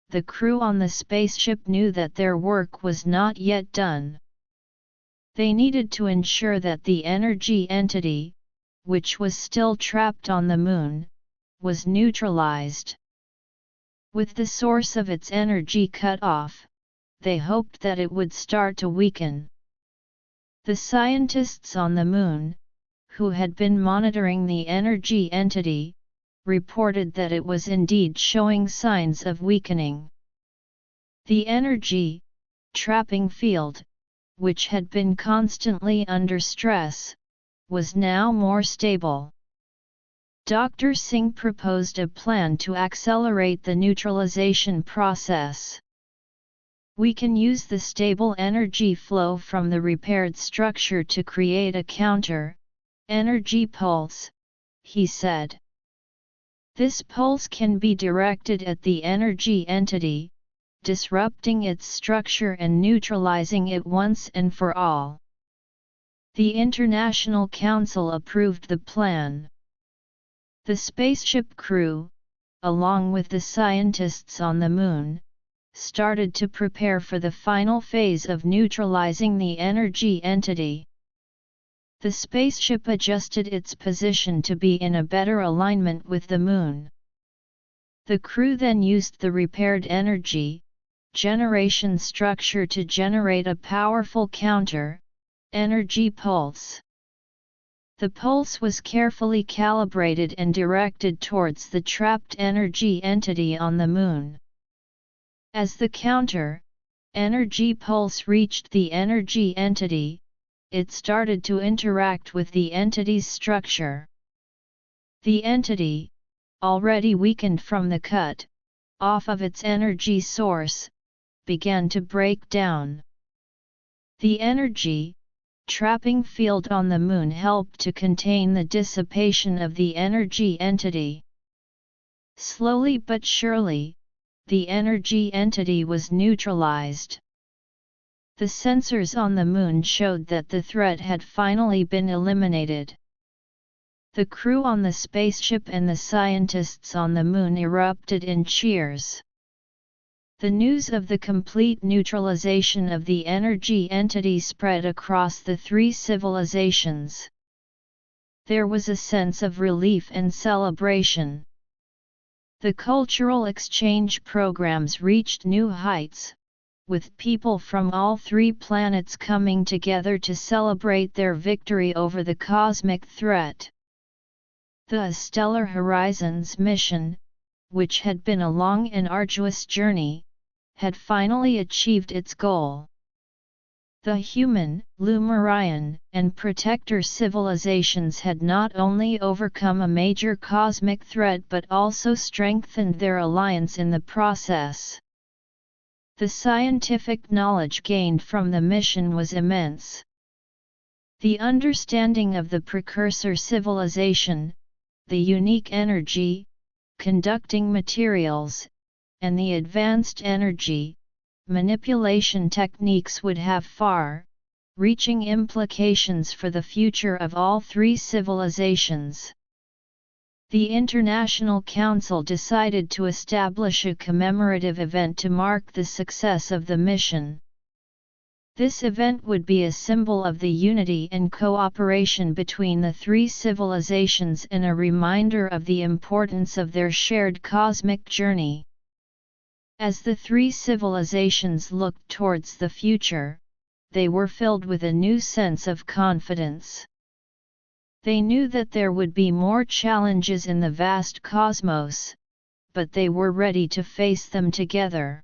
the crew on the spaceship knew that their work was not yet done. They needed to ensure that the energy entity, which was still trapped on the moon, was neutralized. With the source of its energy cut off, they hoped that it would start to weaken. The scientists on the moon, who had been monitoring the energy entity, reported that it was indeed showing signs of weakening. The energy trapping field, which had been constantly under stress, was now more stable. Dr. Singh proposed a plan to accelerate the neutralization process. We can use the stable energy flow from the repaired structure to create a counter-energy pulse, he said. This pulse can be directed at the energy entity, disrupting its structure and neutralizing it once and for all. The International Council approved the plan. The spaceship crew, along with the scientists on the moon, started to prepare for the final phase of neutralizing the energy entity. The spaceship adjusted its position to be in a better alignment with the moon. The crew then used the repaired energy generation structure to generate a powerful counter-energy pulse. The pulse was carefully calibrated and directed towards the trapped energy entity on the moon. As the counter-energy pulse reached the energy entity, it started to interact with the entity's structure. The entity, already weakened from the cut off of its energy source, began to break down. The energy trapping field on the moon helped to contain the dissipation of the energy entity. Slowly but surely, the energy entity was neutralized. The sensors on the moon showed that the threat had finally been eliminated. The crew on the spaceship and the scientists on the moon erupted in cheers. The news of the complete neutralization of the energy entity spread across the three civilizations. There was a sense of relief and celebration. The cultural exchange programs reached new heights, with people from all three planets coming together to celebrate their victory over the cosmic threat. The Stellar Horizons mission, which had been a long and arduous journey, had finally achieved its goal. The human, Lumarian, and Protector civilizations had not only overcome a major cosmic threat but also strengthened their alliance in the process. The scientific knowledge gained from the mission was immense. The understanding of the precursor civilization, the unique energy, conducting materials, and the advanced energy, manipulation techniques would have far-reaching implications for the future of all three civilizations. The International Council decided to establish a commemorative event to mark the success of the mission. This event would be a symbol of the unity and cooperation between the three civilizations and a reminder of the importance of their shared cosmic journey. As the three civilizations looked towards the future, they were filled with a new sense of confidence. They knew that there would be more challenges in the vast cosmos, but they were ready to face them together.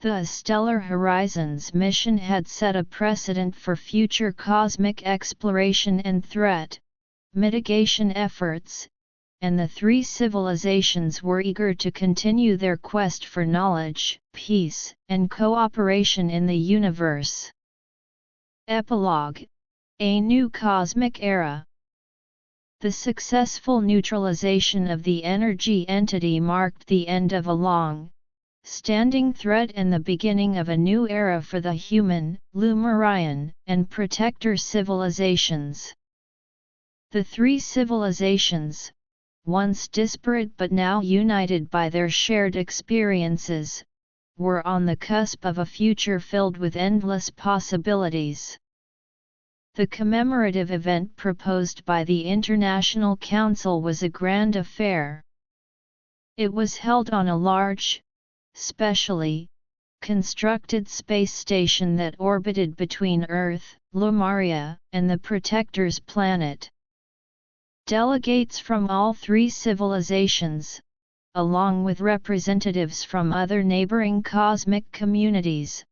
The Stellar Horizons mission had set a precedent for future cosmic exploration and threat mitigation efforts, and the three civilizations were eager to continue their quest for knowledge, peace, and cooperation in the universe. Epilogue: A new cosmic era. The successful neutralization of the energy entity marked the end of a long-standing threat and the beginning of a new era for the human, Lumarian, and Protector civilizations. The three civilizations, once disparate but now united by their shared experiences, were on the cusp of a future filled with endless possibilities. The commemorative event proposed by the International Council was a grand affair. It was held on a large, specially constructed space station that orbited between Earth, Lumaria, and the Protector's planet. Delegates from all three civilizations, along with representatives from other neighboring cosmic communities,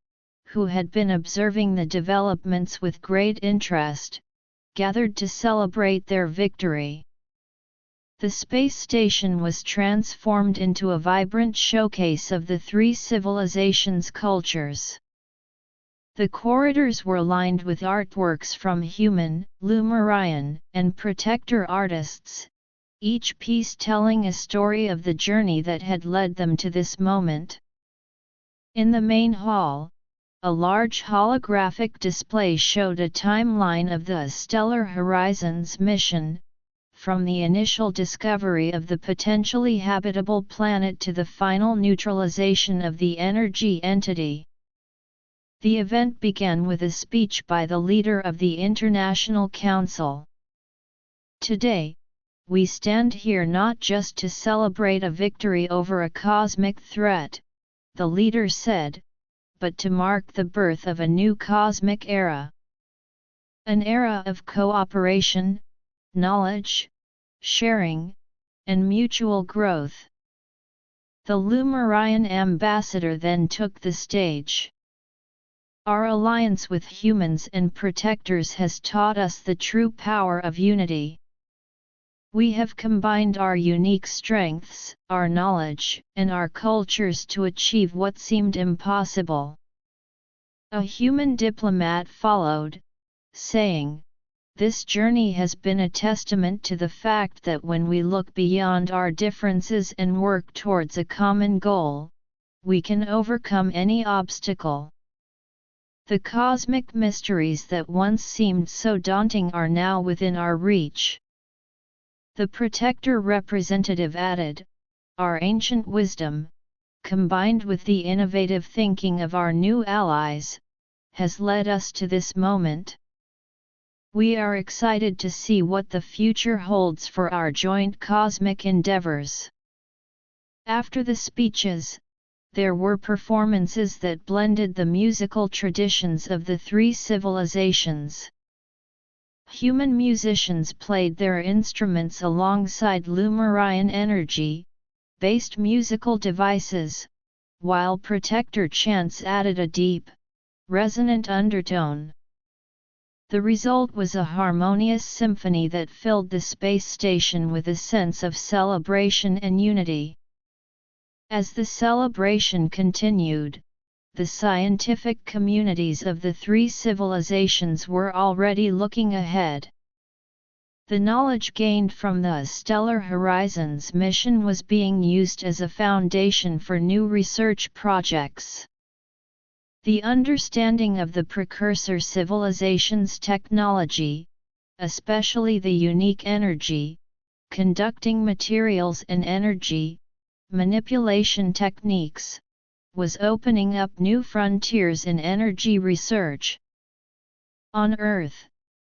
who had been observing the developments with great interest, gathered to celebrate their victory. The space station was transformed into a vibrant showcase of the three civilizations' cultures. The corridors were lined with artworks from human, Lumarian, and Protector artists, each piece telling a story of the journey that had led them to this moment. In the main hall, a large holographic display showed a timeline of the Stellar Horizons mission, from the initial discovery of the potentially habitable planet to the final neutralization of the energy entity. The event began with a speech by the leader of the International Council. Today, we stand here not just to celebrate a victory over a cosmic threat, the leader said, but to mark the birth of a new cosmic era. An era of cooperation, knowledge, sharing, and mutual growth. The Lumarian ambassador then took the stage. Our alliance with humans and Protectors has taught us the true power of unity. We have combined our unique strengths, our knowledge, and our cultures to achieve what seemed impossible. A human diplomat followed, saying, "This journey has been a testament to the fact that when we look beyond our differences and work towards a common goal, we can overcome any obstacle." The cosmic mysteries that once seemed so daunting are now within our reach. The Protector representative added, "Our ancient wisdom, combined with the innovative thinking of our new allies, has led us to this moment. We are excited to see what the future holds for our joint cosmic endeavors." After the speeches, there were performances that blended the musical traditions of the three civilizations. Human musicians played their instruments alongside Lumarian energy-based musical devices, while Protector chants added a deep, resonant undertone. The result was a harmonious symphony that filled the space station with a sense of celebration and unity. As the celebration continued, the scientific communities of the three civilizations were already looking ahead. The knowledge gained from the Stellar Horizons mission was being used as a foundation for new research projects. The understanding of the precursor civilizations' technology, especially the unique energy, conducting materials and energy, manipulation techniques, was opening up new frontiers in energy research. On Earth,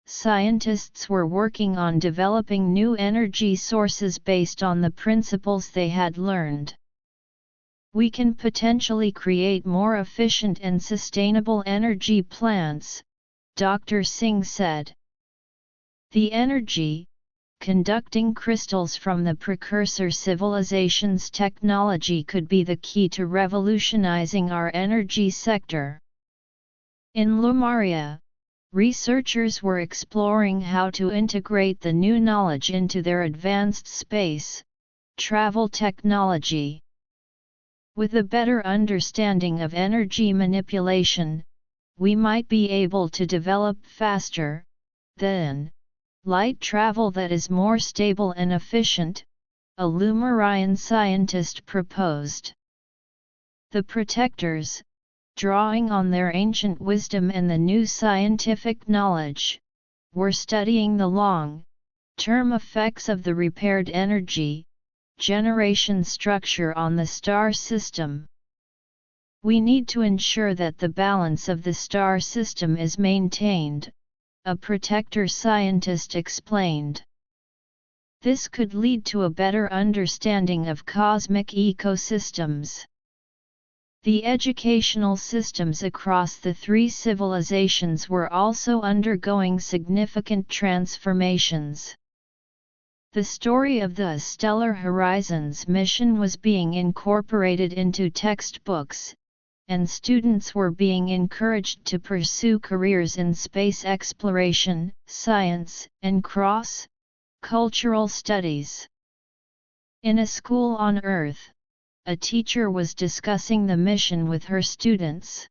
scientists were working on developing new energy sources based on the principles they had learned. We can potentially create more efficient and sustainable energy plants, Dr. Singh said. The energy, conducting crystals from the precursor civilization's technology could be the key to revolutionizing our energy sector. In Lumaria, researchers were exploring how to integrate the new knowledge into their advanced space travel technology. With a better understanding of energy manipulation, we might be able to develop faster, than light travel that is more stable and efficient, a Lumarian scientist proposed. The protectors, drawing on their ancient wisdom and the new scientific knowledge, were studying the long-term effects of the repaired energy generation structure on the star system. We need to ensure that the balance of the star system is maintained, a protector scientist explained. This could lead to a better understanding of cosmic ecosystems. The educational systems across the three civilizations were also undergoing significant transformations. The story of the Stellar Horizons mission was being incorporated into textbooks, and students were being encouraged to pursue careers in space exploration, science, and cross-cultural studies. In a school on Earth, a teacher was discussing the mission with her students.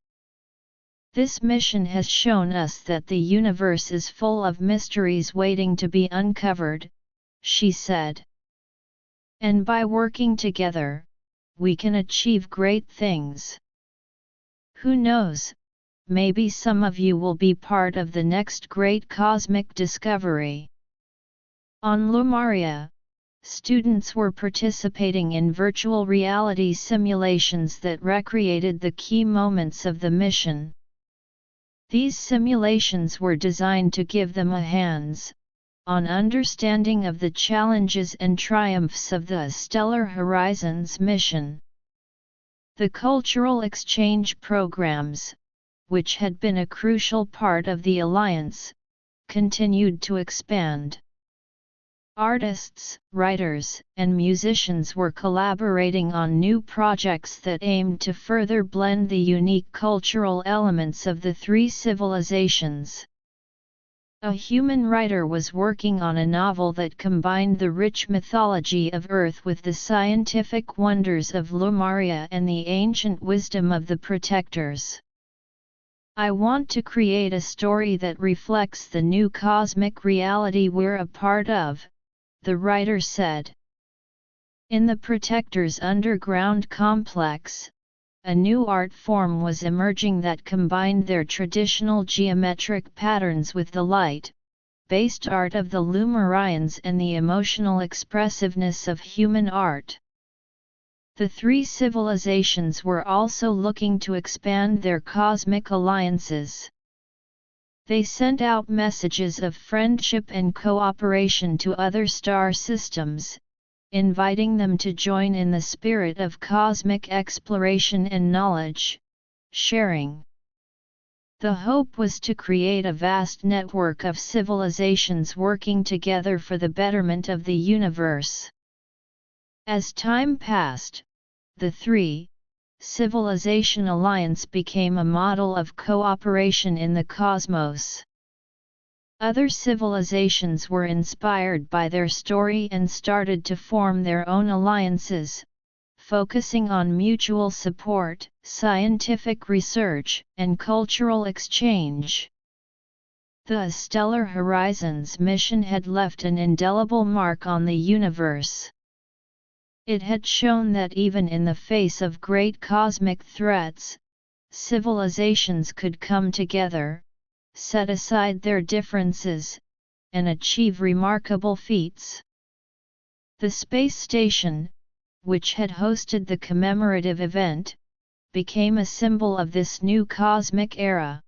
This mission has shown us that the universe is full of mysteries waiting to be uncovered, she said. And by working together, we can achieve great things. Who knows, maybe some of you will be part of the next great cosmic discovery. On Lumaria, students were participating in virtual reality simulations that recreated the key moments of the mission. These simulations were designed to give them a hands-on understanding of the challenges and triumphs of the Stellar Horizons mission. The cultural exchange programs, which had been a crucial part of the alliance, continued to expand. Artists, writers, and musicians were collaborating on new projects that aimed to further blend the unique cultural elements of the three civilizations. A human writer was working on a novel that combined the rich mythology of Earth with the scientific wonders of Lumaria and the ancient wisdom of the protectors. I want to create a story that reflects the new cosmic reality we're a part of, the writer said. In the Protector's underground complex, a new art form was emerging that combined their traditional geometric patterns with the light-based art of the Lumarians and the emotional expressiveness of human art. The three civilizations were also looking to expand their cosmic alliances. They sent out messages of friendship and cooperation to other star systems, inviting them to join in the spirit of cosmic exploration and knowledge sharing. The hope was to create a vast network of civilizations working together for the betterment of the universe. As time passed, the three-civilization alliance became a model of cooperation in the cosmos. Other civilizations were inspired by their story and started to form their own alliances, focusing on mutual support, scientific research, and cultural exchange. The Stellar Horizons mission had left an indelible mark on the universe. It had shown that even in the face of great cosmic threats, civilizations could come together, set aside their differences, and achieve remarkable feats. The space station, which had hosted the commemorative event, became a symbol of this new cosmic era.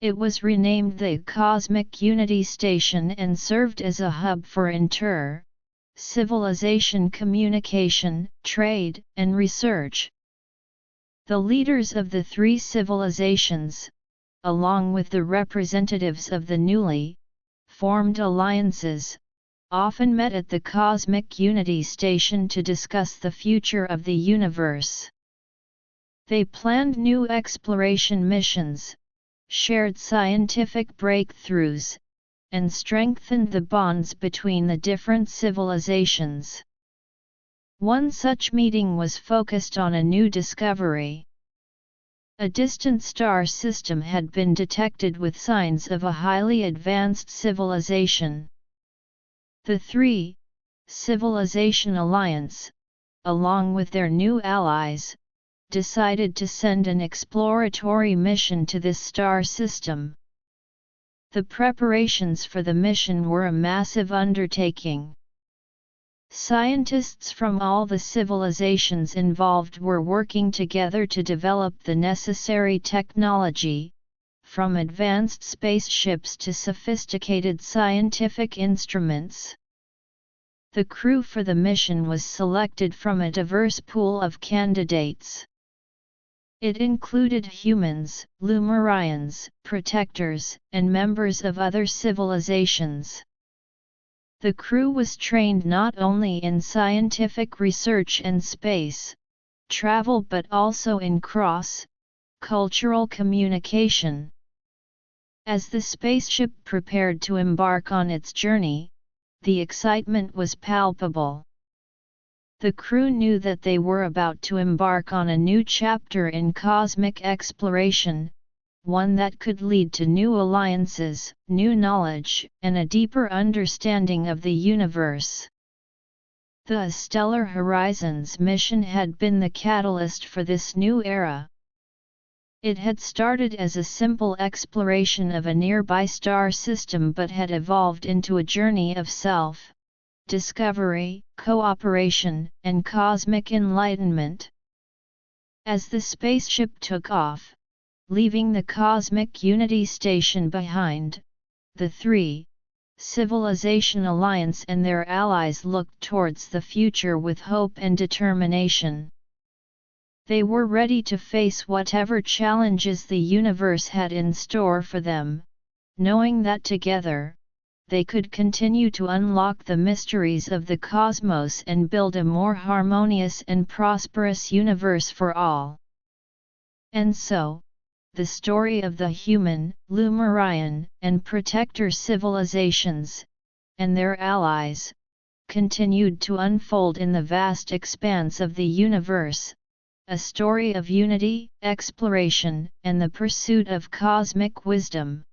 It was renamed the Cosmic Unity Station and served as a hub for inter-civilization communication, trade, and research. The leaders of the three civilizations, along with the representatives of the newly formed alliances, often met at the Cosmic Unity Station to discuss the future of the universe. They planned new exploration missions, shared scientific breakthroughs, and strengthened the bonds between the different civilizations. One such meeting was focused on a new discovery. A distant star system had been detected with signs of a highly advanced civilization. The three-civilization alliance, along with their new allies, decided to send an exploratory mission to this star system. The preparations for the mission were a massive undertaking. Scientists from all the civilizations involved were working together to develop the necessary technology, from advanced spaceships to sophisticated scientific instruments. The crew for the mission was selected from a diverse pool of candidates. It included humans, Lumarians, protectors, and members of other civilizations. The crew was trained not only in scientific research and space travel but also in cross-cultural communication. As the spaceship prepared to embark on its journey, the excitement was palpable. The crew knew that they were about to embark on a new chapter in cosmic exploration, one that could lead to new alliances, new knowledge, and a deeper understanding of the universe. The Stellar Horizons mission had been the catalyst for this new era. It had started as a simple exploration of a nearby star system but had evolved into a journey of self-discovery, cooperation, and cosmic enlightenment. As the spaceship took off, leaving the Cosmic Unity Station behind, the three-civilization alliance and their allies looked towards the future with hope and determination. They were ready to face whatever challenges the universe had in store for them, knowing that together, they could continue to unlock the mysteries of the cosmos and build a more harmonious and prosperous universe for all. And so, the story of the human, Lumarian, and protector civilizations, and their allies, continued to unfold in the vast expanse of the universe, a story of unity, exploration, and the pursuit of cosmic wisdom.